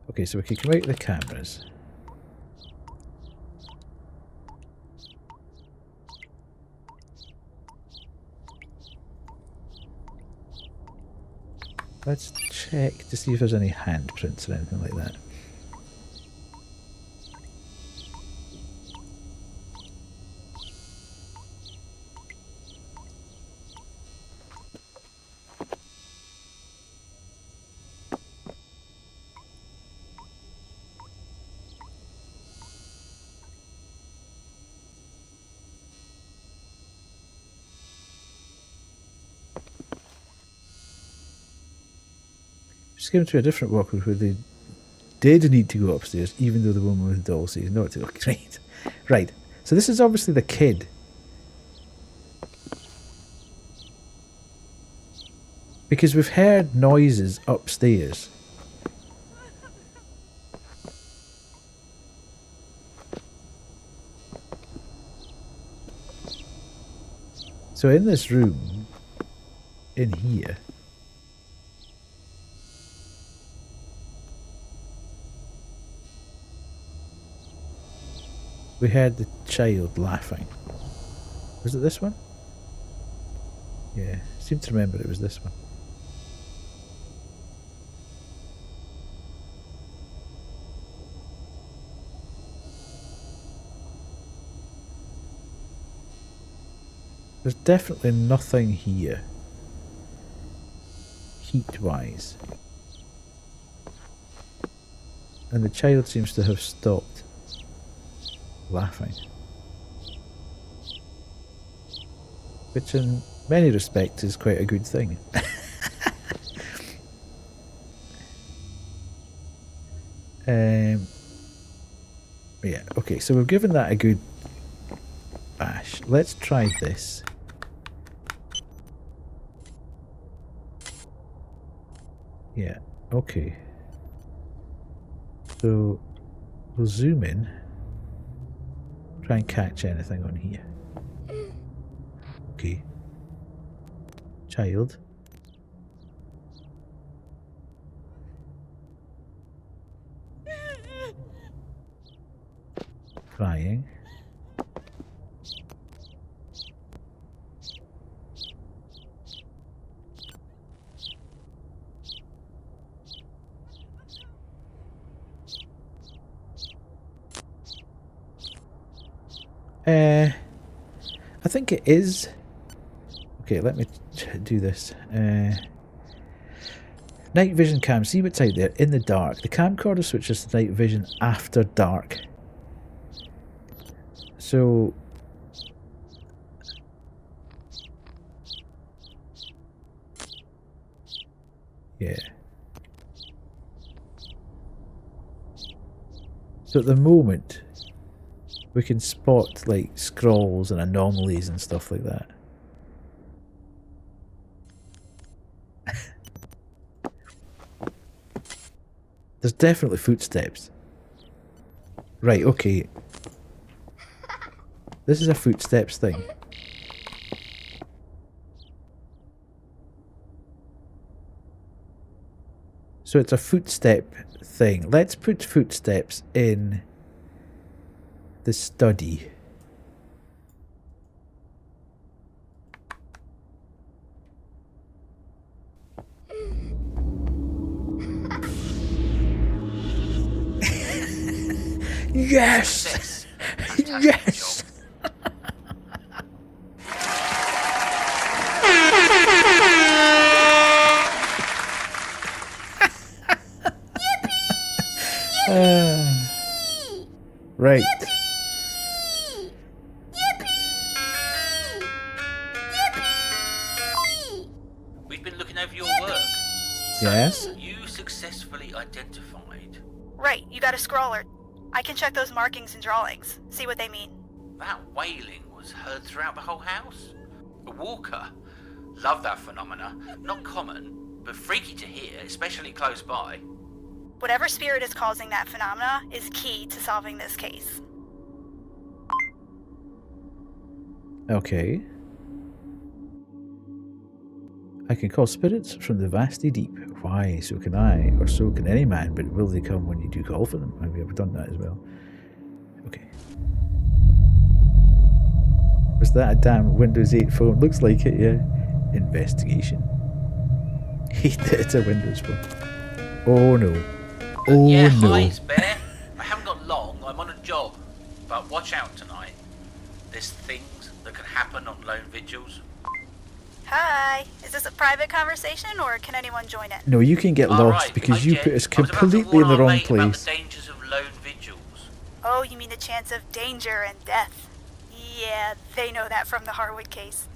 Okay, so we can come out the cameras. Let's check to see if there's any handprints or anything like that. Just came to a different walkway where they did need to go upstairs, even though the woman with the doll says not to. Great. Right. So this is obviously the kid. Because we've heard noises upstairs. So in this room, in here, we heard the child laughing. Was it this one? Yeah, I seem to remember it was this one. There's definitely nothing here, heat-wise. And the child seems to have stopped laughing. Which in many respects is quite a good thing. Yeah, okay, so we've given that a good bash. Let's try this. Yeah, okay. So we'll zoom in. Try and catch anything on here. Okay. Child. Crying. I think it is. Okay, let me do this. Night vision cam. See what's out there in the dark. The camcorder switches to night vision after dark. So yeah. So at the moment we can spot like scrolls and anomalies and stuff like that. There's definitely footsteps. Right, okay. This is a footsteps thing. So it's a footstep thing. Let's put footsteps in the study. Yes! Yes! Right. We've been looking over your work. Yes? You successfully identified... Right, you got a scroller. I can check those markings and drawings, see what they mean. That wailing was heard throughout the whole house. A walker. Love that phenomena. Not common, but freaky to hear, especially close by. Whatever spirit is causing that phenomena is key to solving this case. Okay. I can call spirits from the vasty deep. Why, so can I, or so can any man, but will they come when you do call for them? Have you ever done that as well? Okay. Was that a damn Windows 8 phone? Looks like it, yeah. Investigation. It's a Windows phone. Oh no. Oh yeah, no. hi, Bear. I haven't got long, I'm on a job. But watch out tonight. There's things that can happen on lone vigils. Hi, is this a private conversation or can anyone join in? No, you can get lost because you put us completely in the wrong place. The dangers of lone vigils. Oh, you mean the chance of danger and death? Yeah, they know that from the Harwood case.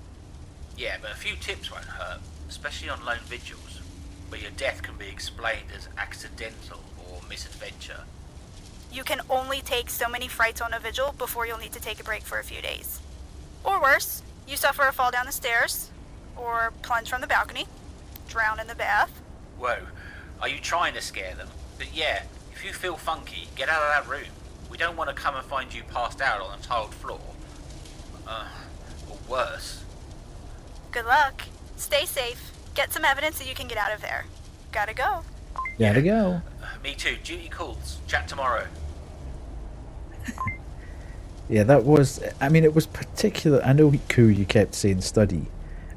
Yeah, but a few tips won't hurt, especially on lone vigils, where your death can be explained as accidental or misadventure. You can only take so many frights on a vigil before you'll need to take a break for a few days. Or worse, you suffer a fall down the stairs, or plunge from the balcony, drown in the bath. Whoa, are you trying to scare them? But yeah, if you feel funky, get out of that room. We don't want to come and find you passed out on a tiled floor. Or worse. Good luck. Stay safe. Get some evidence so you can get out of there. Gotta go. Gotta go. Me too. Duty calls. Chat tomorrow. Yeah, that was... I mean, it was particular... I know, Koo, you kept saying study.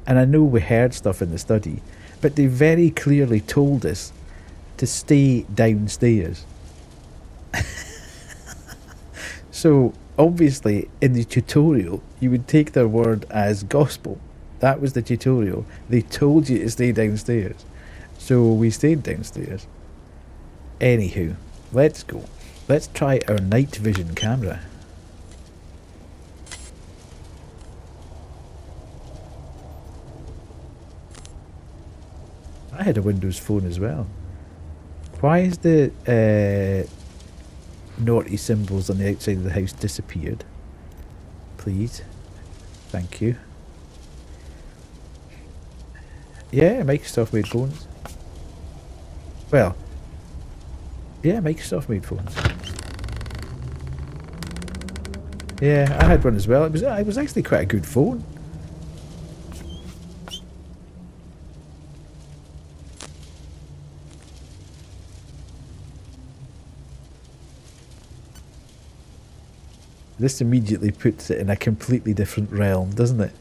And I know we heard stuff in the study. But they very clearly told us to stay downstairs. So, obviously, in the tutorial, you would take their word as gospel. That was the tutorial. They told you to stay downstairs. So we stayed downstairs. Anywho, let's go. Let's try our night vision camera. I had a Windows phone as well. Why is the naughty symbols on the outside of the house disappeared? Please. Thank you. Yeah, Microsoft made phones. Well, yeah, Microsoft made phones. Yeah, I had one as well. It was actually quite a good phone. This immediately puts it in a completely different realm, doesn't it?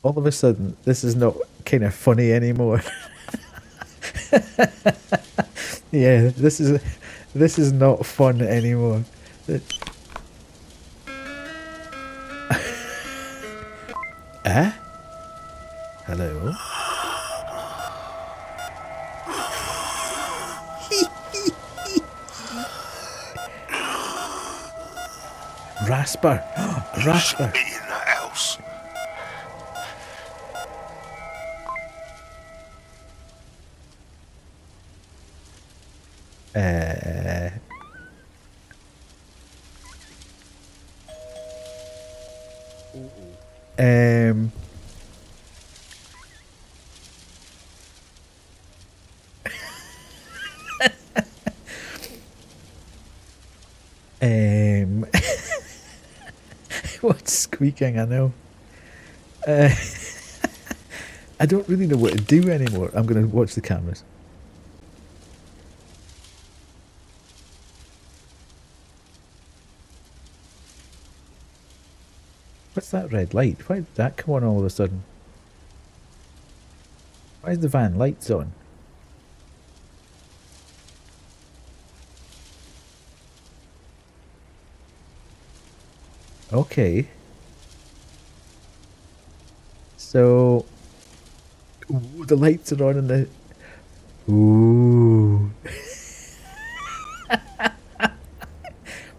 All of a sudden, this is not kind of funny anymore. Yeah, this is not fun anymore. Hello? Rasper! Rasper! In the house. Um, what's squeaking? I know. I don't really know what to do anymore. I'm going to watch the cameras. What's that red light? Why did that come on all of a sudden? Why is the van lights on? Okay. So... Ooh, the lights are on in the... Ooh.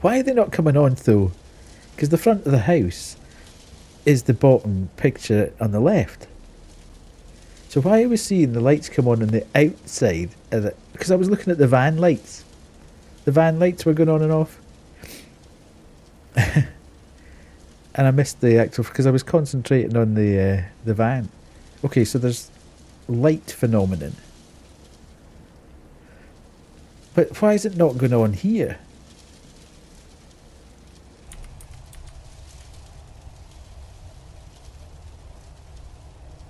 Why are they not coming on though? Because the front of the house is the bottom picture on the left. So why are we seeing the lights come on the outside of it? Because I was looking at the van lights. The van lights were going on and off. And I missed the actual, because I was concentrating on the van. Okay, so there's light phenomenon. But why is it not going on here?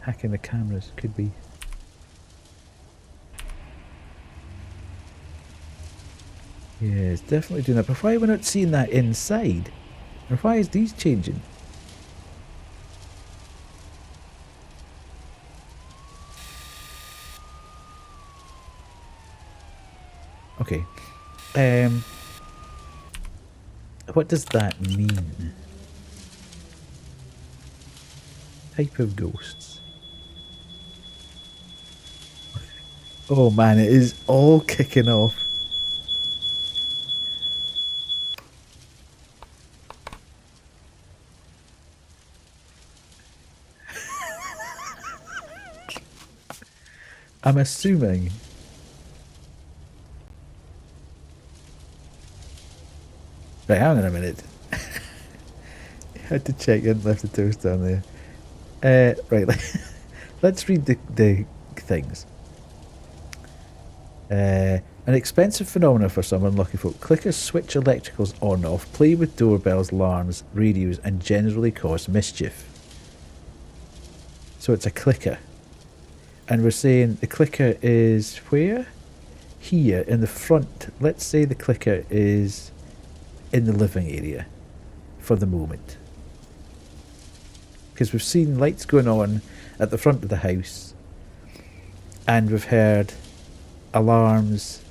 Hacking the cameras, could be. Yeah, it's definitely doing that. But why are we not seeing that inside? And why is these changing? Okay. What does that mean? Type of ghosts. Oh man, it is all kicking off. I'm assuming. Right, hang on a minute. Had to check in, left the toast down there. Right, let's read the things. An expensive phenomenon for some unlucky folk. Clickers switch electricals on off, play with doorbells, alarms, radios, and generally cause mischief. So it's a clicker. And we're saying the clicker is where? Here, in the front. Let's say the clicker is in the living area for the moment. Because we've seen lights going on at the front of the house. And we've heard alarms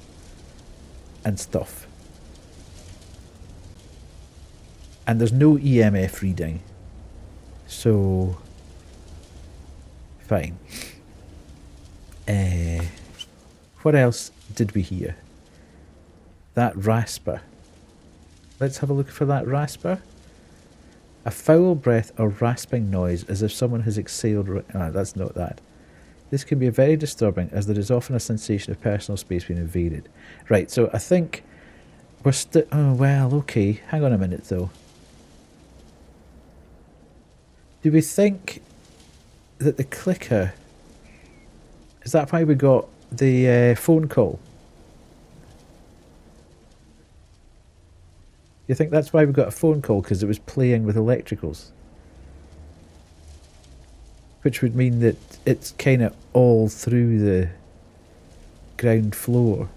and stuff. And there's no EMF reading. So, fine. What else did we hear? That rasper. Let's have a look for that rasper. A foul breath or rasping noise as if someone has exhaled... that's not that. This can be very disturbing as there is often a sensation of personal space being invaded. Right, so I think we're still... Oh, well, okay. Hang on a minute, though. Do we think that the clicker... Is that why we got the phone call? You think that's why we got a phone call? Because it was playing with electricals? Which would mean that it's kind of all through the ground floor.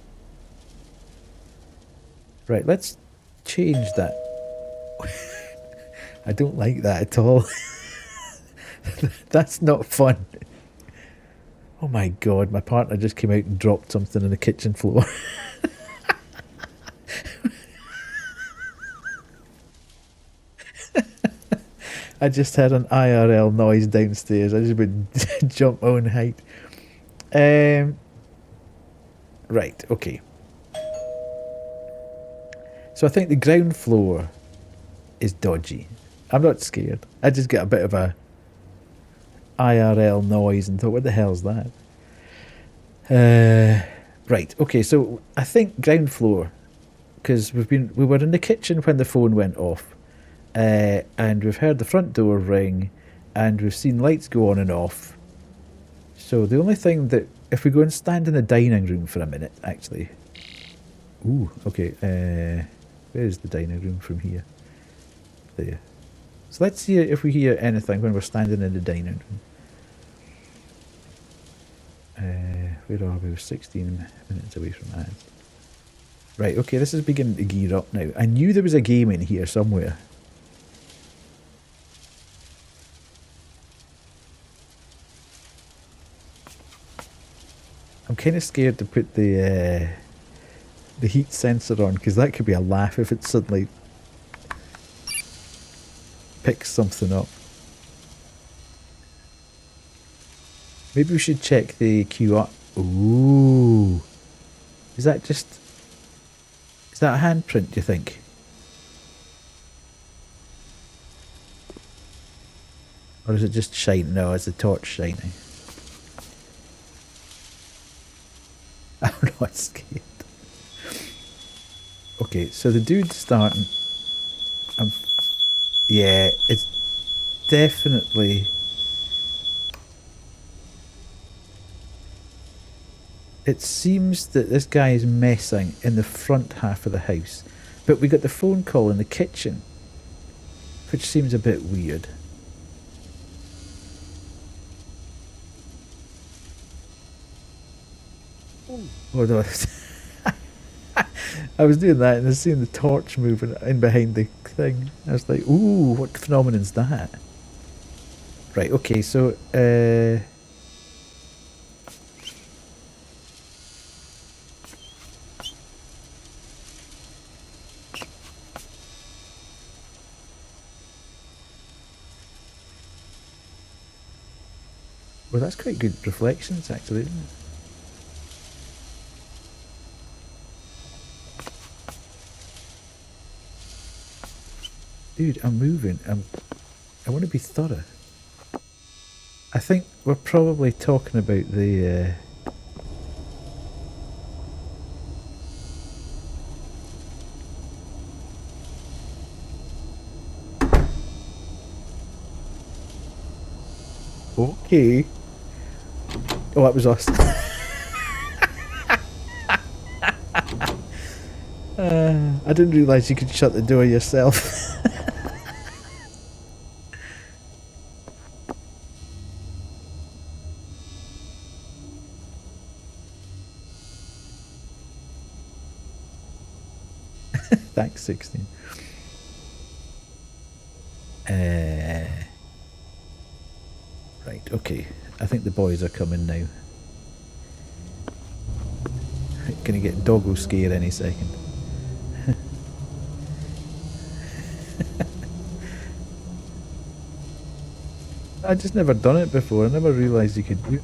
Right, let's change that. I don't like that at all. That's not fun. Oh my god, my partner just came out and dropped something on the kitchen floor. I just had an IRL noise downstairs. I just would jump my own height. Right, okay. So I think the ground floor is dodgy. I'm not scared. I just get a bit of a IRL noise and thought, what the hell's that? Right, okay, so I think ground floor, because we were in the kitchen when the phone went off, and we've heard the front door ring, and we've seen lights go on and off. So the only thing that, if we go and stand in the dining room for a minute, actually. Ooh, okay, where is the dining room from here? There. So let's see if we hear anything when we're standing in the dining room. Where are we? We're 16 minutes away from that. Right, okay, this is beginning to gear up now. I knew there was a game in here somewhere. I'm kind of scared to put the heat sensor on, because that could be a laugh if it suddenly picks something up. Maybe we should check the QR. Ooh. Is that a handprint, do you think? Or is it just shining? No, it's the torch shining. I'm not scared. Okay, so the dude's starting. Yeah, it's definitely. It seems that this guy is messing in the front half of the house, but we got the phone call in the kitchen, which seems a bit weird. Hold on. I was doing that and I was seeing the torch moving in behind the thing. I was like, ooh, what phenomenon's that? Right, okay, so, well, that's quite good reflections, actually, isn't it? Dude, I'm moving. I want to be thorough. I think we're probably talking about the... Okay. Oh, that was us. I didn't realise you could shut the door yourself. Thanks, 16. Right, okay. I think the boys are coming now. Gonna get doggo scare any second. I just never done it before. I never realised you could do it.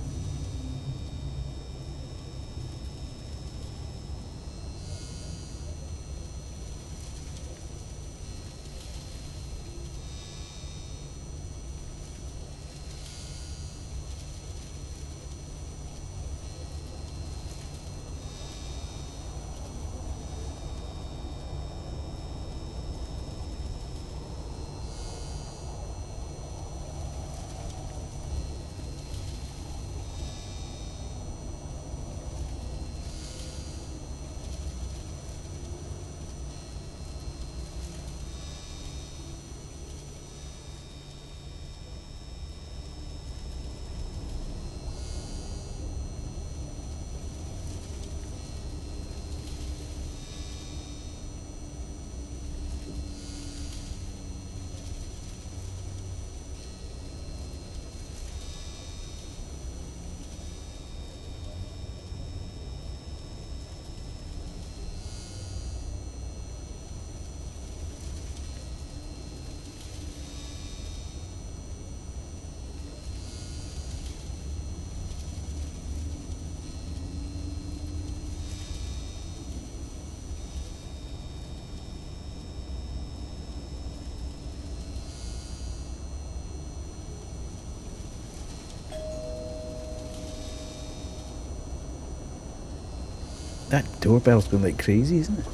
That doorbell's going like crazy, isn't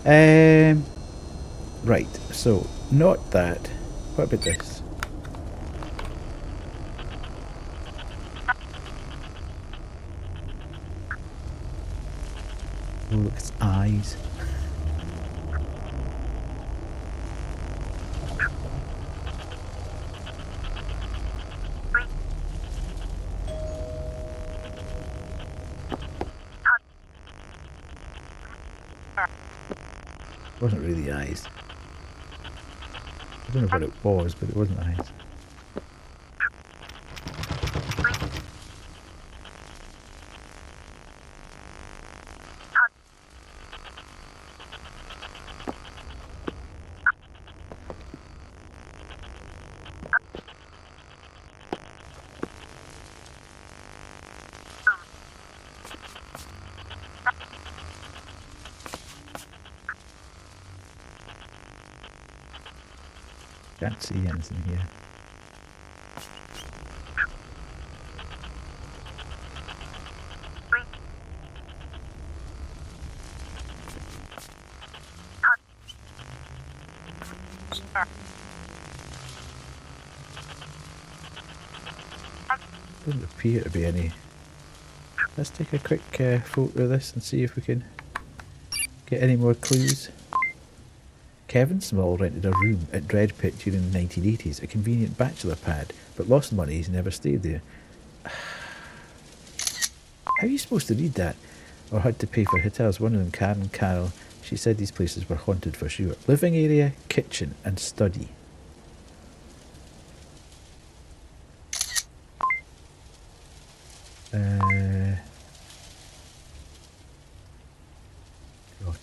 it? Right, so, not that. What about this? Oh, look, it's eyes. It wasn't really eyes. I don't know what it was, but it wasn't eyes. Can't see anything here. Doesn't appear to be any. Let's take a quick photo of this and see if we can get any more clues. Kevin Small rented a room at Dread Pit during the 1980s, a convenient bachelor pad, but lost money. He's never stayed there. How are you supposed to read that? Or had to pay for hotels? One of them, Karen Carroll, she said these places were haunted for sure. Living area, kitchen and study.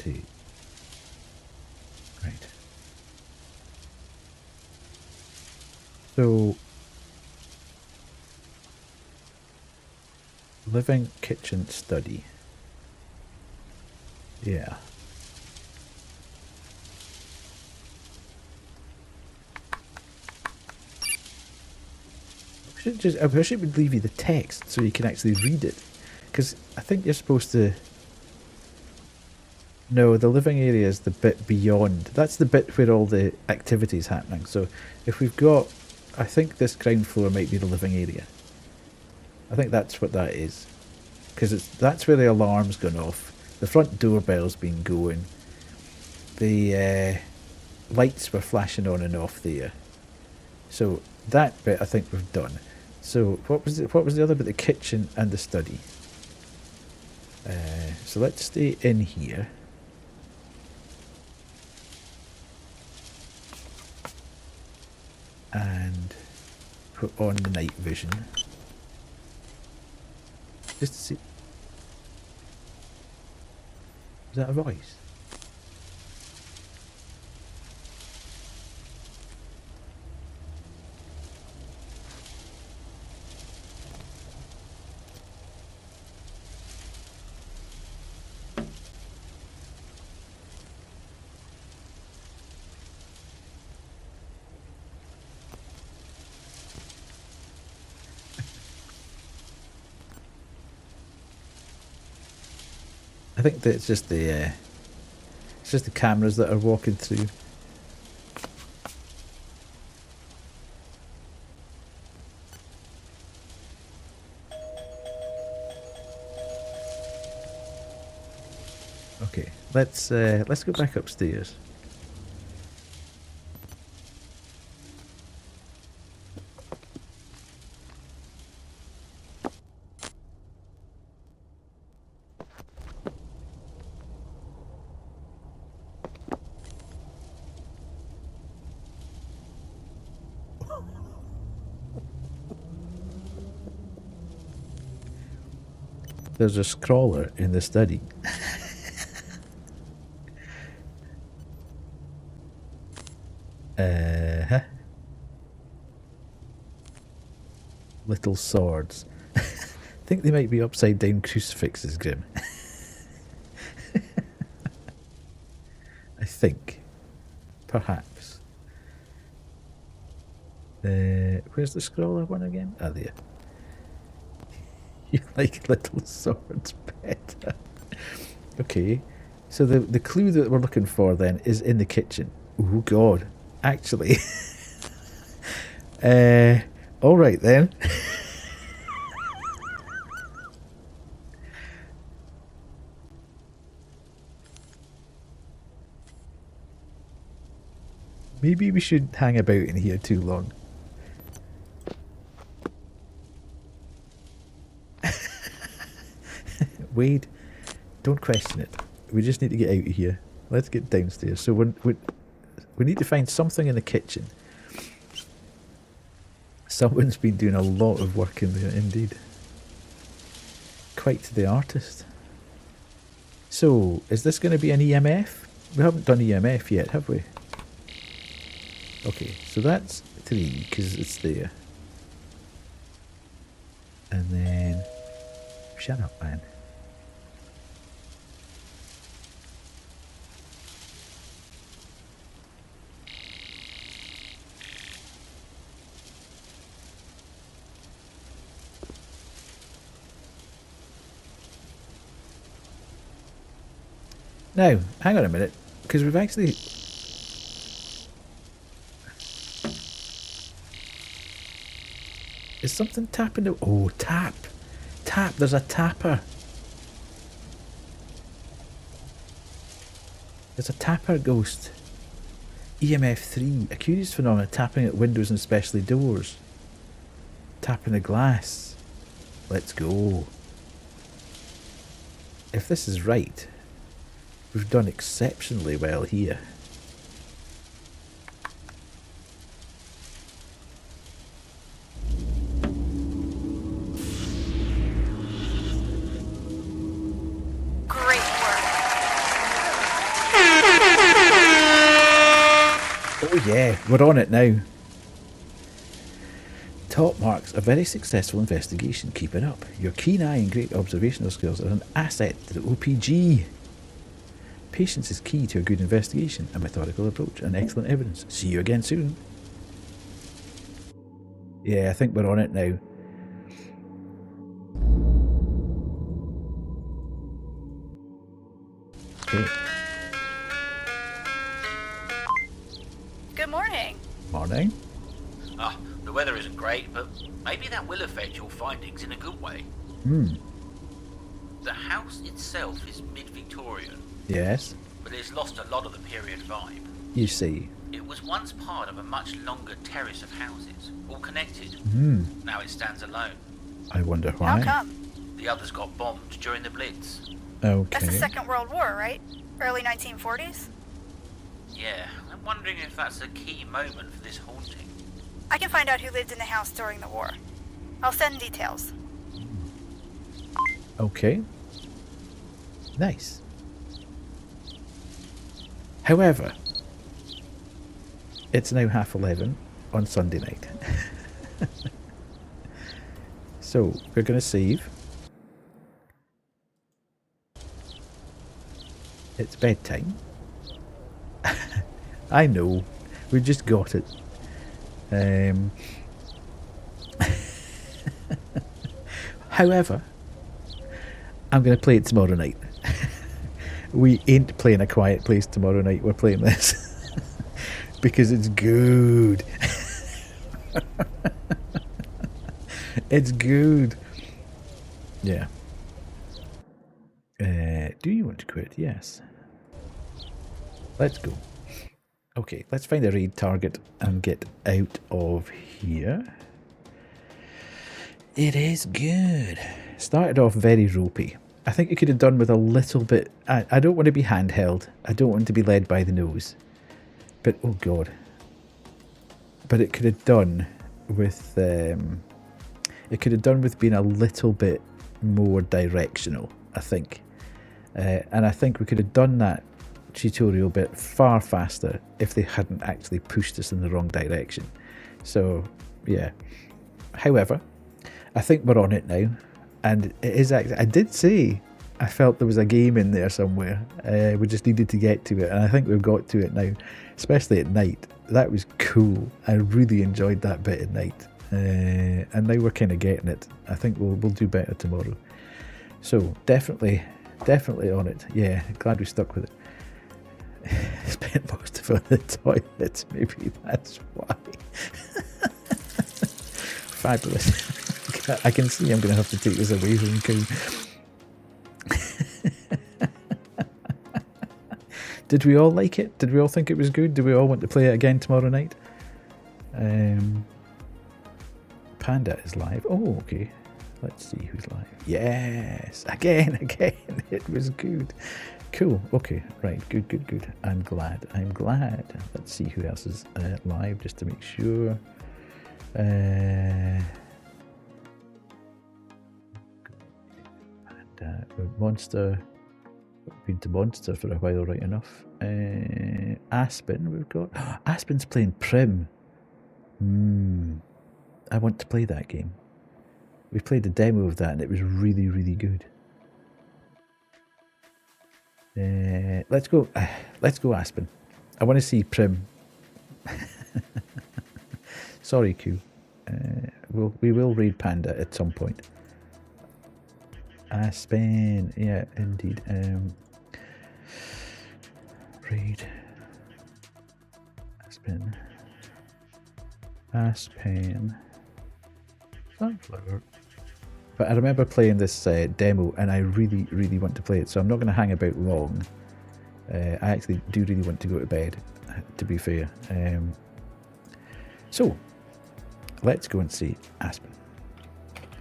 Karate. Right. So, living, kitchen, study. Yeah. I wish it would leave you the text so you can actually read it. Because I think you're supposed to... No, the living area is the bit beyond. That's the bit where all the activity is happening. So if we've got... I think this ground floor might be the living area. I think that's what that is. Because that's where the alarm's gone off. The front doorbell's been going. The lights were flashing on and off there. So that bit I think we've done. So what was the other bit? The kitchen and the study. So let's stay in here. And put on the night vision. Just to see. Is that a voice? I think that it's just the cameras that are walking through. Okay, let's go back upstairs. There's a scroller in the study. Little swords. I think they might be upside down crucifixes, Grim. I think. Perhaps. Where's the scroller one again? Ah, there. You like little swords better. Okay. So the clue that we're looking for then is in the kitchen. Oh god. Actually. Alright then. Maybe we shouldn't hang about in here too long. Wade, don't question it. We just need to get out of here. Let's get downstairs. So we need to find something in the kitchen. Someone's been doing a lot of work in there, indeed. Quite the artist. So, is this going to be an EMF? We haven't done EMF yet, have we? Okay, so that's 3, because it's there. And then... Shut up, man. Now, hang on a minute, because we've actually... Is something tapping the... Oh, tap. Tap, there's a tapper. There's a tapper ghost. EMF 3. A curious phenomenon tapping at windows and especially doors. Tapping the glass. Let's go. If this is right, we've done exceptionally well here. Great work. Oh yeah, we're on it now. Top marks a very successful investigation. Keep it up. Your keen eye and great observational skills are an asset to the OPG. Patience is key to a good investigation, a methodical approach, and excellent evidence. See you again soon. Yeah, I think we're on it now. Okay. Good morning. Morning. Ah, the weather isn't great, but maybe that will affect your findings in a good way. The house itself is mid-Victorian, Yes. but it's lost a lot of the period vibe. You see. It was once part of a much longer terrace of houses, all connected. Now it stands alone. I wonder why. How come? The others got bombed during the Blitz. Okay. That's the Second World War, right? Early 1940s? Yeah, I'm wondering if that's a key moment for this haunting. I can find out who lived in the house during the war. I'll send details. Okay. Nice. However, it's now 11:30 on Sunday night. So, we're going to save. It's bedtime. I know. We just got it. However, I'm going to play it tomorrow night. We ain't playing A Quiet Place tomorrow night. We're playing this. Because it's good. It's good. Yeah. Do you want to quit? Yes. Let's go. Okay, let's find a raid target and get out of here. It is good. Started off very ropey. I think it could have done with a little bit... I don't want to be handheld. I don't want to be led by the nose. But, oh God. But it could have done with... it could have done with being a little bit more directional, I think. And I think we could have done that tutorial bit far faster if they hadn't actually pushed us in the wrong direction. So, yeah. However, I think we're on it now. And it is actually... I did say I felt there was a game in there somewhere. We just needed to get to it. And I think we've got to it now. Especially at night. That was cool. I really enjoyed that bit at night. And now we're kind of getting it. I think we'll do better tomorrow. So, definitely on it. Yeah, glad we stuck with it. Spent most of it on the toilets. Maybe that's why. Fabulous. I can see I'm going to have to take this away from King. Did we all like it? Did we all think it was good? Do we all want to play it again tomorrow night? Panda is live. Oh, okay. Let's see who's live. Yes! Again. It was good. Cool. Okay. Right. Good. I'm glad. Let's see who else is live just to make sure. Monster. We've been to Monster for a while, right enough. Aspen, we've got. Aspen's playing Prim. I want to play that game. We played the demo of that and it was really, really good. Let's go. Let's go, Aspen. I want to see Prim. Sorry, Q. We will raid Panda at some point. Aspen, yeah, indeed. Raid Aspen. sunflower. But I remember playing this demo, and I really, really want to play it, so I'm not going to hang about long. I actually do really want to go to bed, to be fair. So, let's go and see Aspen.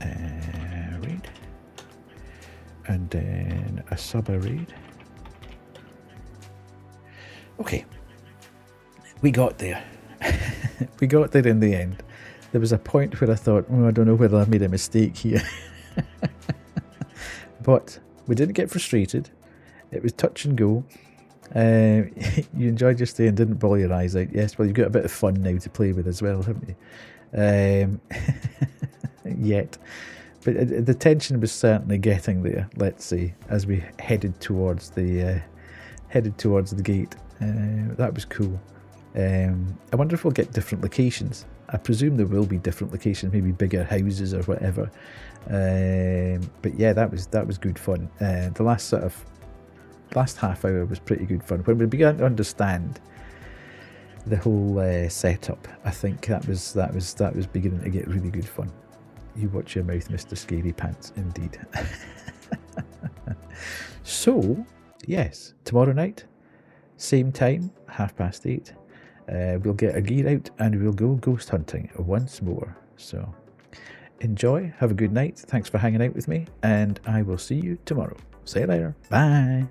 Read. And then a sub-raid. Okay. We got there. We got there in the end. There was a point where I thought, oh, I don't know whether I made a mistake here. But we didn't get frustrated. It was touch and go. You enjoyed your stay and didn't bawl your eyes out. Yes, well, you've got a bit of fun now to play with as well, haven't you? Yet. But the tension was certainly getting there, let's say, as we headed towards the gate. That was cool. I wonder if we'll get different locations. I presume there will be different locations, maybe bigger houses or whatever. But yeah, that was good fun. The last half hour was pretty good fun. When we began to understand the whole setup, I think that was beginning to get really good fun. You watch your mouth, Mr. Scary Pants, indeed. So, yes, tomorrow night, same time, 8:30. We'll get our gear out and we'll go ghost hunting once more. So, enjoy, have a good night. Thanks for hanging out with me, and I will see you tomorrow. See you later. Bye.